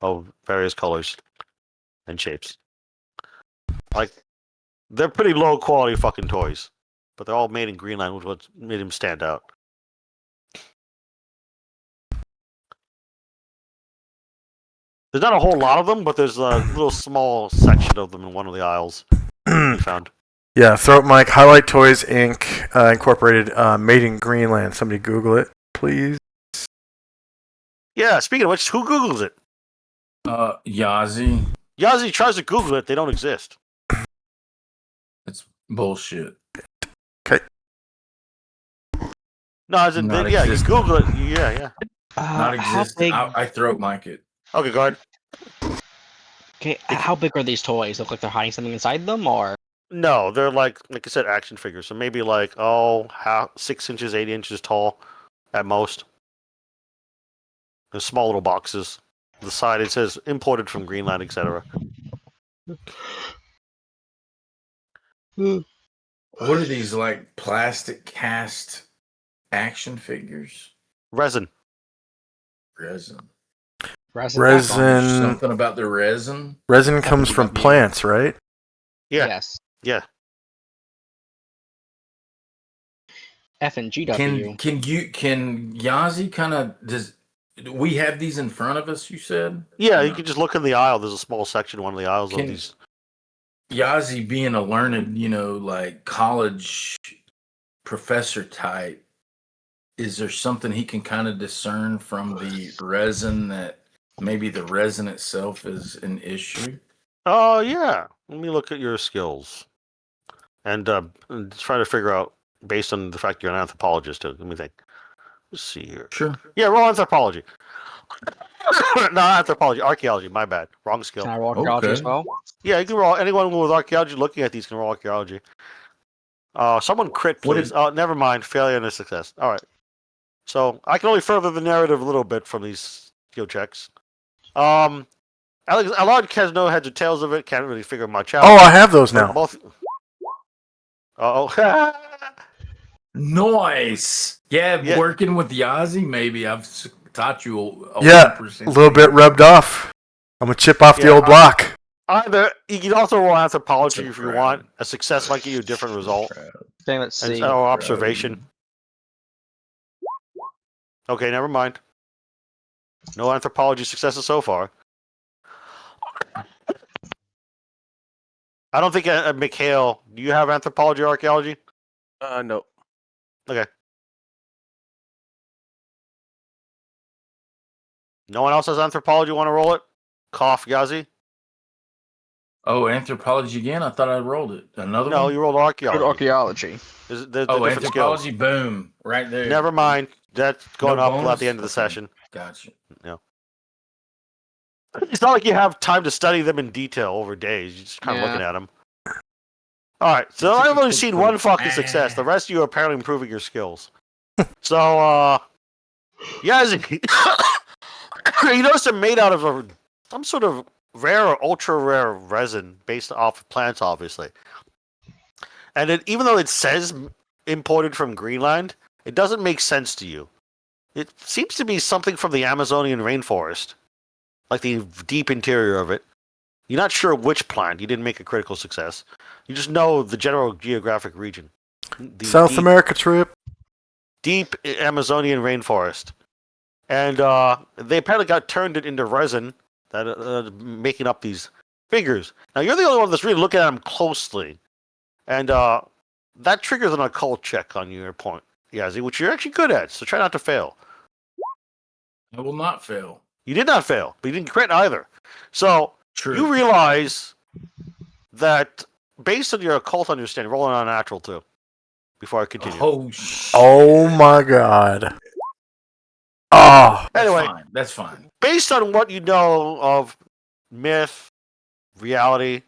of various colors and shapes. Like, they're pretty low-quality fucking toys, but they're all made in Greenland, which is what made them stand out. There's not a whole lot of them, but there's a little small section of them in one of the aisles we found. Yeah, Throat Mic Highlight Toys Inc. Incorporated, made in Greenland. Somebody Google it, please. Yeah, speaking of which, who Googles it? Yazzie. Yazzie tries to Google it, they don't exist. It's bullshit. No, as in, Not yeah, you existent. Google it. Yeah. Not How exist. big? I throat mic it. Okay, go ahead. Okay, how big are these toys? Look like they're hiding something inside them, or No, they're like I said, action figures. So maybe like how 6 inches, 8 inches tall, at most. They're small little boxes. The side it says imported from Greenland, etc. What are these, like plastic cast action figures? Resin. Resin. Resin. Something about the resin. Resin comes from plants, right? Yeah. Yes. Yeah. F and GW. Can Yazi kind of do we have these in front of us? You said. Yeah, Or you no? can just look in the aisle. There's a small section in one of the aisles of Can- these. Yazi being a learned, like college professor type, is there something he can kind of discern from the resin that maybe the resin itself is an issue? Oh yeah. Let me look at your skills, and try to figure out based on the fact you're an anthropologist too. Let me think. Let's see here. Sure. Yeah, roll anthropology. No, anthropology, archaeology. My bad. Wrong skill. Can I roll archaeology as Okay. well? Yeah, you can roll. Anyone with archaeology looking at these can roll archaeology. Someone crit, What please. did- Oh, never mind. Failure and a success. All right. So I can only further the narrative a little bit from these skill checks. Alex, a lot has no heads or tails of it. Can't really figure much out. Oh, I have those But now. both. Oh. Nice. Yeah, Yeah. working with Yazi, maybe I've taught you a Yeah, 1%. a little bit rubbed off. I'm a chip off the Yeah, old block. Either you can also roll anthropology So if you proud. want. A success might give you a different result. Okay, let's And see. or observation. Okay, never mind. No anthropology successes so far. I don't think Mikhail. Do you have anthropology or archaeology? No. Okay. No one else has anthropology. Want to roll it? Cough, Yazi. Oh, anthropology again? I thought I rolled it. Another No, one? you rolled Good archaeology. archaeology. They're Oh, different anthropology, skills. boom. Right there. Never mind. That's going No up at bonus? the end of the Okay. session. Gotcha. It's not like you have time to study them in detail over days. You're just kind of Yeah. looking at them. All right, so It's a I've only quick seen proof. one fucking success. The rest of you are apparently improving your skills. So, Yazi, you notice they're made out of some sort of rare or ultra rare resin based off of plants, obviously. And even though it says imported from Greenland, it doesn't make sense to you. It seems to be something from the Amazonian rainforest, like the deep interior of it. You're not sure which plant. You didn't make a critical success. You just know the general geographic region. The South America trip. deep Amazonian rainforest. And they apparently got turned it into resin that making up these figures. Now you're the only one that's really looking at them closely, and that triggers an occult check on your point, Yazi, which you're actually good at. So try not to fail. I will not fail. You did not fail, but you didn't crit either. So True. you realize that based on your occult understanding, rolling on natural too. Before I continue. Oh, Oh my god. Oh, Anyway, That's fine. based on what you know of myth, reality,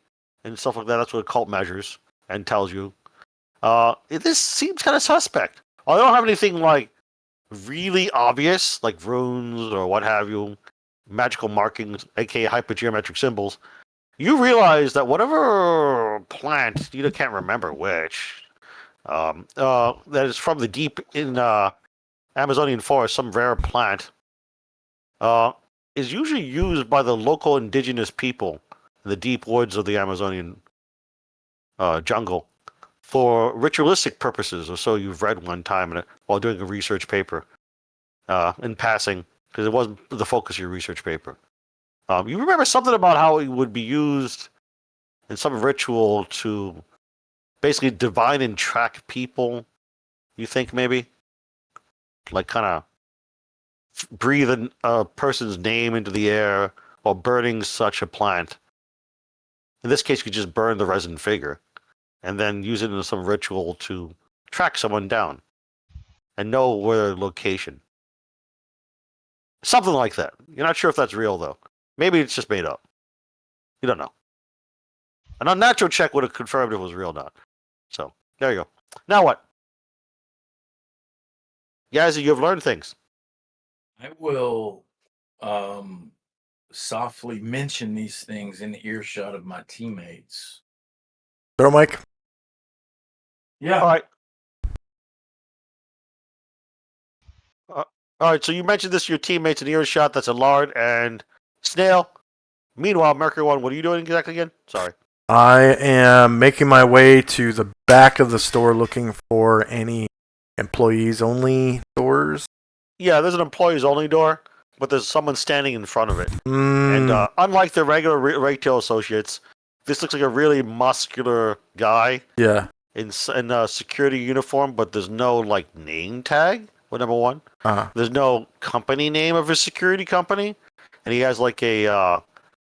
and stuff like that, that's what a cult measures and tells you. This seems kind of suspect. I don't have anything like really obvious, like runes or what have you, magical markings, aka hypergeometric symbols. You realize that whatever plant, you can't remember which, that is from the deep in Amazonian forest, some rare plant, is usually used by the local indigenous people in the deep woods of the Amazonian jungle for ritualistic purposes, or so you've read one time while doing a research paper in passing, because it wasn't the focus of your research paper. You remember something about how it would be used in some ritual to basically divine and track people, you think maybe? Like kind of breathe a person's name into the air while burning such a plant. In this case, you could just burn the resin figure and then use it in some ritual to track someone down. and know their location. Something like that. You're not sure if that's real though. Maybe it's just made up. You don't know. An unnatural check would have confirmed if it was real or not. So there you go. Now what? Yazzie, you've learned things. I will softly mention these things in the earshot of my teammates. Throw Mike. Yeah. All right. All right, so you mentioned this to your teammates in earshot. That's Allard and Snail. Meanwhile, Mercury One, what are you doing exactly again? Sorry. I am making my way to the back of the store looking for any employees only doors. Yeah, there's an employees only door, but there's someone standing in front of it. And unlike the regular retail associates, this looks like a really muscular guy yeah. in a security uniform, but there's no like name tag. Well, number one, there's no company name of his security company, and he has like a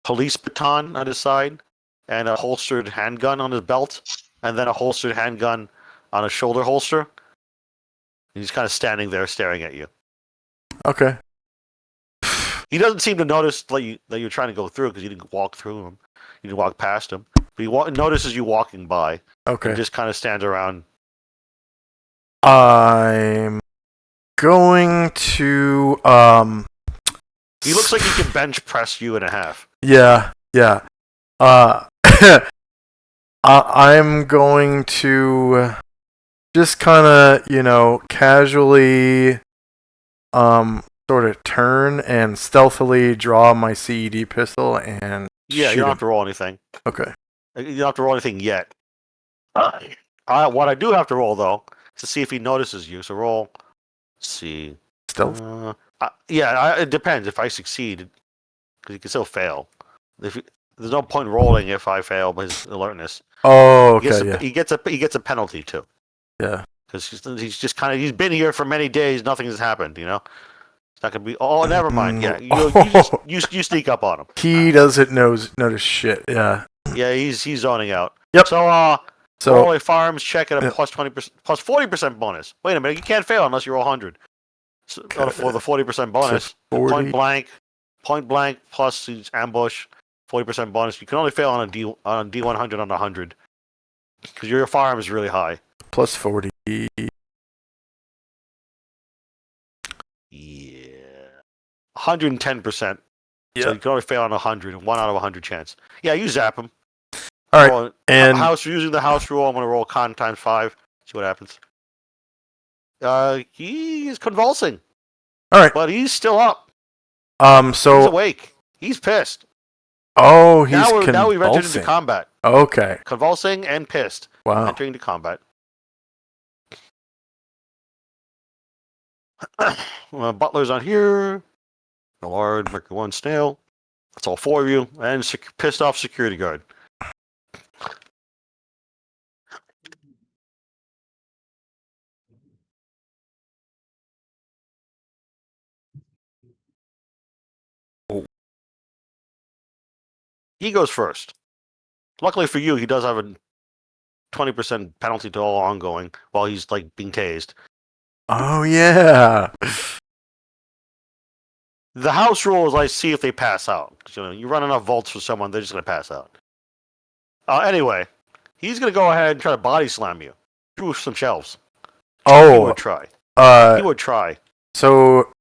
police baton on his side, and a holstered handgun on his belt, and then a holstered handgun on a shoulder holster. And he's kind of standing there staring at you. Okay. He doesn't seem to notice that you're trying to go through because you didn't walk through him. You didn't walk past him. But he notices you walking by. Okay. And just kind of stands around. I'm going to He looks like he can bench press you in a half. Yeah. I'm going to just kind of, casually sort of turn and stealthily draw my CED pistol and Yeah, shoot you don't him. have to roll anything. Okay. You don't have to roll anything yet. What I do have to roll, though, is to see if he notices you. So roll. Let's see. Stealth? It depends if I succeed, because you can still fail. There's no point rolling if I fail by his alertness. Oh, okay, He gets a penalty too. Yeah. Because he's just kind of he's been here for many days. Nothing has happened. It's not gonna be. Oh, never mind. Yeah, you sneak up on him. He doesn't notice shit. Yeah. Yeah, he's zoning out. Yep. So roll a firearms check at a plus 20%, plus 40% bonus. Wait a minute, you can't fail unless you roll 100. So, for the 40% bonus, 40. point blank plus ambush, 40% bonus. You can only fail on a D100 on 100 because your firearm is really high. Plus 40. Yeah, 110%. Yeah. So you can only fail on 100, 1 out of 100 chance. Yeah, you zap him. All right. And using the house rule, I'm gonna roll con times 5. See what happens. He is convulsing. all right. But he's still up. He's So awake. He's pissed. now we've entered into combat. Okay. Convulsing and pissed. Wow. Entering into combat. Butler's on here. Millard, Mercury One, Snail. That's all 4 of you. And pissed off security guard. He goes first. Luckily for you, he does have a 20% penalty to all ongoing while he's like being tased. Oh yeah. The house rule is like see if they pass out. You run enough volts for someone, they're just gonna pass out. Anyway, he's gonna go ahead and try to body slam you through some shelves. He Oh. would try. He would try. So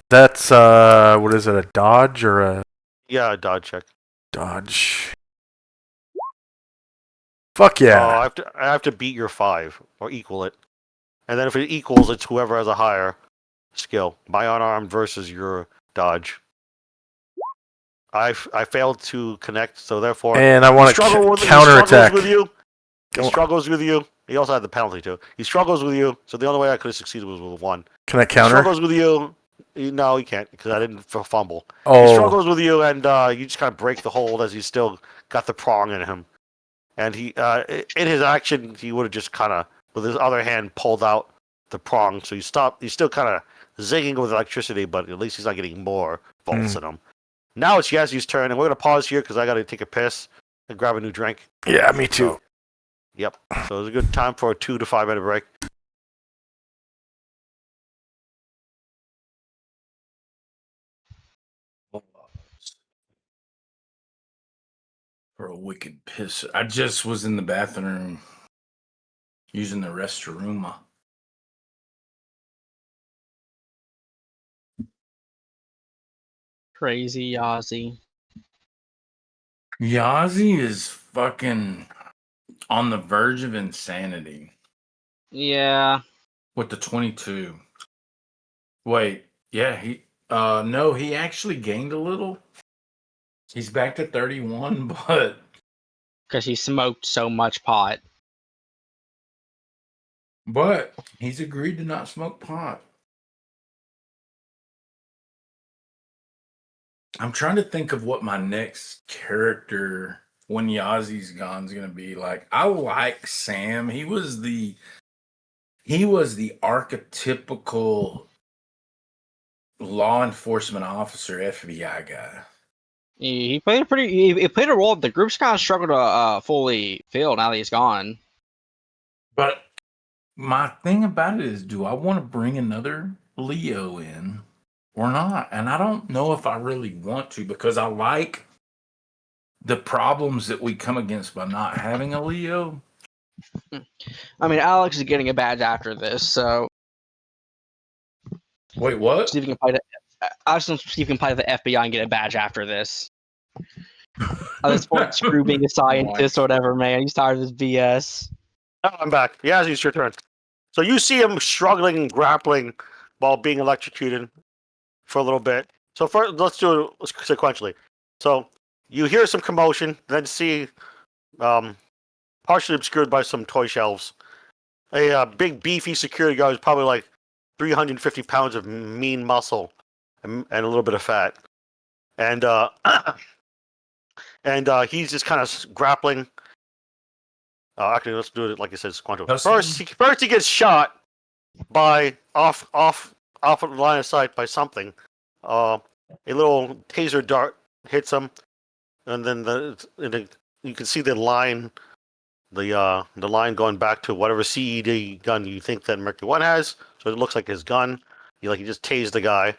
that's what is it? A dodge or a Yeah, a dodge check. dodge? Fuck yeah. I have to beat your 5 or equal it, and then if it equals, it's whoever has a higher skill. My unarmed versus your dodge. I failed to connect, so therefore. And I want to counterattack. He struggles with you. He also had the penalty too. He struggles with you, so the only way I could have succeeded was with 1. Can I He counter? struggles with you. No, he can't because I didn't fumble. He Oh. struggles with you, and you just kind of break the hold as he's still got the prong in him. And he, in his action, he would have just kind of, with his other hand, pulled out the prong. So he's still kind of zinging with electricity, but at least he's not getting more volts in him. Now it's Yazzie's turn, and we're going to pause here because I got to take a piss and grab a new drink. Yeah, me too. Yep. So it's a good time for a 2 to 5 minute break. For a wicked piss. I just was in the bathroom using the restroom. Crazy Ozzy. Yazi is fucking on the verge of insanity Yeah. with the 22. Wait, yeah, no, he actually gained a little. He's back to 31, but Because he smoked so much pot. he's agreed to not smoke pot. I'm trying to think of what my next character when Yazi's gone is gonna be like. I like Sam. He was the archetypical law enforcement officer, FBI guy. He played a he played a role that the group's kind of struggled to fully fill now that he's gone. But my thing about it is, do I want to bring another Leo in or not? And I don't know if I really want to, because I like the problems that we come against by not having a Leo. I mean, Alex is getting a badge after this, so Wait, what? Steve can play Alex and Steve can play the FBI and get a badge after this. At this point, screw being a scientist or whatever, man. He's tired of this BS. Oh, I'm back. Yeah, it's your turn. So you see him struggling and grappling while being electrocuted for a little bit. So first, let's do it sequentially. So you hear some commotion, then see, partially obscured by some toy shelves, a big beefy security guard who's probably like 350 pounds of mean muscle and a little bit of fat, and he's just kind of grappling. Actually, let's do it like I said, sequential. First he gets shot by off of the line of sight by something. A little taser dart hits him, and then you can see the line going back to whatever CED gun you think that Mercury One has. So it looks like his gun. He just tased the guy.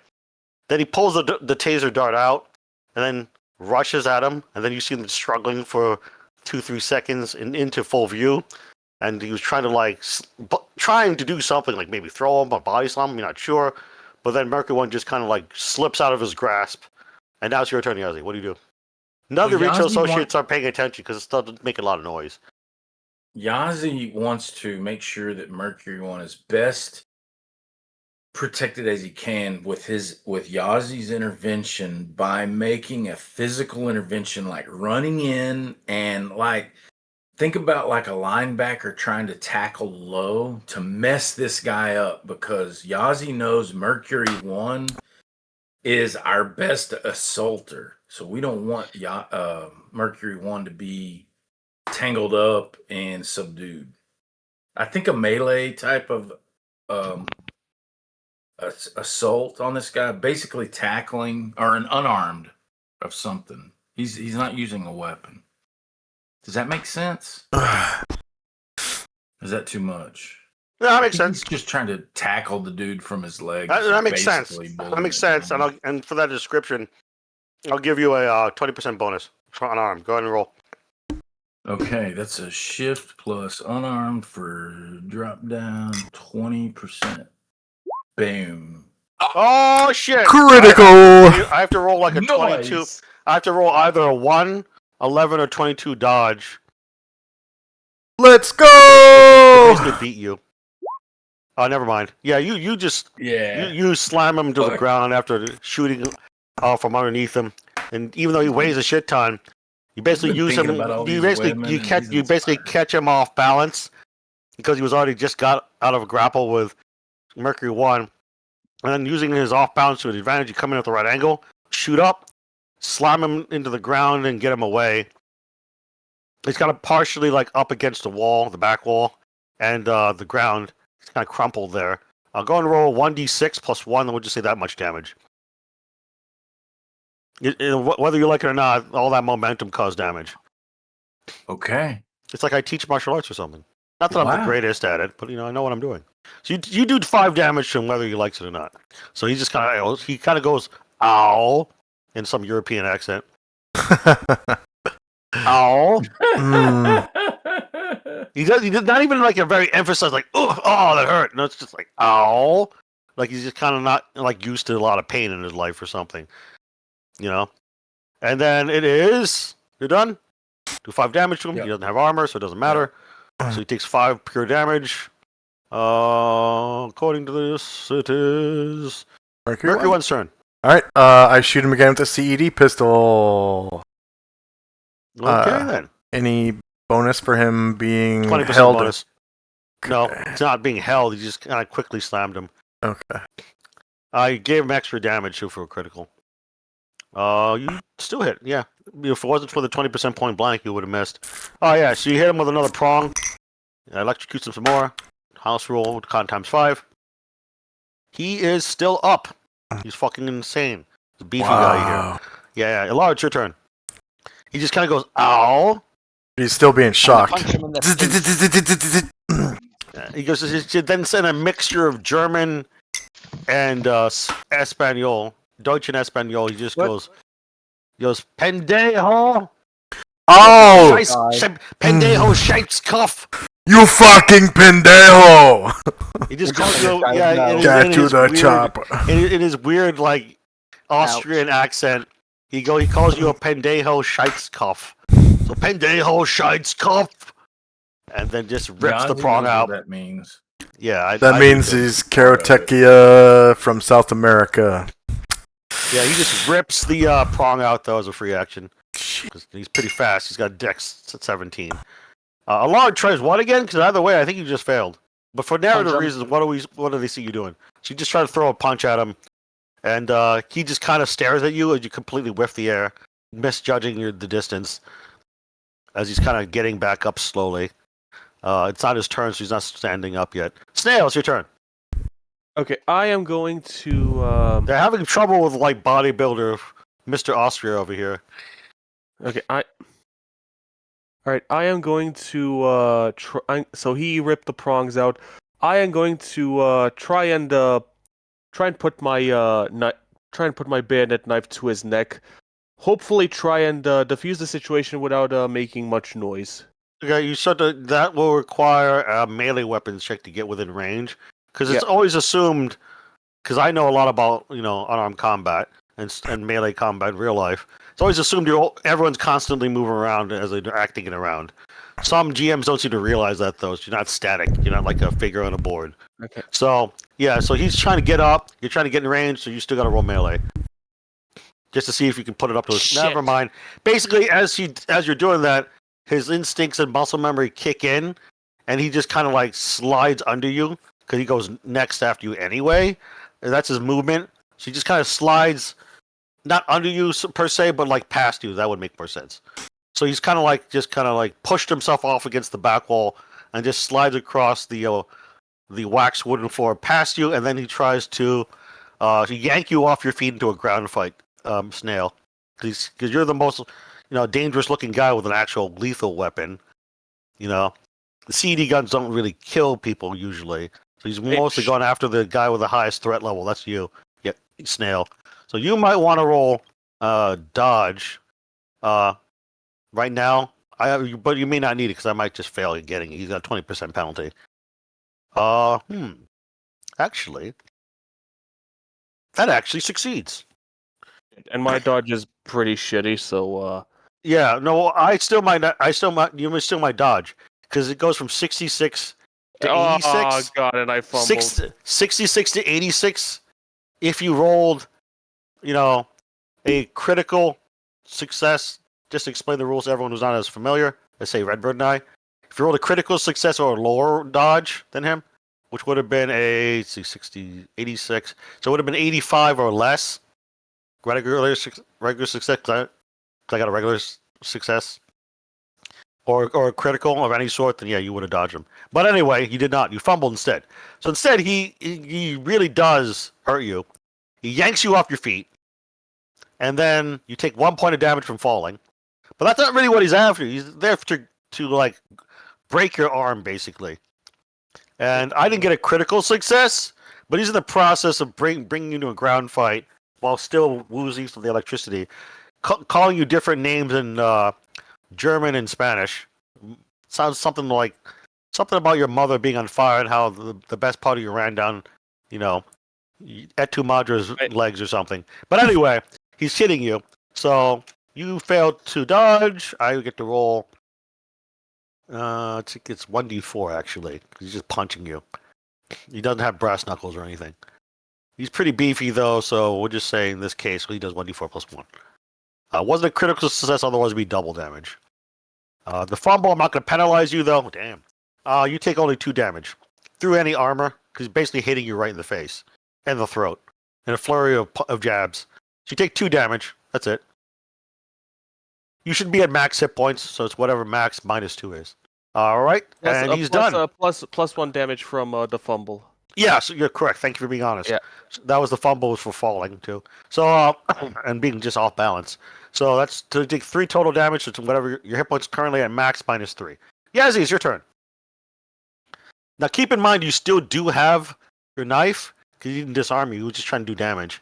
Then he pulls the taser dart out, and then rushes at him. And then you see him struggling for 2-3 seconds into full view. And he was trying to do something, like maybe throw him or body slam him. You're not sure. But then Mercury One just kind of like slips out of his grasp. And now it's your turn, Yazzie. What do you do? None of the retail associates are paying attention because it's still making a lot of noise. Yazi wants to make sure that Mercury One is best protected as he can with Yazi's intervention by making a physical intervention, like running in and like think about like a linebacker trying to tackle low to mess this guy up, because Yazi knows Mercury One is our best assaulter. So we don't want Mercury One to be tangled up and subdued. I think a melee type of assault on this guy, basically tackling, or an unarmed of something. He's not using a weapon. Does that make sense? Is that too much? No, that makes sense. He's just trying to tackle the dude from his legs. That makes sense. That makes sense. And for that description, I'll give you a 20% bonus for unarmed. Go ahead and roll. Okay, that's a shift plus unarmed for drop down 20%. Boom. Oh shit! Critical! I have to roll like a 22. Nice. I have to roll either a 1, 11, or 22 dodge. Let's go! Basically beat you. Oh, never mind. Yeah, you just Yeah. you slam him to the Fuck. ground after shooting from underneath him, and even though he weighs a shit ton, you basically been use him. thinking about all You these basically women you and catch he's you basically inspired. catch him off balance because he was already just got out of a grapple with Mercury One, and then using his off balance to his advantage, you come in at the right angle, shoot up, slam him into the ground, and get him away. He's kind of partially like up against the wall, the back wall, and the ground. He's kind of crumpled there. I'll go and roll 1d6 plus 1, then we'll just say that much damage. Whether you like it or not, all that momentum caused damage. Okay. It's like I teach martial arts or something. Not that I'm the Wow. greatest at it, but I know what I'm doing. So you do 5 damage to him whether he likes it or not. So he just kind of goes, ow, in some European accent. ow. Mm. He did not even like a very emphasized like, oh, that hurt. No, it's just like, ow. Like he's just kind of not like used to a lot of pain in his life or something, you know. And then you're done. Do 5 damage to him. Yep. He doesn't have armor, so it doesn't matter. So he takes 5 pure damage. According to this, it is Mercury One's turn. All right. I shoot him again with the CED pistol. Okay then. Any bonus for him being 20% held? bonus. No, it's not being held. He just kind of quickly slammed him. Okay. I gave him extra damage too for a critical. You still hit, yeah. If it wasn't for the 20% point blank, you would have missed. Oh yeah, so you hit him with another prong. Electrocutes him some more. House roll with con times 5. He is still up. He's fucking insane. He's a beefy guy here. Yeah, Ilara, it's your turn. He just kind of goes, ow. He's still being shocked. Punch him in the face. He goes, then send a mixture of German and Espanol. Deutsch and Espanol. He just goes, pendejo. Oh! Pendejo Scheitskopf. You fucking pendejo! He just calls you, Get to the chopper. In his weird, like, Austrian accent, he calls you a pendejo Scheitskopf. So pendejo Scheitskopf, and then just rips the prong out. What that means. Yeah, That means he's Karatechia from South America. Yeah, he just rips the prong out though as a free action. 'Cause he's pretty fast. He's got Dex at 17. Allard tries what again? Because either way, I think you just failed. But for narrative reasons, what do they see you doing? So you just try to throw a punch at him, and he just kind of stares at you as you completely whiff the air, misjudging the distance. As he's kind of getting back up slowly. It's not his turn, so he's not standing up yet. Snail, it's your turn. Okay, I am going to. They're having trouble with like bodybuilder Mr. Austria over here. Okay, All right, I am going to so he ripped the prongs out. I am going to try and put my bayonet knife to his neck. Hopefully, try and defuse the situation without making much noise. Okay, you said that will require a melee weapons check to get within range, because it's always assumed. Because I know a lot about unarmed combat and melee combat in real life. It's always assumed everyone's constantly moving around as they're acting it around. Some GMs don't seem to realize that though. So you're not static. You're not like a figure on a board. Okay. So yeah, so he's trying to get up. You're trying to get in range, so you still got to roll melee. Just to see if you can put it up to his. Shit. Never mind. Basically, as you're doing that, his instincts and muscle memory kick in, and he just kind of like slides under you because he goes next after you anyway. And that's his movement. So he just kind of slides, not under you per se, but like past you. That would make more sense. So he's kind of like pushed himself off against the back wall and just slides across the wax wooden floor past you, and then he tries to yank you off your feet into a ground fight, Snail, because you're the most dangerous looking guy with an actual lethal weapon. The CD guns don't really kill people usually, so he's mostly going after the guy with the highest threat level. That's you, Snail. So you might want to roll dodge right now. But you may not need it because I might just fail at getting it. He's got a 20% penalty. Actually, that actually succeeds. And my dodge is pretty shitty, so Yeah, no, I still might not. You still might dodge because it goes from 66 to 86. Oh god, and I fumbled. 66 to 86. If you rolled, a critical success. Just to explain the rules to everyone who's not as familiar. Let's say Redbird and I. If you rolled a critical success or a lower dodge than him, which would have been 86, so it would have been 85 or less. Regular success. I got a regular success. Or a critical of any sort, then yeah, you would have dodged him. But anyway, you did not. You fumbled instead. So instead, he really does hurt you. He yanks you off your feet, and then you take 1 point of damage from falling. But that's not really what he's after. He's there to like break your arm, basically. And I didn't get a critical success, but he's in the process of bringing you to a ground fight while still woozy from the electricity, calling you different names in German and Spanish. Sounds something about your mother being on fire and how the best part of you ran down, Et tu Madra's legs or something. But anyway, he's hitting you. So you failed to dodge. I get to roll. I think it's 1d4 actually. He's just punching you. He doesn't have brass knuckles or anything. He's pretty beefy though, so we'll just say in this case he does 1d4 plus 1. Wasn't a critical success, otherwise it'd be double damage. The fumble, I'm not going to penalize you though. Damn. You take only 2 damage through any armor because he's basically hitting you right in the face and the throat in a flurry of jabs. So you take 2 damage. That's it. You should be at max hit points, so it's whatever max minus 2 is. All right, and he's done. Plus 1 damage from the fumble. Yeah, so you're correct. Thank you for being honest. Yeah. That was the fumble for falling too. So and being just off balance. So that's to take 3 total damage. So it's whatever your hit points currently at max minus 3. Yazzie, it's your turn. Now keep in mind you still do have your knife because he didn't disarm you. He was just trying to do damage.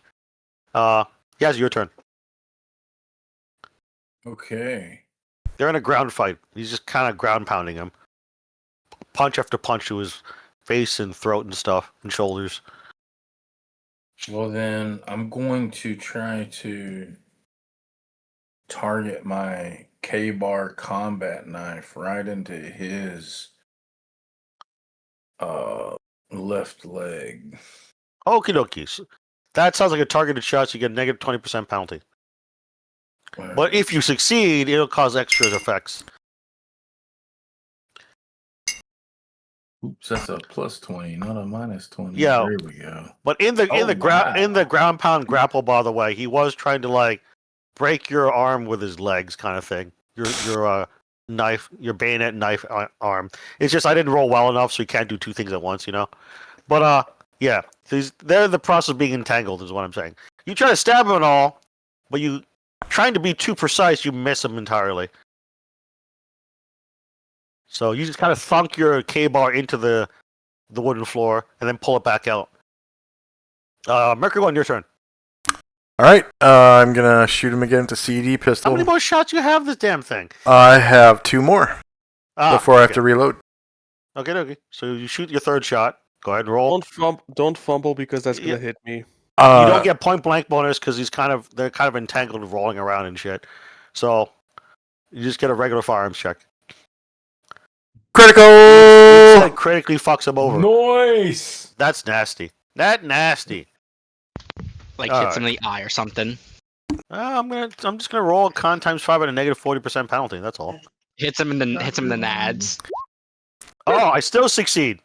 Yazzie, your turn. Okay. They're in a ground fight. He's just kind of ground pounding him. Punch after punch to his face and throat and stuff and shoulders. Well, then I'm going to try to target my K-bar combat knife right into his left leg. Okie dokies. That sounds like a targeted shot, so you get a negative 20% penalty. But if you succeed, it'll cause extra effects. Oops, that's a plus 20, not a minus 20. Yeah. There we go. But in the ground pound grapple, by the way, he was trying to break your arm with his legs, kind of thing. Your knife, your bayonet knife arm. It's just I didn't roll well enough, so you can't do 2 things at once, But yeah, they're in the process of being entangled, is what I'm saying. You try to stab him and all, but you trying to be too precise, you miss him entirely. So you just kind of thunk your K-bar into the wooden floor and then pull it back out. Mercury 1, your turn. All right, I'm gonna shoot him again with the CD pistol. How many more shots you have this damn thing? I have 2 more before I have to reload. Okay. So you shoot your 3rd shot. Go ahead and roll. Don't fumble because that's gonna hit me. You don't get point blank bonus because they're kind of entangled and rolling around and shit. So you just get a regular firearms check. Critical! It critically fucks him over. Nice! That's nasty. Nasty. Like hits him in the eye or something. I'm just gonna roll a con times 5 at a negative 40% penalty. That's all. Hits him in the nads. Oh, I still succeed.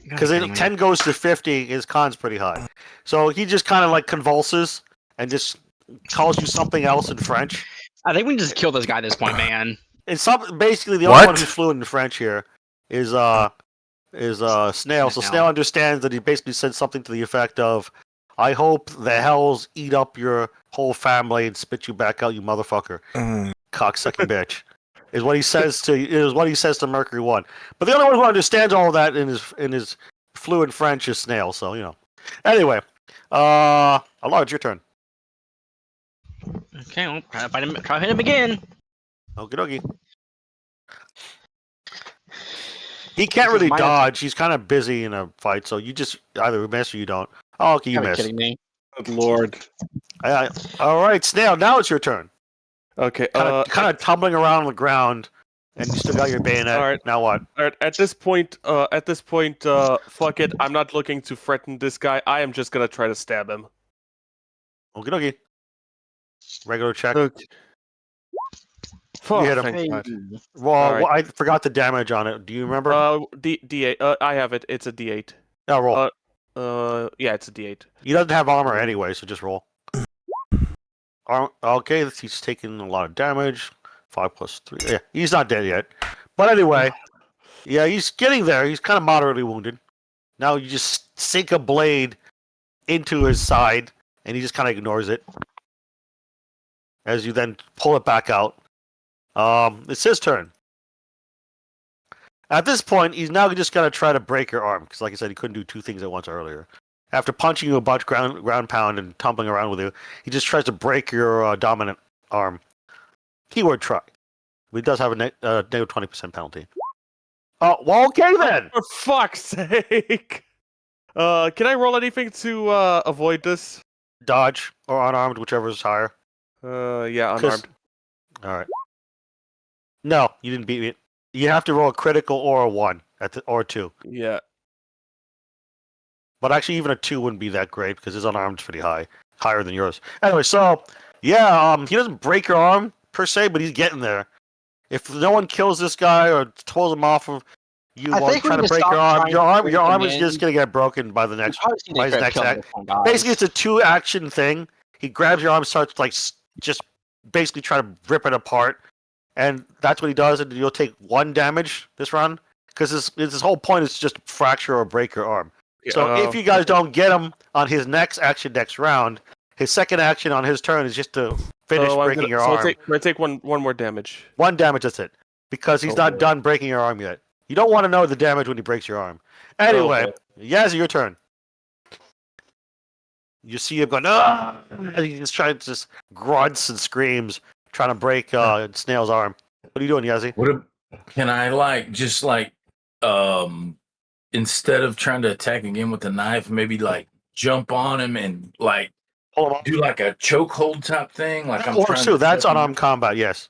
Because God dang it. 10 goes to 50, his con's pretty high. So he just kind of convulses and just calls you something else in French. I think we can just kill this guy at this point, man. It's basically the only one who's fluent in French here is Snail. So Snail understands that he basically said something to the effect of, "I hope the hells eat up your whole family and spit you back out, you motherfucker, cocksucking bitch." Is what he says to Mercury 1. But the only one who understands all of that in his fluent French is Snail. So Anyway, Allard, your turn. Okay, well, try to hit him again. Okie dokie. He can't really dodge. He's kind of busy in a fight, so you just either miss or you don't. Oh, okay, you miss. Kidding me? Good lord. All right, Snail. Now it's your turn. Okay. Kind of tumbling around on the ground, and you still got your bayonet. All right. Now what? All right. At this point, fuck it. I'm not looking to threaten this guy. I am just gonna try to stab him. Okie dokie. Regular check. Okay. You hit him. Thank God. Well, right. I forgot the damage on it. Do you remember? D8. I have it. It's a D8. No, roll. Yeah, it's a D8. He doesn't have armor anyway, so just roll. Okay, he's taking a lot of damage. 5 plus 3. Yeah, he's not dead yet. But anyway, yeah, he's getting there. He's kind of moderately wounded. Now you just sink a blade into his side, and he just kind of ignores it. As you then pull it back out. It's his turn. At this point, he's now just going to try to break your arm. Because like I said, he couldn't do 2 things at once earlier. After punching you a bunch, ground pound, and tumbling around with you, he just tries to break your dominant arm. Keyword try. He does have a negative 20% penalty. Oh, well, okay then. For fuck's sake! Can I roll anything to avoid this? Dodge or unarmed, whichever is higher. Yeah, 'Cause- unarmed. All right. No, you didn't beat me. You have to roll a critical or a 1 or a 2. Yeah. But actually, even a 2 wouldn't be that great because his unarmed's pretty high, higher than yours. Anyway, so yeah, he doesn't break your arm per se, but he's getting there. If no one kills this guy or pulls him off of you I while think we trying to need to break stop your arm, trying your to arm, break your him arm is in. just gonna get broken by the We next. probably just need by to his go next kill act. this guy. Basically, it's a 2-action thing. He grabs your arm, starts like just basically trying to rip it apart, and that's what he does. And you'll take 1 damage this run because his whole point is just fracture or break your arm. So if you guys don't get him on his next action next round, his second action on his turn is just to finish breaking your arm. I take one more damage. 1 damage, that's it. Because he's Oh, not boy. done breaking your arm yet. You don't want to know the damage when he breaks your arm. Anyway, Yazzie, your turn. You see him going, ah! And he's just trying to just grunts and screams, trying to break Snail's arm. What are you doing, Yazzie? Can I instead of trying to attack again with the knife, maybe like jump on him and like Hold him up. do like a chokehold type thing? Like That I'm works trying too. to That's choke him unarmed out? combat, yes.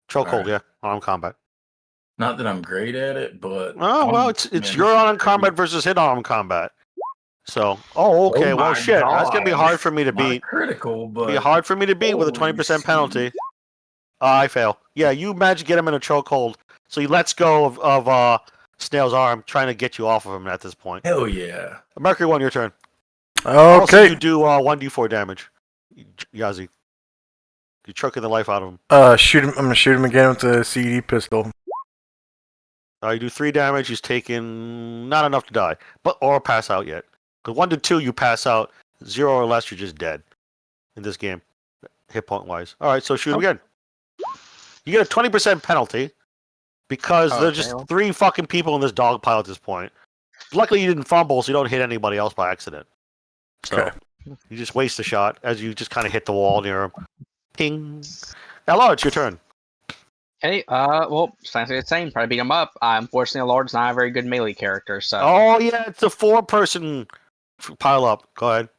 Chokehold, Alright. yeah. Unarmed combat. Not that I'm great at it, but Oh, well, it's your unarmed combat versus his unarmed combat. So, okay, well, my shit. That's going to be God. hard for me to Not beat. critical, but Be hard for me to beat with a Holy 20% shit. penalty. I fail. Yeah, you managed to get him in a chokehold. So he lets go of Snail's arm, trying to get you off of him at this point. Hell yeah. Mercury 1, your turn. Also, Okay. you do 1d4 damage. Yazzie. You're choking the life out of him. Shoot him. I'm gonna shoot him again with the CD pistol. You do 3 damage. He's taken not enough to die, or pass out yet. Because 1 to 2, you pass out. 0 or less, you're just dead in this game, hit point wise. All right, so shoot him again. You get a 20% penalty because there's just 3 fucking people in this dog pile at this point. Luckily, you didn't fumble, so you don't hit anybody else by accident. So Okay. you just waste a shot as you just kind of hit the wall near him. Ping. Now, it's your turn. Okay, well, sounds like the same. Try to beat him up. Unfortunately, Lord's not a very good melee character, so. Oh, yeah, it's a 4-person pile up. Go ahead.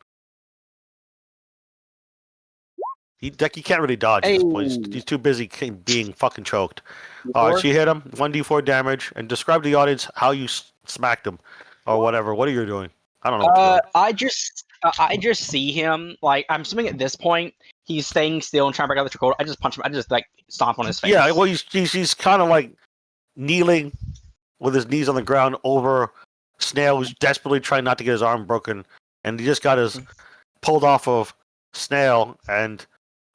He can't really dodge at this point. He's too busy being fucking choked. All right, so you hit him, 1d4 damage, and describe to the audience how you smacked him, or whatever. What are you doing? I don't know. What you're doing. I just see him, like, I'm assuming at this point, he's staying still and trying to break out the chokehold. I just punch him. I just, like, stomp on his face. Yeah, well, he's kind of like kneeling with his knees on the ground over Snail, who's desperately trying not to get his arm broken, and he just got his pulled off of Snail, and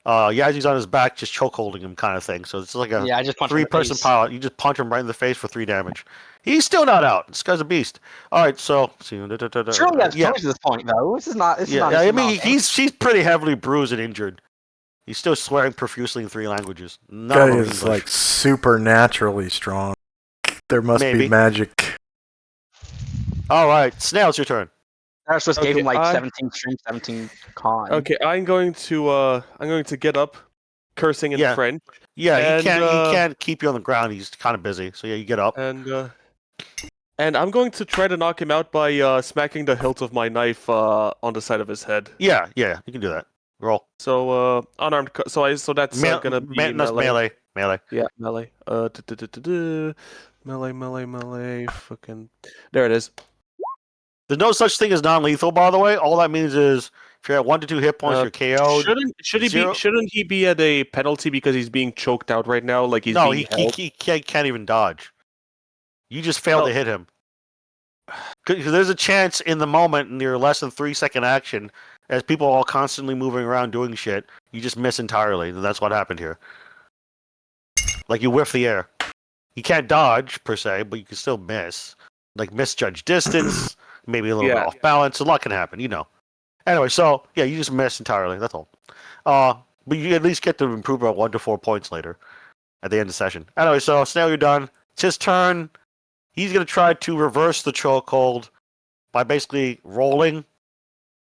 Yazzie's on his back, just chokeholding him, kind of thing. So it's like a I just punch him in the 3-person face. pile. You just punch him right in the face for 3 damage. He's still not out. This guy's a beast. All right, so Surely that's yeah, at this point, though. This is not. This is yeah. not. I mean, he's pretty heavily bruised and injured. He's still swearing profusely in 3 languages. None Guy of them is English. like supernaturally strong. There must Maybe. be magic. All right, Snail, it's your turn. I just gave him like I- 17 strength, 17 con. Okay, I'm going to get up, cursing in Yeah. French, Yeah, And, he can't keep you on the ground. He's kind of busy. So yeah, you get up. and I'm going to try to knock him out by smacking the hilt of my knife on the side of his head. Yeah, you can do that. Roll. So unarmed. So that's gonna be that's melee. Melee. Yeah, melee. Melee. Fucking. There it is. There's no such thing as non-lethal, by the way. All that means is if you're at 1 to 2 hit points, you're KO'd. Shouldn't he be at a penalty because he's being choked out right now? Like he's No, being he held? can't even dodge. You just failed Oh. to hit him. 'Cause there's a chance in the moment in your less than 3-second action, as people are all constantly moving around doing shit, you just miss entirely. That's what happened here. Like you whiff the air. You can't dodge per se, but you can still miss. Like misjudge distance, maybe a little bit Yeah. off balance. A lot can happen, you know. Anyway, so yeah, you just miss entirely. That's all. But you at least get to improve about 1 to 4 points later at the end of the session. Anyway, so Snail, you're done. It's his turn. He's gonna try to reverse the chokehold by basically rolling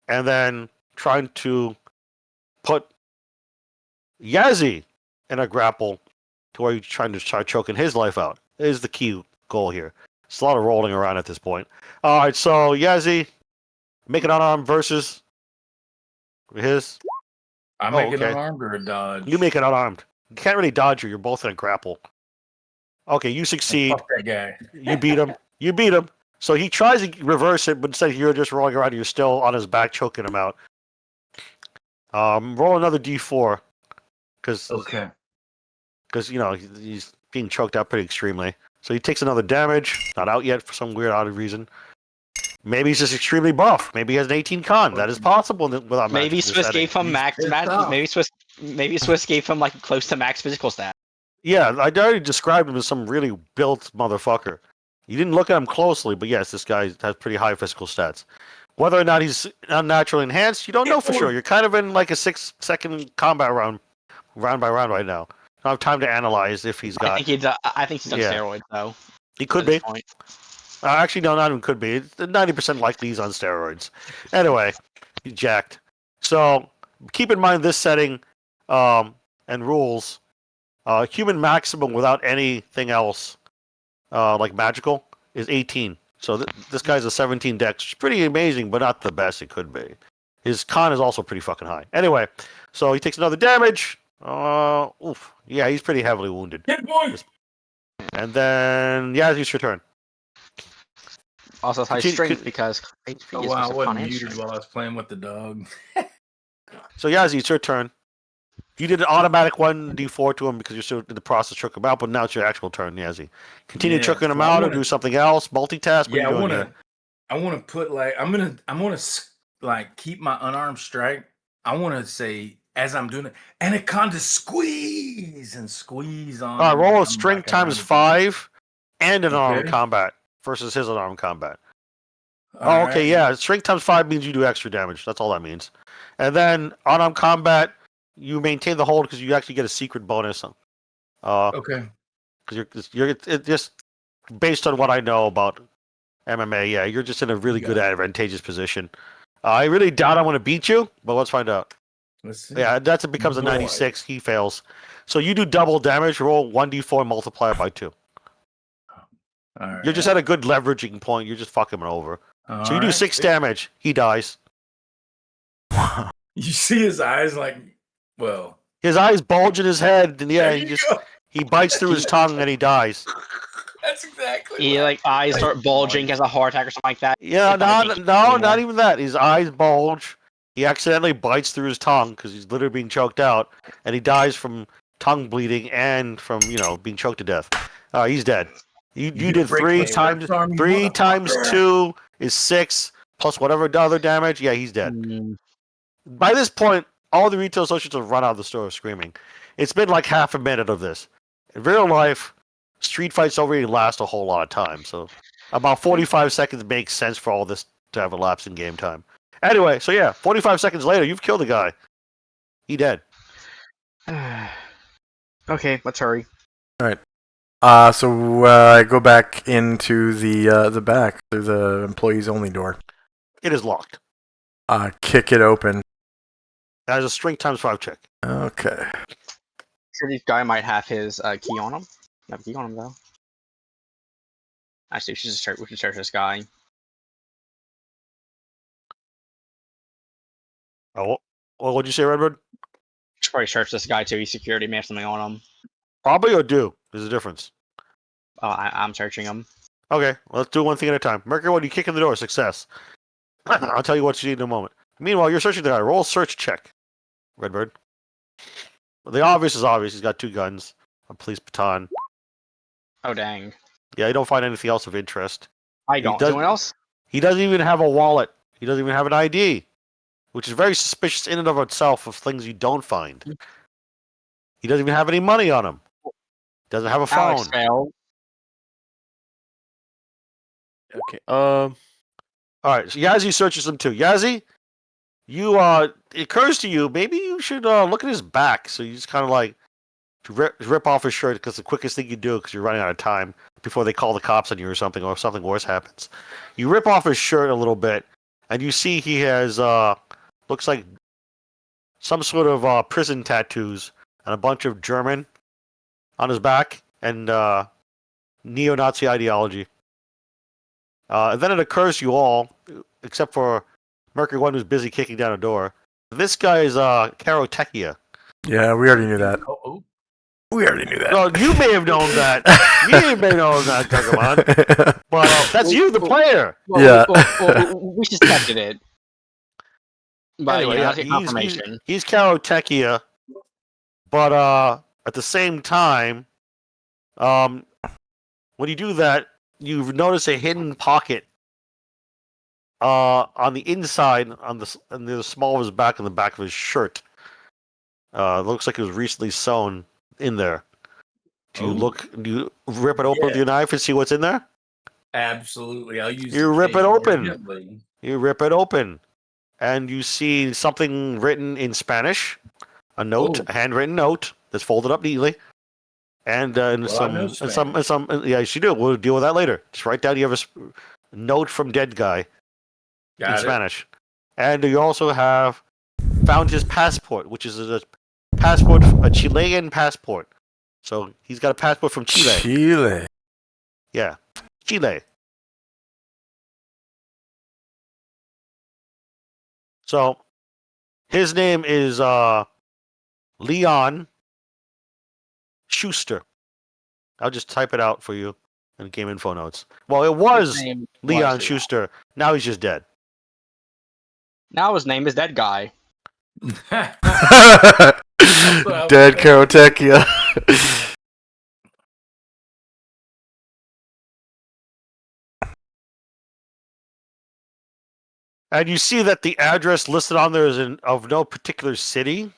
and then trying to put Yazzie in a grapple to where you're trying to start choking his life out. Is the key goal here. It's a lot of rolling around at this point. All right, so Yazzie, make an unarmed versus his. I make it unarmed or a dodge. You make it unarmed. You can't really dodge her. You're both in a grapple. Okay, you succeed. Fuck that guy. You beat him. You beat him. So he tries to reverse it, but instead you're just rolling around. You're still on his back, choking him out. Roll another d4, because you know he's being choked out pretty extremely. So he takes another damage. Not out yet for some weird odd reason. Maybe he's just extremely buff. Maybe he has an 18 con. That is possible without. Maybe Swiss gave him max. Maybe Swiss gave him like close to max physical stat. Yeah, I already described him as some really built motherfucker. You didn't look at him closely, but yes, this guy has pretty high physical stats. Whether or not he's unnaturally enhanced, you don't know for sure. You're kind of in like a 6-second combat round by round right now. I don't have time to analyze if he's got. I think he's on steroids though. He could be. Actually, no, not even could be. It's 90% likely he's on steroids. Anyway, he's jacked. So keep in mind this setting and rules. Human maximum without anything else, like magical, is 18. So this guy's a 17 dex, which is pretty amazing, but not the best it could be. His con is also pretty fucking high. Anyway, so he takes another damage. Oof. Yeah, he's pretty heavily wounded. And then, yeah, it's your turn. Also high strength because HP is I wasn't muted while I was playing with the dog. So Yazzie, it's your turn. You did an automatic 1d4 to him because you're still in the process of choking him out, but now it's your actual turn, Yazzie. Continue choking him out or do something else, multitask. Yeah, I wanna put like I'm gonna like keep my unarmed strike. I wanna say as I'm doing it, Anaconda squeeze on. All right, roll a strength times 5 and an unarmed combat versus his unarmed combat. Okay, yeah. Strength times 5 means you do extra damage. That's all that means. And then unarmed combat, you maintain the hold because you actually get a secret bonus. Okay. Because you're just based on what I know about MMA. Yeah, you're just in a really good advantageous position. I really doubt I want to beat you, but let's find out. Let's see. Yeah, it becomes a 96. He fails. So you do double damage. Roll 1d4 and multiply it by 2. Right. You're just at a good leveraging point. You're just fucking him over. So you do 6 damage. He dies. You see his eyes like, well. His eyes bulge in his head, and yeah, he bites through his tongue and he dies. That's exactly. He like eyes start bulging, has a heart attack or something like that. Yeah, not even that. His eyes bulge. He accidentally bites through his tongue because he's literally being choked out, and he dies from tongue bleeding and from being choked to death. He's dead. You did 3 times 2 is 6 plus whatever other damage. Yeah, he's dead. By this point, all the retail associates have run out of the store screaming. It's been like half a minute of this. In real life, street fights don't really last a whole lot of time, so about 45 seconds makes sense for all this to have a lapse in game time. Anyway, so yeah, 45 seconds later, you've killed the guy. He dead. Okay, let's hurry. All right. So I go back into the back through the employees only door. It is locked. Kick it open. That is a strength times 5 check. Okay. Sure, this guy might have his key on him. Have a key on him though. Actually, we should search this guy. Oh, well, what'd you say, Redbird? Should probably search this guy too. He's security. May have something on him. Probably or do. There's a difference. I'm searching him. Okay, let's do one thing at a time. Mercury, when you kick in the door, success. I'll tell you what you need in a moment. Meanwhile, you're searching the guy. Roll a search check, Redbird. The obvious is obvious. He's got 2 guns, a police baton. Oh, dang. Yeah, you don't find anything else of interest. I don't. Anyone else? He doesn't even have a wallet. He doesn't even have an ID, which is very suspicious in and of itself of things you don't find. He doesn't even have any money on him. Doesn't have a phone. Alex failed. Okay. All right. So Yazzie searches him too. Yazzie, it occurs to you maybe you should look at his back. So you just kind of like rip off his shirt because the quickest thing you do because you're running out of time before they call the cops on you or something worse happens. You rip off his shirt a little bit, and you see he has looks like some sort of prison tattoos and a bunch of German on his back and neo-Nazi ideology. And then it occurs to you all, except for Mercury One, who's busy kicking down a door. This guy is Karotechia. Yeah, we already knew that. Oh, We already knew that. Well, you may have known that. You may have known that, Gargamon. But that's you, the player. Well, Yeah. We suspected it. But Anyway, you know, yeah, that's a confirmation. he's Karotechia. But at the same time, when you do that, you notice a hidden pocket on the inside, on the small of his back, on the back of his shirt. Looks like it was recently sewn in there. Do you rip it open with your knife and see what's in there? absolutely. I'll use. You the rip it cage open. gently. You rip it open, and you see something written in Spanish, a note, Oh. a handwritten note that's folded up neatly, and Well, I know yeah, you do. We'll deal with that later. Just write down you have a note from dead guy in Got it. Spanish, and you also have found his passport, which is a passport, a Chilean passport. So he's got a passport from Chile. Chile. Yeah, Chile. So his name is Leon Schuster. I'll just type it out for you in game info notes. Well, it was His name Leon was- Schuster. Now he's just dead. Now his name is that guy. Dead Karotechia. And you see that the address listed on there is of no particular city.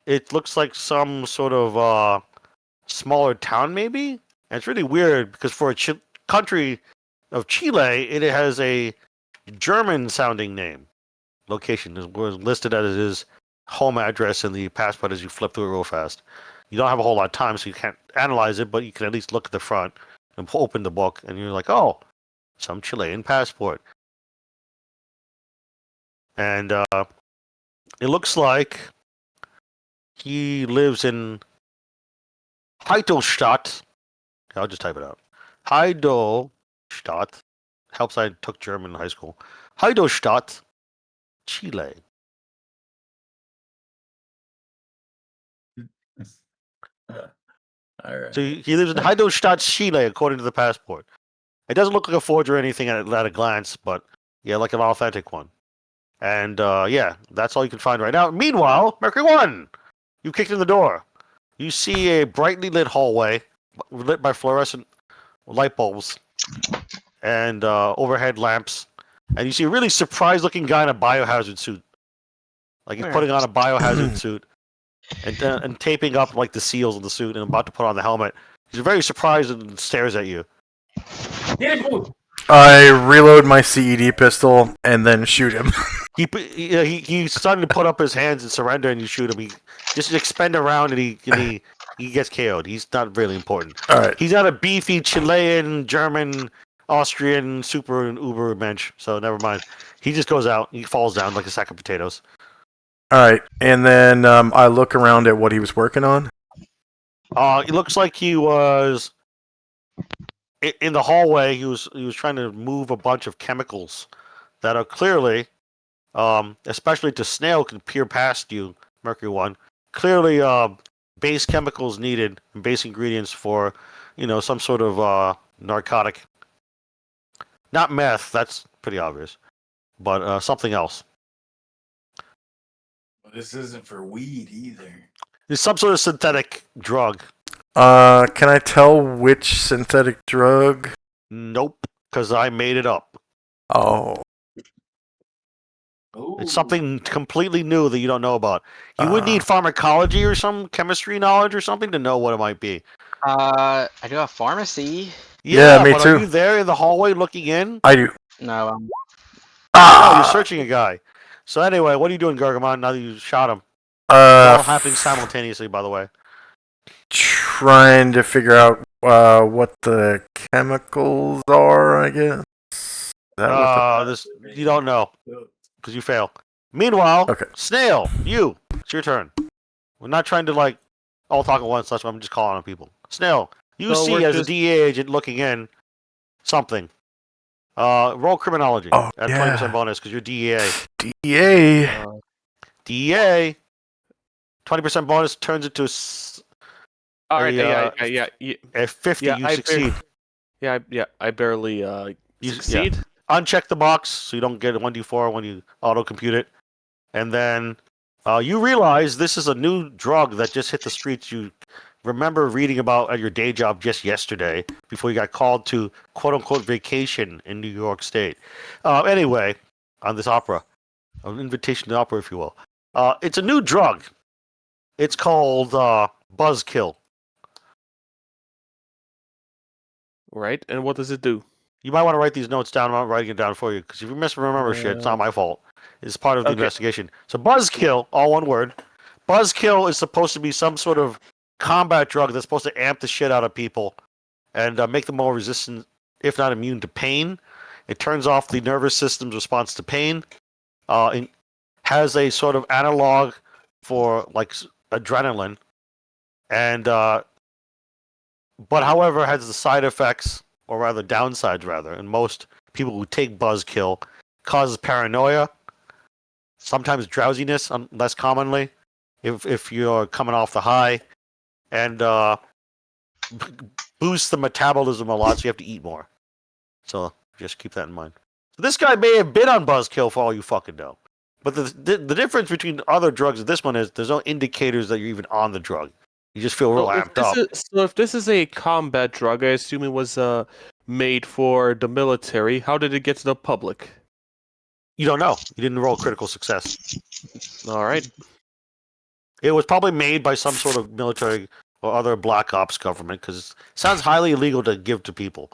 It looks like some sort of smaller town, maybe. And it's really weird because for a country of Chile, it has a German-sounding name. Location is listed as his home address in the passport as you flip through it real fast. You don't have a whole lot of time, so you can't analyze it, but you can at least look at the front and open the book, and you're like, oh, some Chilean passport. And it looks like he lives in Heidelstadt. I'll just type it out. Heidelstadt. Helps I took German in high school. Heidelstadt, Chile. All right. So he lives in Heidelstadt, Chile, according to the passport. It doesn't look like a forgery or anything at a glance, but yeah, like an authentic one. And yeah, that's all you can find right now. Meanwhile, Mercury One, you kicked in the door. You see a brightly lit hallway lit by fluorescent light bulbs and overhead lamps. And you see a really surprised-looking guy in a biohazard suit. Like he's putting on a biohazard suit and taping up like the seals of the suit and about to put on the helmet. He's very surprised and stares at you. I reload my CED pistol and then shoot him. He's starting to put up his hands and surrender, and you shoot him. He just expend a round, and he gets KO'd. He's not really important. All right. He's not a beefy Chilean, German, Austrian, super and uber mensch. So never mind. He just goes out. He falls down like a sack of potatoes. All right, and then I look around at what he was working on. It looks like he was in the hallway. He was trying to move a bunch of chemicals that are clearly, especially to Snail, can peer past you, Mercury One. Clearly, base chemicals needed and base ingredients for, some sort of narcotic. Not meth. That's pretty obvious, but something else. This isn't for weed either. It's some sort of synthetic drug. Can I tell which synthetic drug? Nope, because I made it up. Oh. It's something completely new that you don't know about. You would need pharmacology or some chemistry knowledge or something to know what it might be. I do a pharmacy. Yeah, me but too. Are you there in the hallway looking in? I do. No, Oh, you're searching a guy. So anyway, what are you doing, Gargamon, now that you shot him? It's all happening simultaneously, by the way. Trying to figure out what the chemicals are, I guess. Is that what You don't know, because you fail. Meanwhile, Okay. Snail, it's your turn. We're not trying to, all talk at once, that's why I'm just calling on people. Snail, you So see we're as a just- DEA agent looking in something. Roll criminology Oh, at yeah. 20% bonus because you're DEA. DEA. DEA, 20% bonus turns into All right. a, Yeah. a 50. Yeah, You I succeed. I barely You- succeed. Uncheck the box so you don't get 1d4 when you auto compute it, and then you realize this is a new drug that just hit the streets. You remember reading about at your day job just yesterday before you got called to quote unquote vacation in New York State. Anyway, on this opera, an invitation to opera, if you will. It's a new drug. It's called Buzzkill. Right. And what does it do? You might want to write these notes down. I'm not writing it down for you because if you misremember shit, it's not my fault. It's part of the Okay. investigation. So Buzzkill, all one word. Buzzkill is supposed to be some sort of combat drug that's supposed to amp the shit out of people and make them more resistant, if not immune to pain. It turns off the nervous system's response to pain. It has a sort of analog for like adrenaline, and but however has the side effects, or rather downsides rather, and most people who take Buzzkill causes paranoia, sometimes drowsiness, less commonly, if you're coming off the high, and boosts the metabolism a lot, so you have to eat more. So just keep that in mind. So this guy may have been on Buzzkill for all you fucking know. But the difference between other drugs and this one is there's no indicators that you're even on the drug. You just feel real amped up. So if this is a combat drug, I assume it was made for the military. How did it get to the public? You don't know. You didn't roll critical success. All right. It was probably made by some sort of military or other black ops government because it sounds highly illegal to give to people.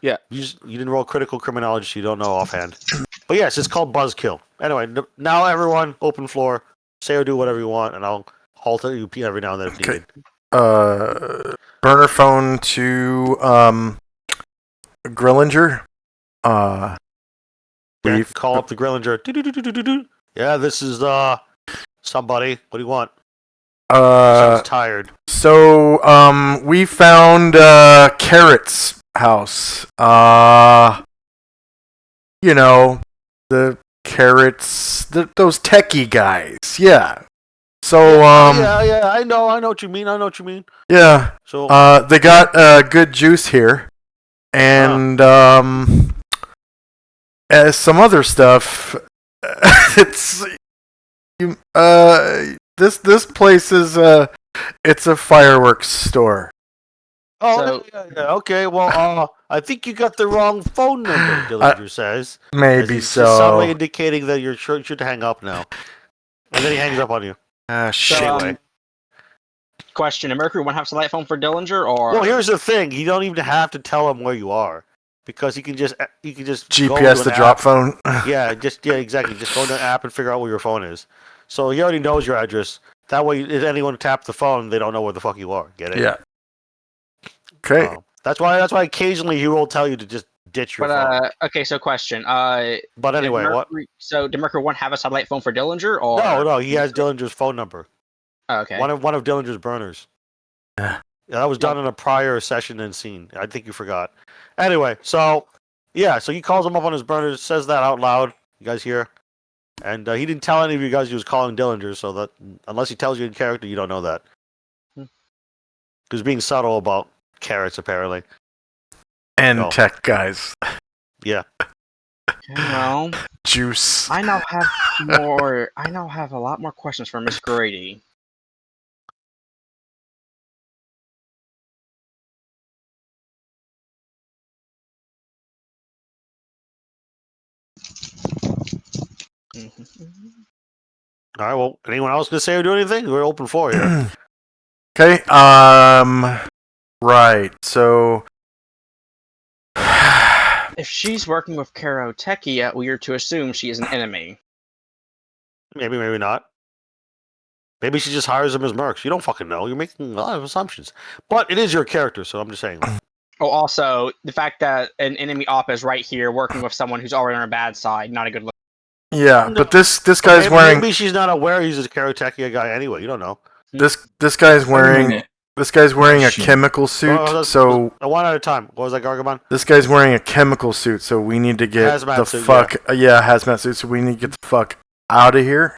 Yeah. You didn't roll critical criminology, so you don't know offhand. But yes, it's called Buzzkill. Anyway, now everyone, open floor, say or do whatever you want, and I'll halt you every now and then if Okay. needed. Burner phone to Grillinger. Yeah, We've call up the Grillinger. Do-do-do-do-do-do. Yeah, this is somebody. What do you want? Sounds tired. So we found Carrot's house. You know, the Carrots, those techie guys. Yeah. So yeah, I know what you mean. yeah. So They got good juice here, and some other stuff. It's this place is it's a fireworks store. yeah. Okay, well, I think you got the wrong phone number. Dillinger says. As Maybe he's just subtly so. indicating that you should hang up now, and then he hangs up on you. Ah, shit. Anyway. Question: Did Mercury 1 have satellite phone for Dillinger, or Well, here's the thing: you don't even have to tell him where you are, because you can just go GPS to the an drop app. phone. Yeah, exactly. Just go to the app and figure out where your phone is. So he already knows your address. That way, if anyone taps the phone, they don't know where the fuck you are. Get it? Yeah. Okay. That's why occasionally he will tell you to just ditch your phone. But okay, so question. But anyway, what? So did Mercury 1 have a satellite phone for Dillinger, or No, he has Dillinger's phone number. Oh, okay. One of Dillinger's burners. Yeah. Yeah, that was done in a prior session and scene. I think you forgot. Anyway, so he calls him up on his burner, says that out loud. You guys hear? And he didn't tell any of you guys he was calling Dillinger, so that unless he tells you in character, you don't know that. Because being subtle about Carrots, apparently. And No. tech guys. Yeah. Well, Juice. I now have more. I now have a lot more questions for Miss Grady. All right. Well, anyone else gonna say or do anything? We're open for here. Okay. Right. So. If she's working with Karo Tekia, we are to assume she is an enemy. Maybe not. Maybe she just hires him as mercs. You don't fucking know. You're making a lot of assumptions. But it is your character, so I'm just saying. Oh, also the fact that an enemy op is right here working with someone who's already on her bad side, not a good look. Yeah, No. but this guy's maybe, wearing Maybe she's not aware he's a Karotekia guy anyway. You don't know. this guy's Wait a wearing minute. This guy's wearing a Shit. chemical suit, so one at a time. What was that, Gargamon? this guy's wearing a chemical suit, so we need to get Hazmat the suit, fuck. Yeah, hazmat suit. So we need to get the fuck out of here,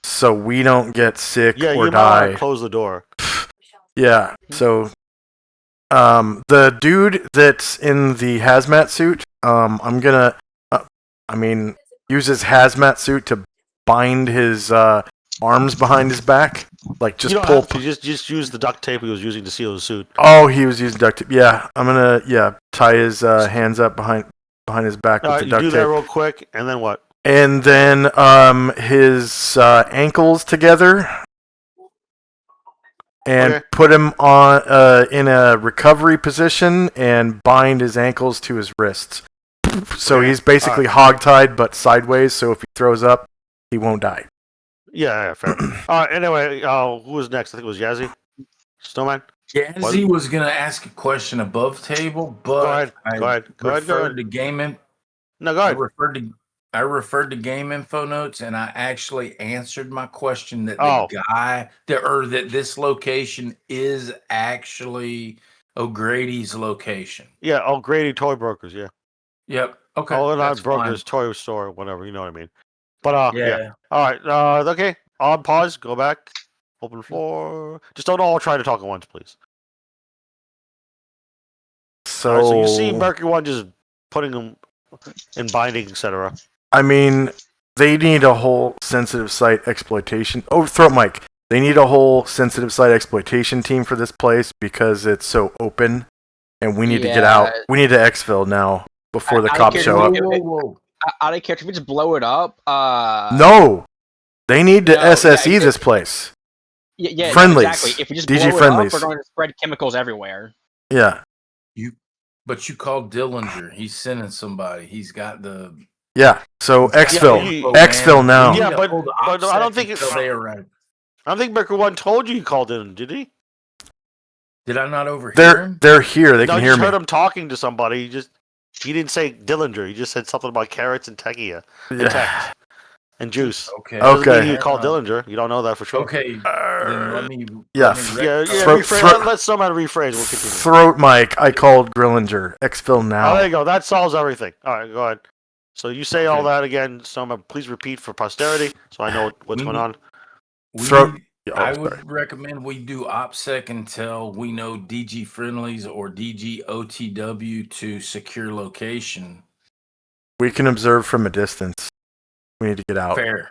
so we don't get sick Yeah, or you might want die. to close the door. Yeah. So, the dude that's in the hazmat suit, I'm gonna, use his hazmat suit to bind his arms behind his back, like just you don't pull. have to. Just use the duct tape he was using to seal the suit. Oh, he was using duct tape. Yeah, I'm gonna tie his hands up behind his back All with right, the you duct do tape, that real quick, and then what? and then his ankles together, and Okay. put him on in a recovery position and bind his ankles to his wrists. So Okay. he's basically hogtied but sideways. So if he throws up, he won't die. Yeah, fair. All right. Anyway, who was next? I think it was Yazzie. Snowman. Yazzie was gonna ask a question above table, but Go ahead. I Go ahead. Go ahead. referred to game No, go I ahead. referred to game info notes, and I actually answered my question that Oh. that this location is actually O'Grady's location. Yeah. Oh, Grady Toy Brokers. Yeah. Yep. Okay. Oh, not that's brokers, fine. toy store, whatever. You know what I mean. But yeah. Yeah. All right. Okay. On pause. Go back. Open floor. Just don't all try to talk at once, please. So, All right, so you see Mercury One just putting them in binding, etc. I mean, they need a whole sensitive site exploitation. Oh, throat mic. They need a whole sensitive site exploitation team for this place because it's so open, and we need to get out. Yeah. We need to exfil now before the I cops don't show care up. if Out of character, if we just blow it up. No, they need to No, yeah, SSE it- this place. Yeah, Friendlies. No, exactly. If we just DG blow it friendlies. up, we're going to spread chemicals everywhere. Yeah, But you called Dillinger. He's sending somebody. He's got the yeah. So exfil, you- exfil now. Yeah, You but- hold the but I don't OPSEC think until it's- they arrive. I don't think Mercury One told you called in, did he? Did I not overhear him? They're here. They no, can you hear just me. heard him talking to somebody. He didn't say Dillinger. He just said something about carrots and Techia and Yeah. Tex and juice. Okay. Doesn't Okay. mean you called Dillinger. You don't know that for sure. Okay. Then let me. Yeah, let me Yeah, rectify- yeah. Throat- rephrase, throat- let someone rephrase. We'll continue. Throat mic. I called Grillinger. Exfil now. Oh, there you go. That solves everything. All right, go ahead. So you say all Okay. that again. Someone, please repeat for posterity, so I know what's We going on. we Throat- need- Oh, I sorry. would recommend we do OPSEC until we know DG friendlies or DG OTW to secure location. We can observe from a distance. We need to get out. Fair.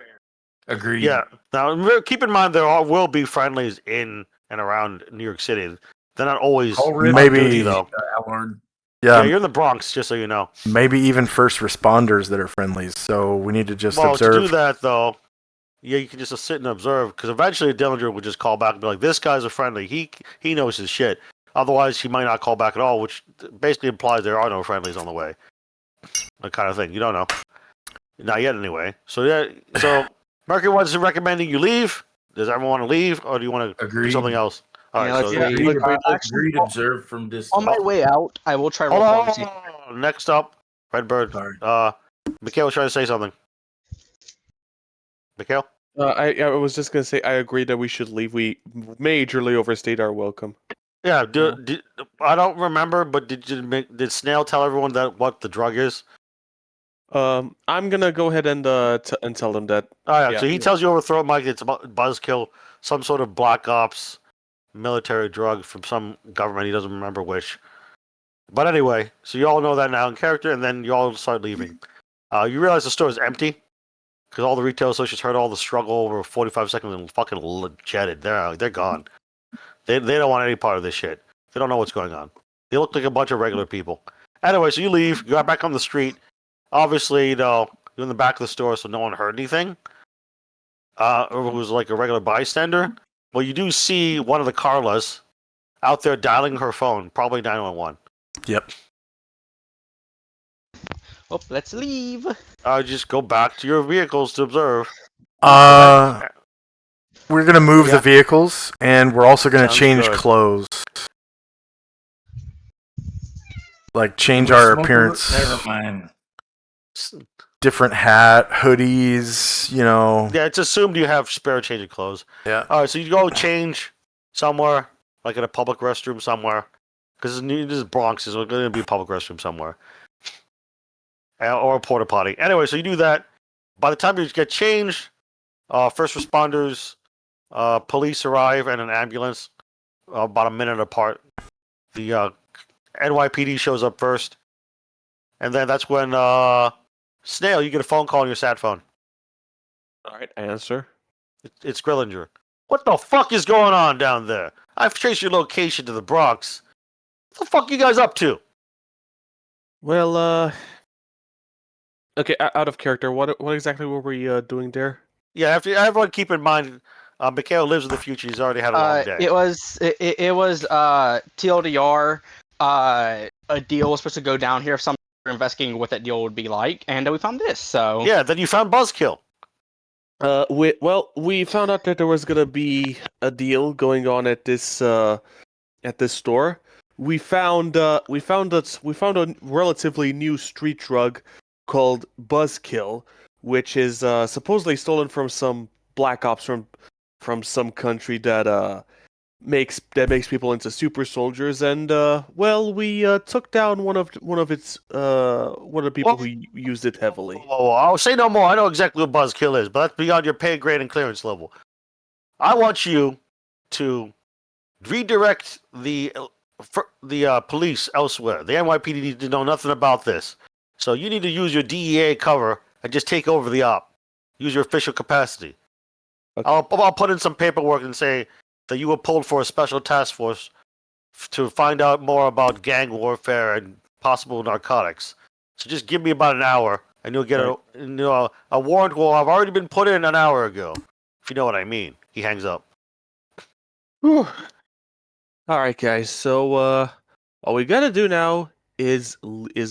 Agreed. Yeah. Now keep in mind will be friendlies in and around New York City. They're not always Call on Rip Maybe- duty, though. Allard. Yeah, Yeah, you're in the Bronx, just so you know. maybe even first responders that are friendlies. So we need to just Well, to do observe. that though, yeah, you can just sit and observe because eventually Dillinger would just call back and be like, "This guy's a friendly. He knows his shit." Otherwise, he might not call back at all, which basically implies there are no friendlies on the way. That kind of thing. You don't know. Not yet, anyway. So yeah. So Mercury One's recommending you leave. Does everyone want to leave, or do you want to do Agreed. something else? All Yeah, right. let's So leave. Agreed. Observe from distance. On my way out, I will try to hold roll on. and see. Next up, Redbird. Sorry. Mikhail was trying to say something. Mikhail. I was just gonna say I agree that we should leave. We majorly overstayed our welcome. Yeah. I don't remember, but did Snail tell everyone that what the drug is? I'm gonna go ahead and and tell them that. Oh, yeah. Yeah. So he tells you over throat mic it's about buzzkill, some sort of black ops military drug from some government. He doesn't remember which. But anyway, so you all know that now in character, and then you all start leaving. You realize the store is empty because all the retail associates heard all the struggle over 45 seconds and fucking jetted. They're gone. They don't want any part of this shit. They don't know what's going on. They look like a bunch of regular people. Anyway, so you leave. You got back on the street. Obviously, you're in the back of the store, so no one heard anything. Or it was like a regular bystander. Well, you do see one of the Carlas out there dialing her phone, probably 911. Yep. Oh, let's leave. Just go back to your vehicles to observe. We're gonna move Yeah. the vehicles, and we're also gonna Sounds change good. clothes. Like change We our smoke a- appearance. Never mind. Different hat, hoodies. You know. Yeah, it's assumed you have spare change of clothes. Yeah. All right, so you go change somewhere. like in a public restroom somewhere, because this is Bronx, so it's going to be a public restroom somewhere, or a porta potty. Anyway, so you do that. By the time you get changed, first responders, police arrive, and an ambulance about a minute apart. The NYPD shows up first, and then that's when Snail, you get a phone call on your sat phone. All right, I answer. It's Grillinger. What the fuck is going on down there? I've traced your location to the Bronx. What the fuck you guys up to? Well, okay, out of character. What exactly were we doing there? Yeah, everyone keep in mind, Mikhail lives in the future. He's already had a long day. It was TLDR. A deal was supposed to go down here. If some were investigating what that deal would be like, and we found this. So Yeah, then you found Buzzkill. We found out that there was gonna be a deal going on at this store. We found a relatively new street drug called Buzzkill, which is supposedly stolen from some black ops from some country that makes people into super soldiers. And we took down one of the people who used it heavily. Whoa, I'll say no more. I know exactly what Buzzkill is, but that's beyond your pay grade and clearance level. I want you to redirect the police elsewhere. The NYPD needs to know nothing about this. So you need to use your DEA cover and just take over the op. Use your official capacity. Okay. I'll put in some paperwork and say that you were pulled for a special task force to find out more about gang warfare and possible narcotics. So just give me about an hour, and you'll get a warrant will have already been put in an hour ago. If you know what I mean. He hangs up. Whew. All right, guys. So all we gotta do now is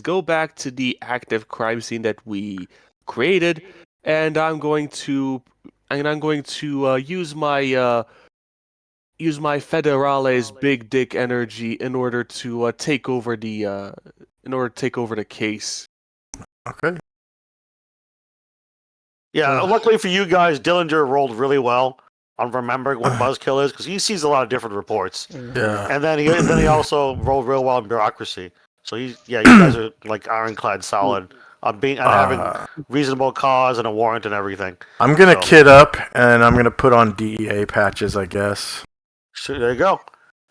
go back to the active crime scene that we created, and I'm going to use my Federales big dick energy in order to take over the case. Okay. Yeah, luckily for you guys, Dillinger rolled really well on remembering what Buzzkill is, because he sees a lot of different reports. Yeah. And then he also rolled real well in bureaucracy. So you guys are like ironclad solid on having reasonable cause and a warrant and everything. I'm gonna kid up and I'm gonna put on DEA patches, I guess. So there you go.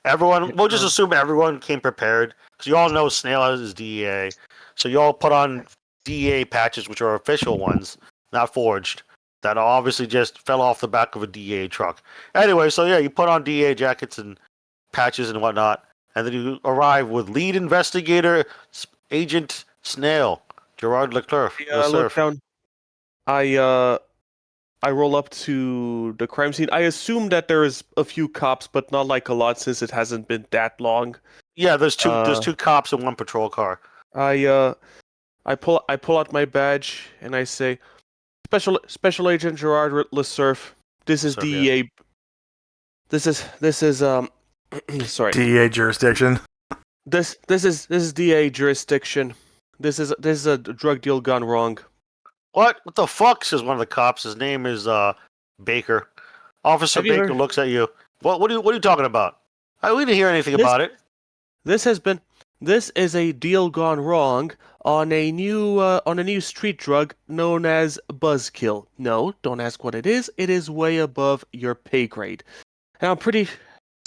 We'll just assume everyone came prepared, because you all know Snail has his DEA. So you all put on DEA patches, which are official ones, not forged. That obviously just fell off the back of a DEA truck. Anyway, so yeah, you put on DEA jackets and patches and whatnot, and then you arrive with lead investigator, Agent Snail, Gerard Leclerc. Yeah, I look down. I roll up to the crime scene. I assume that there is a few cops, but not like a lot, since it hasn't been that long. Yeah, there's two cops and one patrol car. I pull out my badge and I say, Special Agent Gerard Lesurf. This is DEA. Yeah. This is sorry. DEA jurisdiction. This is DEA jurisdiction. This is a drug deal gone wrong. What the fuck? Says one of the cops. His name is Baker. Officer Baker looks at you. What are you talking about? We didn't hear anything about it. This is a deal gone wrong on a new street drug known as Buzzkill. No, don't ask what it is. It is way above your pay grade. And I'm pretty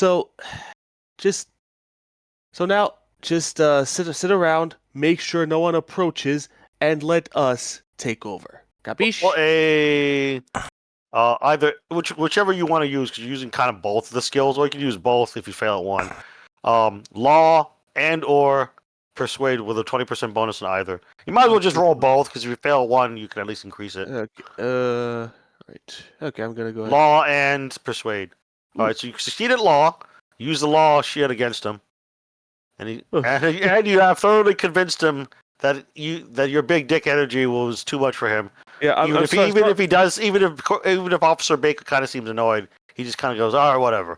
now sit around, make sure no one approaches, and let us take over. Capiche? Well, whichever you want to use, because you're using kind of both of the skills, or you can use both if you fail at one. Law and or persuade with a 20% bonus in either. You might as well just roll both, because if you fail at one, you can at least increase it. Okay, right. Okay, I'm gonna go ahead. Law and persuade. All right, so you succeed at law. Use the law shit against him, and you have thoroughly convinced him that your big dick energy was too much for him. Yeah, even if Officer Baker kind of seems annoyed, he just kind of goes, "All right, whatever."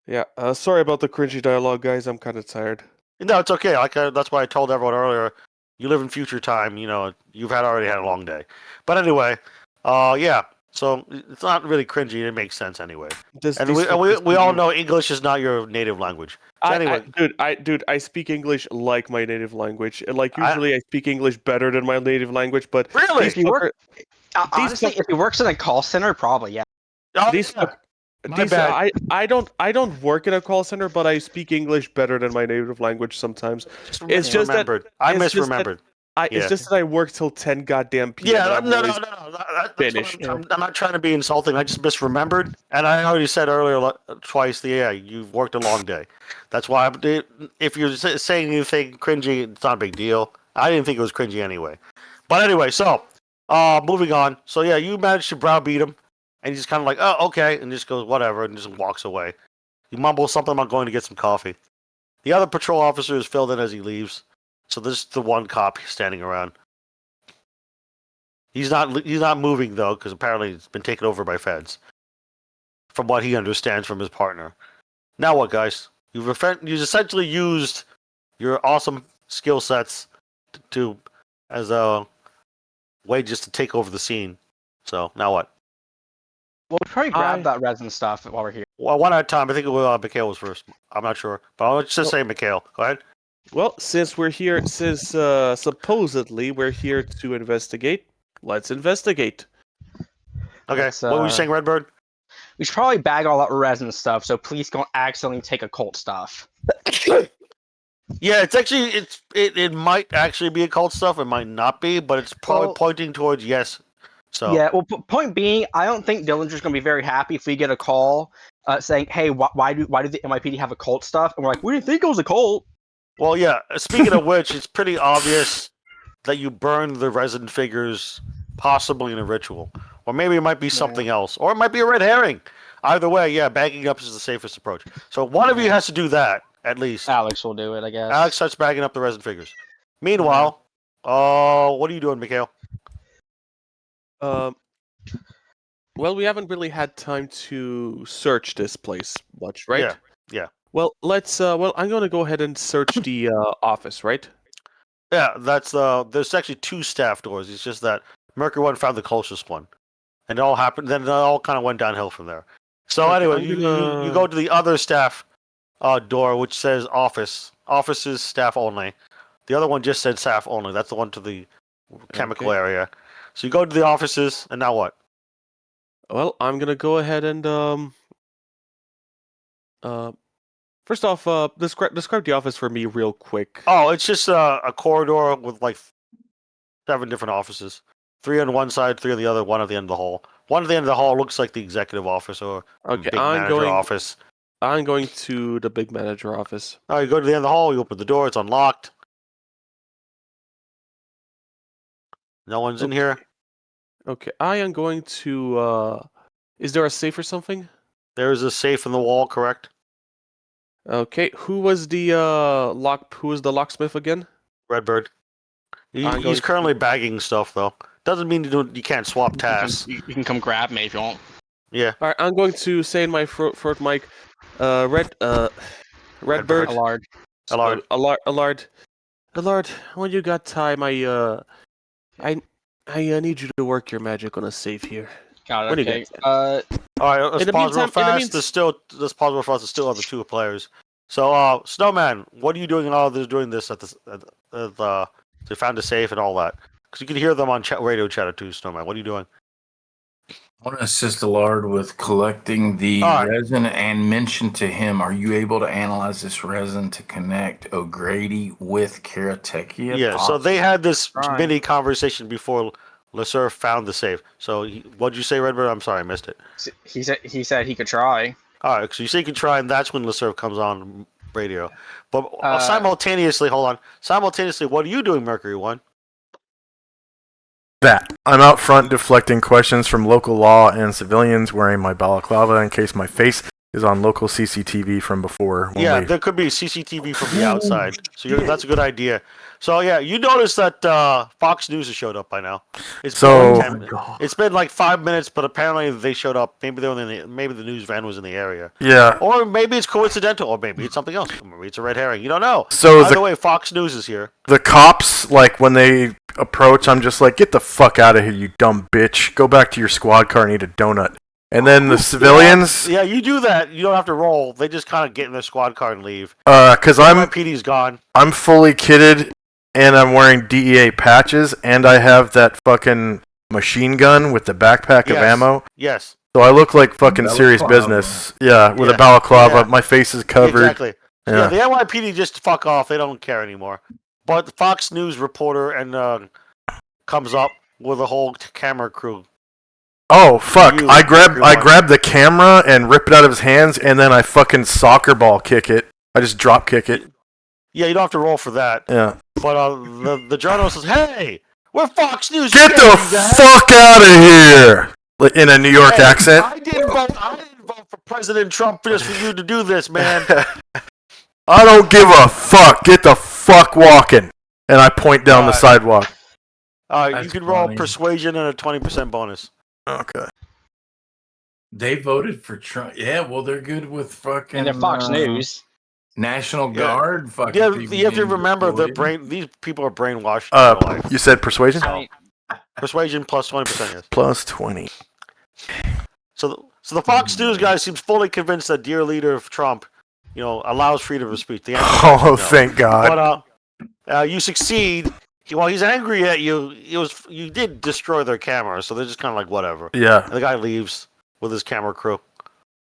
Yeah, sorry about the cringy dialogue, guys. I'm kind of tired. No, it's okay. That's why I told everyone earlier. You live in future time. You know, you've already had a long day. But anyway, yeah. So it's not really cringy. It makes sense anyway. This, And these we fuckers all do- know English is not your native language. So anyway, dude, I speak English like my native language. And like I- usually I speak English better than my native language, but really? these If you work- fucker- Honestly, if he works in a call center, probably yeah. Oh, these yeah. fuck- My these bad. I don't work in a call center, but I speak English better than my native language sometimes. It's just that- misremembered. I it's just that- misremembered. It's Yeah. just that I work till 10 goddamn p.m. Yeah, and I'm no. always That's what finished. I'm not trying to be insulting. I just misremembered, and I already said earlier twice. Yeah, you've worked a long day. That's why. If you're saying anything cringy, it's not a big deal. I didn't think it was cringy anyway. But anyway, so moving on. So yeah, you managed to browbeat him, and he's kind of like, oh, okay, and just goes whatever, and just walks away. He mumbles something about going to get some coffee. The other patrol officer is filled in as he leaves. So this is the one cop standing around. He's not moving though, because apparently it's been taken over by feds. From what he understands from his partner. Now what, guys? You've essentially used your awesome skill sets to as a way just to take over the scene. So now what? We'll probably grab that resin stuff while we're here. Well, one at a time. I think Mikhail was first. I'm not sure, but I'll just say Mikhail. Go ahead. Well, since we're here, supposedly we're here to investigate, let's investigate. Okay. Let's, what were you saying, Redbird? We should probably bag all that resin stuff so police don't accidentally take occult stuff. Yeah, it's actually it might actually be occult stuff. It might not be, but it's probably Well- pointing towards yes. So Yeah, well, point being, I don't think Dillinger's going to be very happy if we get a call saying, hey, why do the NYPD have occult stuff? And we're like, we didn't think it was occult. Well, yeah. Speaking of which, it's pretty obvious that you burned the resin figures, possibly in a ritual, or maybe it might be something else, or it might be a red herring. Either way, yeah, bagging up is the safest approach. So one of you has to do that at least. Alex will do it, I guess. Alex starts bagging up the resin figures. Meanwhile, what are you doing, Mikhail? Well, we haven't really had time to search this place much, right? Yeah. Well, let's. Well, I'm gonna go ahead and search the office, right? Yeah, that's there's actually two staff doors. It's just that Mercury one found the closest one, and it all happened. Then it all kind of went downhill from there. So Okay, anyway, I'm you gonna- go to the other staff door, which says office. Offices staff only. The other one just said staff only. That's the one to the chemical Okay. area. So you go to the offices, and now what? Well, I'm gonna go ahead and first off, describe the office for me real quick. Oh, it's just a corridor with like 7 different offices. 3 on one side, 3 on the other, 1 at the end of the hall. One at the end of the hall looks like the executive office or Okay, big manager office. I'm going to the big manager office. Oh, you go to the end of the hall, you open the door, it's unlocked. No one's in here. Okay, I am going to. Is there a safe or something? There's a safe in the wall, correct? Okay, who was the locksmith again? Redbird. I'm going He's to- currently bagging stuff, though. Doesn't mean you can't swap tasks. You can come grab me if you want. Yeah. All right, I'm going to say in my throat mic, Redbird. Allard. Allard, when you got time, I need you to work your magic on a safe here. Got What do it. you Okay. got? All right, let's In the pause real meantime- in the fast. Let's pause real fast. There's still other 2 players. So, Snowman, what are you doing? Doing this at the they found a safe and all that. Because you can hear them on radio chatter too, Snowman. What are you doing? I want to assist Allard with collecting the All right. resin and mention to him, are you able to analyze this resin to connect O'Grady with Karateki? Yeah. So they had this Right. mini conversation before LeSurf found the safe. So what'd you say, Redbird? I'm sorry, I missed it. He said he could try. All right. So you say you can try, and that's when LeSurf comes on radio. But Uh, simultaneously, hold on. Simultaneously, what are you doing, Mercury One? That. I'm out front deflecting questions from local law and civilians wearing my balaclava in case my face is on local CCTV from before. When Yeah, we... there could be CCTV from the outside. So that's a good idea. So yeah, you notice that Fox News has showed up by now. It's So- been it's been like 5 minutes, but apparently they showed up. Maybe they were maybe the news van was in the area, Yeah. or maybe it's coincidental, or maybe it's something else. Maybe it's a red herring. You don't know. So Either way, Fox News is here. the cops, like when they approach, I'm just like, get the fuck out of here, you dumb bitch. Go back to your squad car and eat a donut. And then the civilians, Yeah, you do that. You don't have to roll. They just kind of get in their squad car and leave. because NYPD's gone. I'm fully kitted and I'm wearing DEA patches and I have that fucking machine gun with the backpack of Yes. ammo. Yes. So I look like fucking serious Balaclava. business. Yeah, with a Yeah. balaclava. Yeah. My face is covered. Exactly. Yeah, Yeah. the NYPD just fuck off. They don't care anymore. But the Fox News reporter and comes up with a whole camera crew. Oh fuck! You- I grab everyone. the camera and rip it out of his hands, and then I fucking soccer ball kick it. I just drop kick it. Yeah, you don't have to roll for that. Yeah. But the journalist says, "Hey, we're Fox News. Get You the can't do that." fuck out of here! Like, in a New York Hey, accent. I didn't vote for President Trump just for you to do this, man. I don't give a fuck. Get the fuck walking. And I point down the Alright. sidewalk. You That's can roll funny. persuasion and a 20% bonus. Okay. They voted for Trump. Yeah, well, they're good with fucking. And they're Fox News. National Yeah. Guard. Fucking. Yeah, people you have to being remember deployed. these people are brainwashed. in real life. You said persuasion? I mean, Persuasion plus 20%. Yes. Plus 20. So the Fox News guy seems fully convinced that dear leader of Trump, allows freedom of speech. The answer is Oh, no. thank God. But you succeed. While he's angry at you, you did destroy their camera, so they're just kind of like whatever. Yeah. And the guy leaves with his camera crew.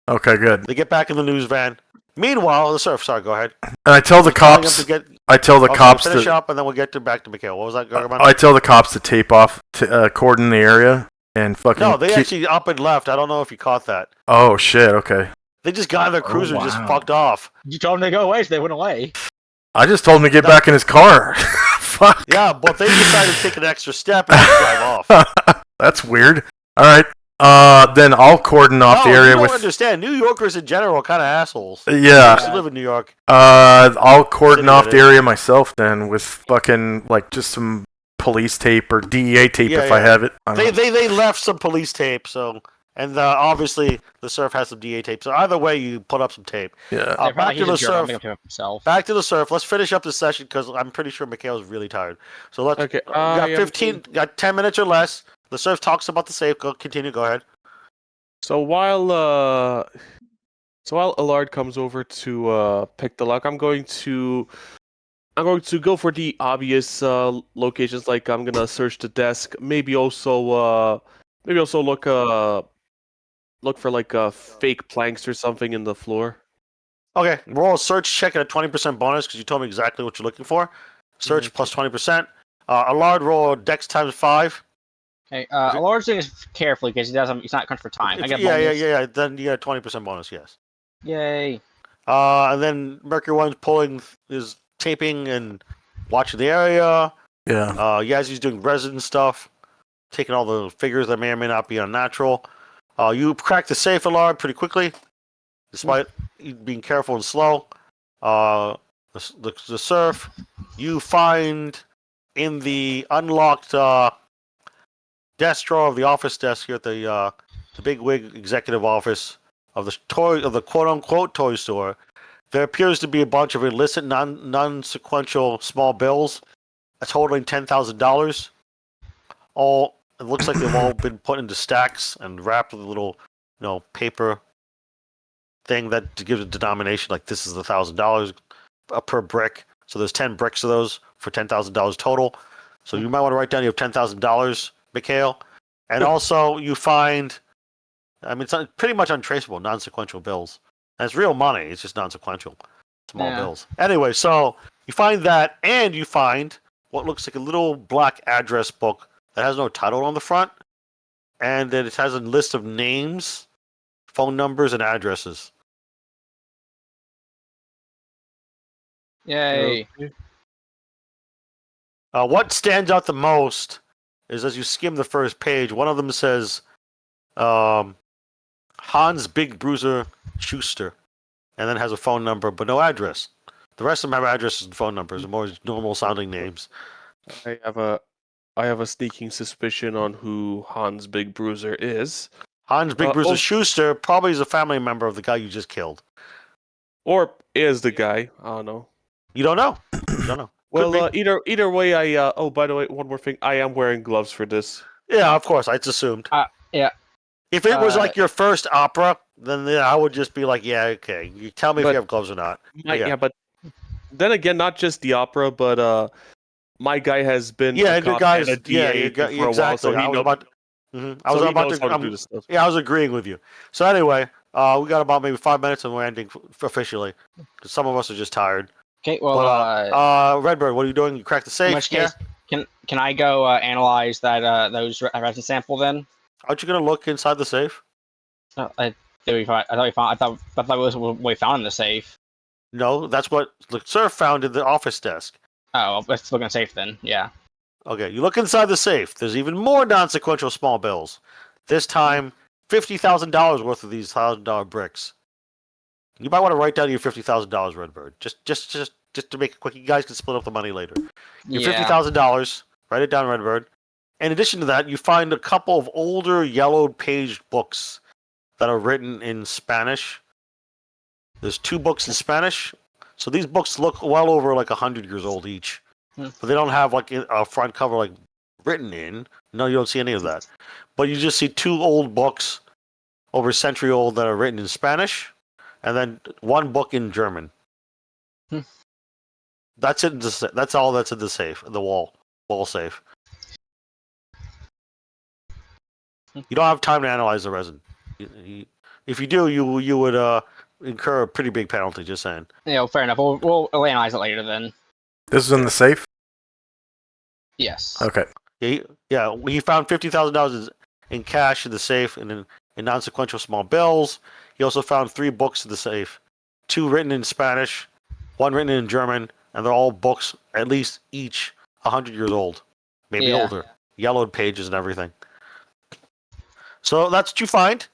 Okay, good. They get back in the news van. Meanwhile, the surf. Sorry, go ahead. And I tell the Telling them cops. to get, I tell the okay, cops finish to. up, and then we'll get back to Mikhail. What was that, Gargamon? I tell the cops to tape off, cordon the area, and fucking. No, they keep- actually up and left. I don't know if you caught that. Oh shit. Okay. They just got in their Oh, cruiser and just wow. fucked off. you told them to go away, so they went away. I just told him to get back in his car. Fuck. Yeah, but they decided to take an extra step and just drive off. That's weird. All right. Then I'll cordon off the No, area you don't with. understand. New Yorkers in general are kind of assholes. I Yeah. used to live in New York. I'll cordon City off that the is. area myself then with fucking like just some police tape or DEA tape Yeah, if I yeah. have it. I don't know. They left some police tape, and obviously the surf has some DA tape. So either way, you put up some tape. Yeah. They're Back probably to the he's a jerk, I'll surf. make him himself. Back to the surf. Let's finish up this session because I'm pretty sure Mikhail's really tired. So let's. Okay, We got I am 15. Got 10 minutes or less. The surf talks about the safe. Continue. Go ahead. So while Allard comes over to pick the lock, I'm going to go for the obvious locations. Like I'm gonna search the desk. Maybe also look for like fake planks or something in the floor. Okay. Roll a search check at a 20% bonus because you told me exactly what you're looking for. Search plus 20%. Allard, roll Dex times 5. Okay, Allard's doing this carefully because he's not country for time. I got yeah. bonus. Then you get a 20% bonus. Yes. Yay. And then Mercury One's is taping and watching the area. Yeah. Yazzy's doing resin stuff, taking all the figures that may or may not be unnatural. You crack the safe alarm pretty quickly, despite you being careful and slow. The surf, you find in the unlocked desk drawer of the office desk here at the big wig executive office of the quote unquote toy store. There appears to be a bunch of illicit, non-sequential small bills, totaling $10,000. It looks like they've all been put into stacks and wrapped with a little, paper thing that gives a denomination. Like this is $1,000 per brick. So there's 10 bricks of those for $10,000 total. So you might want to write down you have $10,000, Mikhail. And also you find, it's pretty much untraceable, non-sequential bills. And it's real money. It's just non-sequential, small bills. Anyway, so you find that, and you find what looks like a little black address book that has no title on the front, and then it has a list of names, phone numbers, and addresses. Yay. What stands out the most is as you skim the first page, one of them says, Hans Big Bruiser Schuster, and then has a phone number but no address. The rest of them have addresses and phone numbers, and more normal sounding names. I have a sneaking suspicion on who Hans Big Bruiser is. Hans Big Bruiser oh. Schuster probably is a family member of the guy you just killed. Or is the guy. I don't know. You don't know. You don't know. Could Well, be. either way, oh, by the way, one more thing. I am wearing gloves for this. Yeah, of course. I just assumed. Yeah. If it was Uh, like your first opera, then I would just be like, yeah, okay. You tell me if But- you have gloves or not. Yeah, but then again, not just the opera, but my guy has been Yeah, a and the cop guys, and a yeah, DA for a while, exactly. so he I was knows. about, mhm. I so was he about knows to, how to do this stuff. yeah, I was agreeing with you. So anyway, we got about maybe 5 minutes and we're ending Okay. officially because some of us are just tired. Well, But, Redbird, what are you doing? You cracked the in safe? which Yeah. case, can I go analyze that those resin sample then? Aren't you gonna look inside the safe? I thought we found. I thought it was what we found in the safe. No, that's what the Sir found in the office desk. Oh, well, let's look in the safe then. Yeah. Okay, you look inside the safe. There's even more non-sequential small bills. This time, $50,000 worth of these $1,000 bricks. You might want to write down your $50,000, Redbird. Just to make it quick. You guys can split up the money later. Your $50,000. Write it down, Redbird. In addition to that, you find a couple of older yellowed paged books that are written in Spanish. There's 2 books in Spanish. So these books look well over like 100 years old each. But they don't have like a front cover like written in. No, you don't see any of that. But you just see 2 old books over a century old that are written in Spanish, and then 1 book in German. That's it. That's all that's in the safe, the wall safe. You don't have time to analyze the resin. If you do, you would incur a pretty big penalty. Just saying. Fair enough. We'll analyze it later then. This is in the safe? Yes. Okay. He found $50,000 in cash in the safe and in non-sequential small bills. He also found 3 books in the safe, 2 written in Spanish, 1 written in German, and they're all books at least each 100 years old, maybe older, yellowed pages and everything. So that's what you find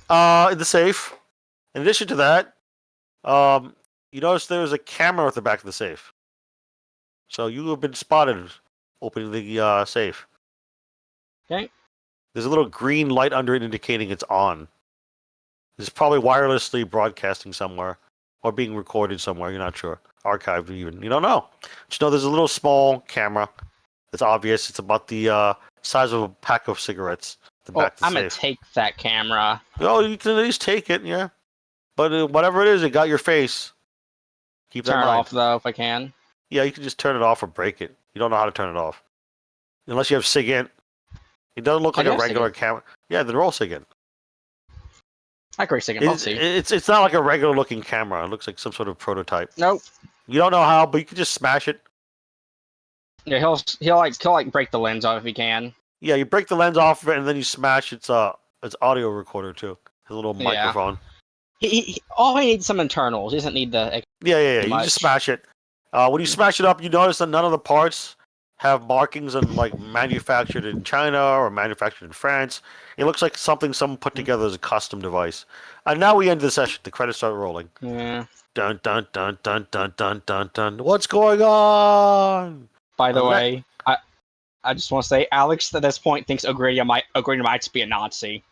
in the safe. In addition to that, you notice there's a camera at the back of the safe. So you have been spotted opening the safe. Okay. There's a little green light under it indicating it's on. It's probably wirelessly broadcasting somewhere or being recorded somewhere. You're not sure. Archived even. You don't know. Just know there's a little small camera. It's obvious. It's about the size of a pack of cigarettes. I'm going to take that camera. Oh, you can at least take it, yeah. But whatever it is, it got your face. Keep that in Turn it mind. off, though, if I can. Yeah, you can just turn it off or break it. You don't know how to turn it off. Unless you have SIGINT. It doesn't look I like a do have regular camera. Yeah, they're all SIGINT. I agree, second. Let's see. It's not like a regular looking camera. It looks like some sort of prototype. Nope. You don't know how, but you can just smash it. Yeah, he'll break the lens off if he can. Yeah, you break the lens off of it and then you smash its audio recorder too. His little microphone. He all he needs some internals. He doesn't need the. Yeah. You just smash it. When you smash it up, you notice that none of the parts have markings on like manufactured in China or manufactured in France. It looks like something someone put together as a custom device. And now we end the session. The credits start rolling. Yeah. Dun dun dun dun dun dun dun dun. What's going on? By the way, I just want to say, Alex at this point thinks O'Grady might be a Nazi.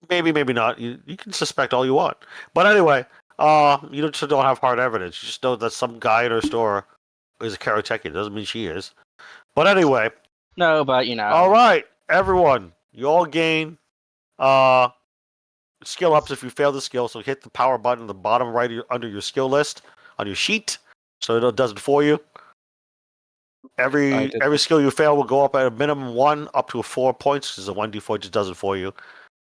Maybe not. You can suspect all you want. But anyway, you just don't have hard evidence. You just know that some guy in her store is a Karateki. It doesn't mean she is. But anyway. No, but you know. All right, everyone. You all gain skill ups if you fail the skill. So hit the power button at the bottom right under your skill list on your sheet, so it does it for you. Every skill you fail will go up at a minimum 1 up to 4 points, because the 1d4 just does it for you.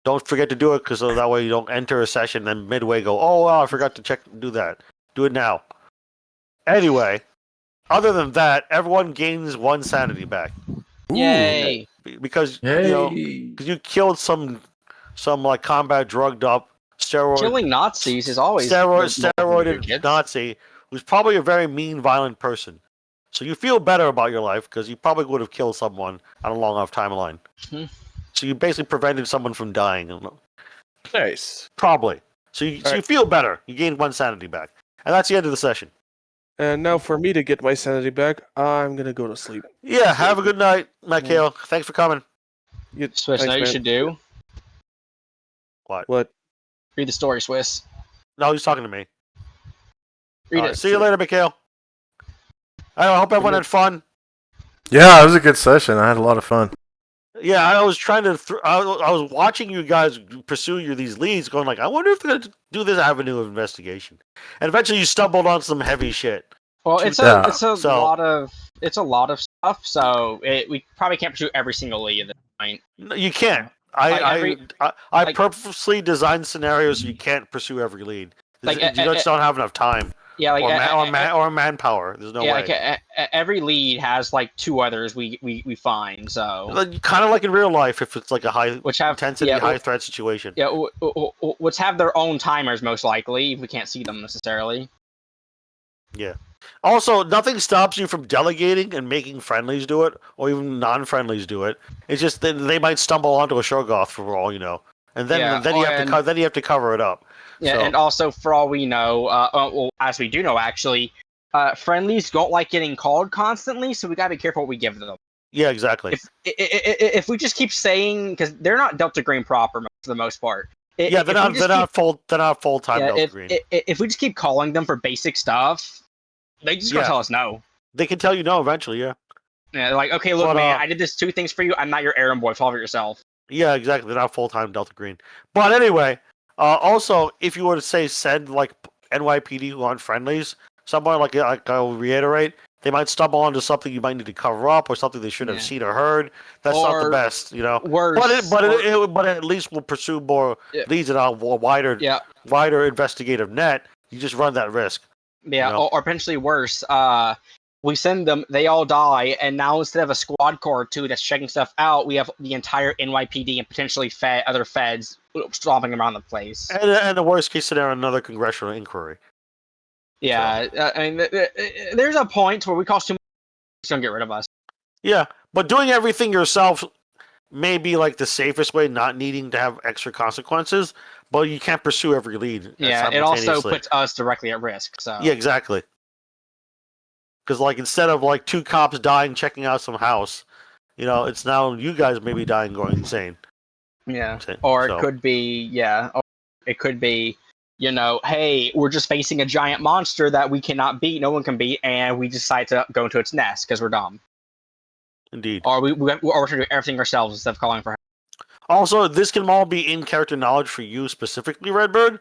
Don't forget to do it, because that way you don't enter a session and then midway go, oh, wow, I forgot to do that. Do it now. Anyway, other than that, everyone gains 1 sanity back. Yay! Because you killed some like combat drugged up steroid. Killing Nazis is always steroided Nazi who's probably a very mean, violent person. So you feel better about your life because you probably would have killed someone on a long enough timeline. Mm-hmm. So you basically prevented someone from dying. Nice. Probably. So you Alright. feel better. You gain 1 sanity back, and that's the end of the session. And now for me to get my sanity back, I'm gonna go to sleep. Yeah, have a good night, Mikhail. Thanks for coming. Swiss, Thanks, know what you man. should do? What? Read the story, Swiss. No, he's talking to me. Read All it. right, see you later, Mikhail. I hope everyone had fun. Yeah, it was a good session. I had a lot of fun. Yeah, I was trying to. I was watching you guys pursue these leads, going like, I wonder if they're gonna do this avenue of investigation. And eventually, you stumbled on some heavy shit. Well, it's Yeah. a So- lot of stuff. So we probably can't pursue every single lead at this point. No, you can't. Like I like- purposely designed scenarios so you can't pursue every lead. Like, you just don't have enough time Yeah, like or manpower. There's no yeah, way. like every lead has like 2 others we find. So Kind of like in real life, if it's like a high which have intensity, yeah, high threat situation. yeah, which have their own timers most likely if we can't see them necessarily. Also, nothing stops you from delegating and making friendlies do it, or even non-friendlies do it. It's just that they might stumble onto a Shoggoth for all you know, and then Yeah, then you have to then you have to cover it up. Yeah, So- and also for all we know, well, as we do know actually, friendlies don't like getting called constantly, so we gotta be careful what we give them. Yeah, exactly. If we just keep saying, because they're not Delta Green proper for the most part. Yeah, they're not full time Delta Green. If we just keep calling them for basic stuff, they just gonna Yeah. tell us no. They can tell you no eventually. Yeah. Yeah, like, okay, look, But, man, I did this 2 things for you. I'm not your errand boy. Solve it yourself. Yeah, exactly. They're not full time Delta Green. But anyway, also if you were to say send like NYPD who aren't friendlies, someone like I'll reiterate, they might stumble onto something you might need to cover up or something they shouldn't have Yeah. seen or heard. That's not the Or best, you know. Worse. But it at least will pursue more Yeah. leads in a wider investigative net. You just run that risk. Yeah, You know? or potentially worse. We send them, they all die, and now instead of a squad car or 2 that's checking stuff out, we have the entire NYPD and potentially other feds stomping around the place. And the worst case scenario, another congressional inquiry. Yeah, I mean, there's a point where we cost too much, it's gonna get rid of us. Yeah, but doing everything yourself may be like the safest way, not needing to have extra consequences. But you can't pursue every lead. Yeah, it also simultaneously. puts us directly at risk. So Yeah, exactly. Because like instead of like 2 cops dying checking out some house, you know, it's now you guys maybe dying going insane. yeah. So- Or it could be, or it could be, you know, hey, we're just facing a giant monster that we cannot beat, no one can beat, and we decide to go into its nest because we're dumb. Indeed. Or we're trying to do everything ourselves instead of calling for help. Also, this can all be in character knowledge for you specifically, Redbird,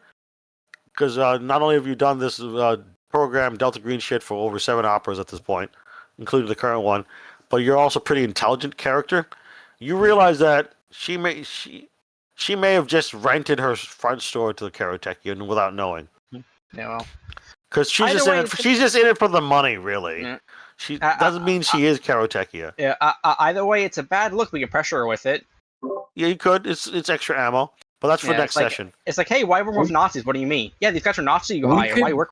because not only have you done this program Delta Green shit for over 7 operas at this point, including the current one, but you're also a pretty intelligent character. You realize that she may have just rented her front store to the Karotekian without knowing, Yeah, well, because she's Either just way, in it. She's just in it for the money, really. Yeah. She doesn't mean she is Karotekia. yeah. Either way, it's a bad look. We can pressure her with it. Yeah, you could. It's extra ammo, but that's for Yeah, next it's like- session. It's like, hey, why work with Nazis? What do you mean? Yeah, these guys are Nazis. You go We hire. Why could- work?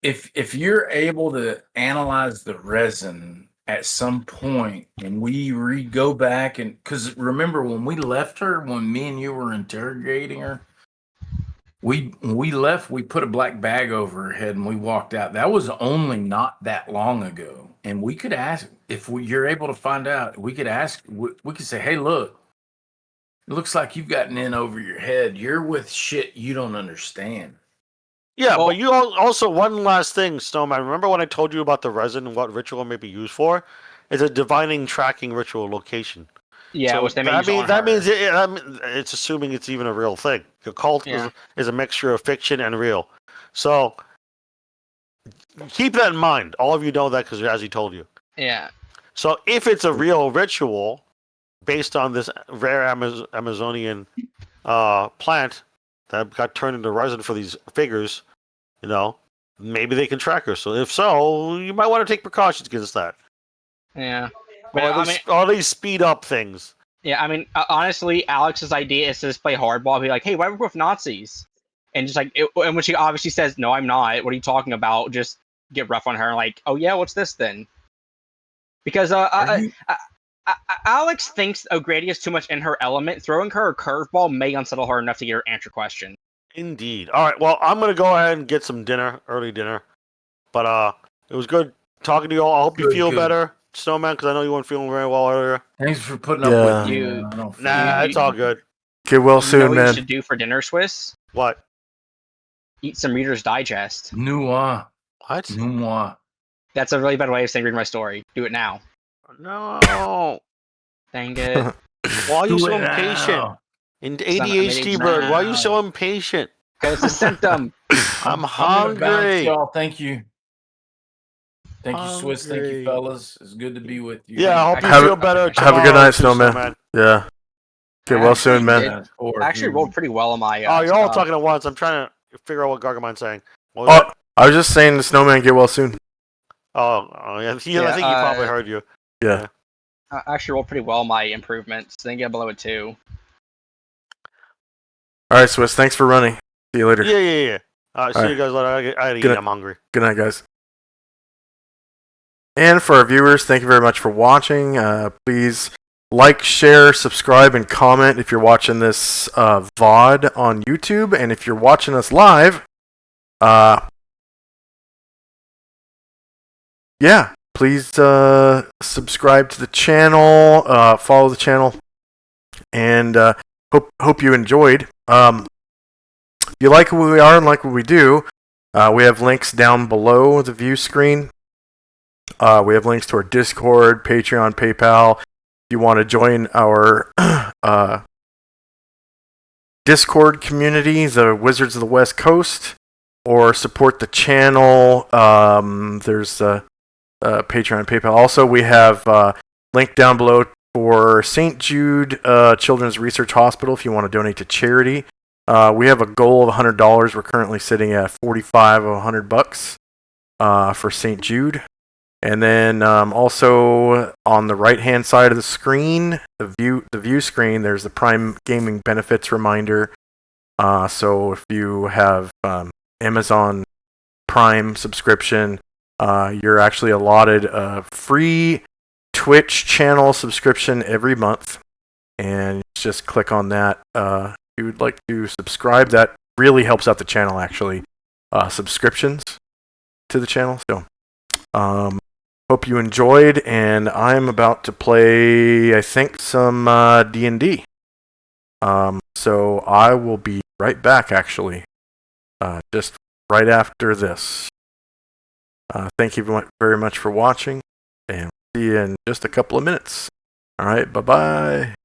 If you're able to analyze the resin at some point and we go back and because remember when we left her, when me and you were interrogating her, we left, we put a black bag over her head and we walked out. That was only not that long ago. And we could ask you're able to find out, we could ask, we could say, hey, look, it looks like you've gotten in over your head. You're with shit you don't understand. Yeah, Well- but you also one last thing, Snowman. Remember when I told you about the resin and what ritual may be used for? It's a divining tracking ritual location. Yeah, So which they may that use on means her. it's assuming it's even a real thing. The cult Yeah. is a mixture of fiction and real. So keep that in mind. All of you know that because as he told you. Yeah. So if it's a real ritual based on this rare Amazonian plant that got turned into resin for these figures, you know, maybe they can track her. So if so, you might want to take precautions against that. Yeah. Or But, I mean, at least speed up things. yeah, I mean, honestly, Alex's idea is to just play hardball, be like, hey, why work with Nazis? And just like, and when she obviously says, no, I'm not, what are you talking about? Just get rough on her, like, oh yeah, what's this then? Because Alex thinks O'Grady is too much in her element. Throwing her a curveball may unsettle her enough to get her answer question. Indeed. All right. Well, I'm gonna go ahead and get some dinner, early dinner. But it was good talking to you all. I hope you Good, feel good. better, Snowman, because I know you weren't feeling very well earlier. Thanks for putting Yeah. up with me. You- man. I don't feel Nah, you- it's all good. Get well You know soon, what you man. should do for dinner, Swiss? What? Eat some Reader's Digest. Noir. What? Noir. That's a really bad way of saying read my story. Do it now. No. Dang it. Why are you Do so it impatient? now. In not ADHD amazing. bird, why are you so impatient? Because it's a symptom. I'm gonna bounce, hungry. y'all. Thank you. Thank you, Swiss. Thank Hungry. you, fellas. It's good to be with you. Yeah, I hope you Have feel a- better. have a good tomorrow night, too, Snowman. Yeah. Get well soon, man. did. I actually rolled pretty well on my. Oh, you're all stuff. talking at once. I'm trying to figure out what Gargamon's saying. What was Oh, that? I was just saying, the Snowman, get well soon. Oh, yeah. I think he probably heard you. Yeah. I actually rolled pretty well on my improvements. I think I below a 2. All right, Swiss. Thanks for running. See you later. Yeah. See All you guys later. I gotta eat. Good night. I'm hungry. Good night, guys. And for our viewers, thank you very much for watching. Please like, share, subscribe, and comment if you're watching this VOD on YouTube. And if you're watching us live, yeah, please subscribe to the channel, follow the channel, and hope you enjoyed. If you like who we are and like what we do, we have links down below the view screen. We have links to our Discord, Patreon, PayPal. If you want to join our Discord community, the Wizards of the West Coast, or support the channel, there's Patreon, PayPal. Also, we have link down below for St. Jude Children's Research Hospital if you want to donate to charity. We have a goal of $100. We're currently sitting at 45 of $100 for St. Jude. And then also on the right-hand side of the screen, the view screen, there's the Prime Gaming benefits reminder. So if you have Amazon Prime subscription, you're actually allotted a free Twitch channel subscription every month. And just click on that. If you would like to subscribe, that really helps out the channel, actually. Subscriptions to the channel. So, hope you enjoyed, and I'm about to play, I think, some D&D. So I will be right back, actually, just right after this. Thank you very much for watching, and see you in just a couple of minutes. All right, bye-bye.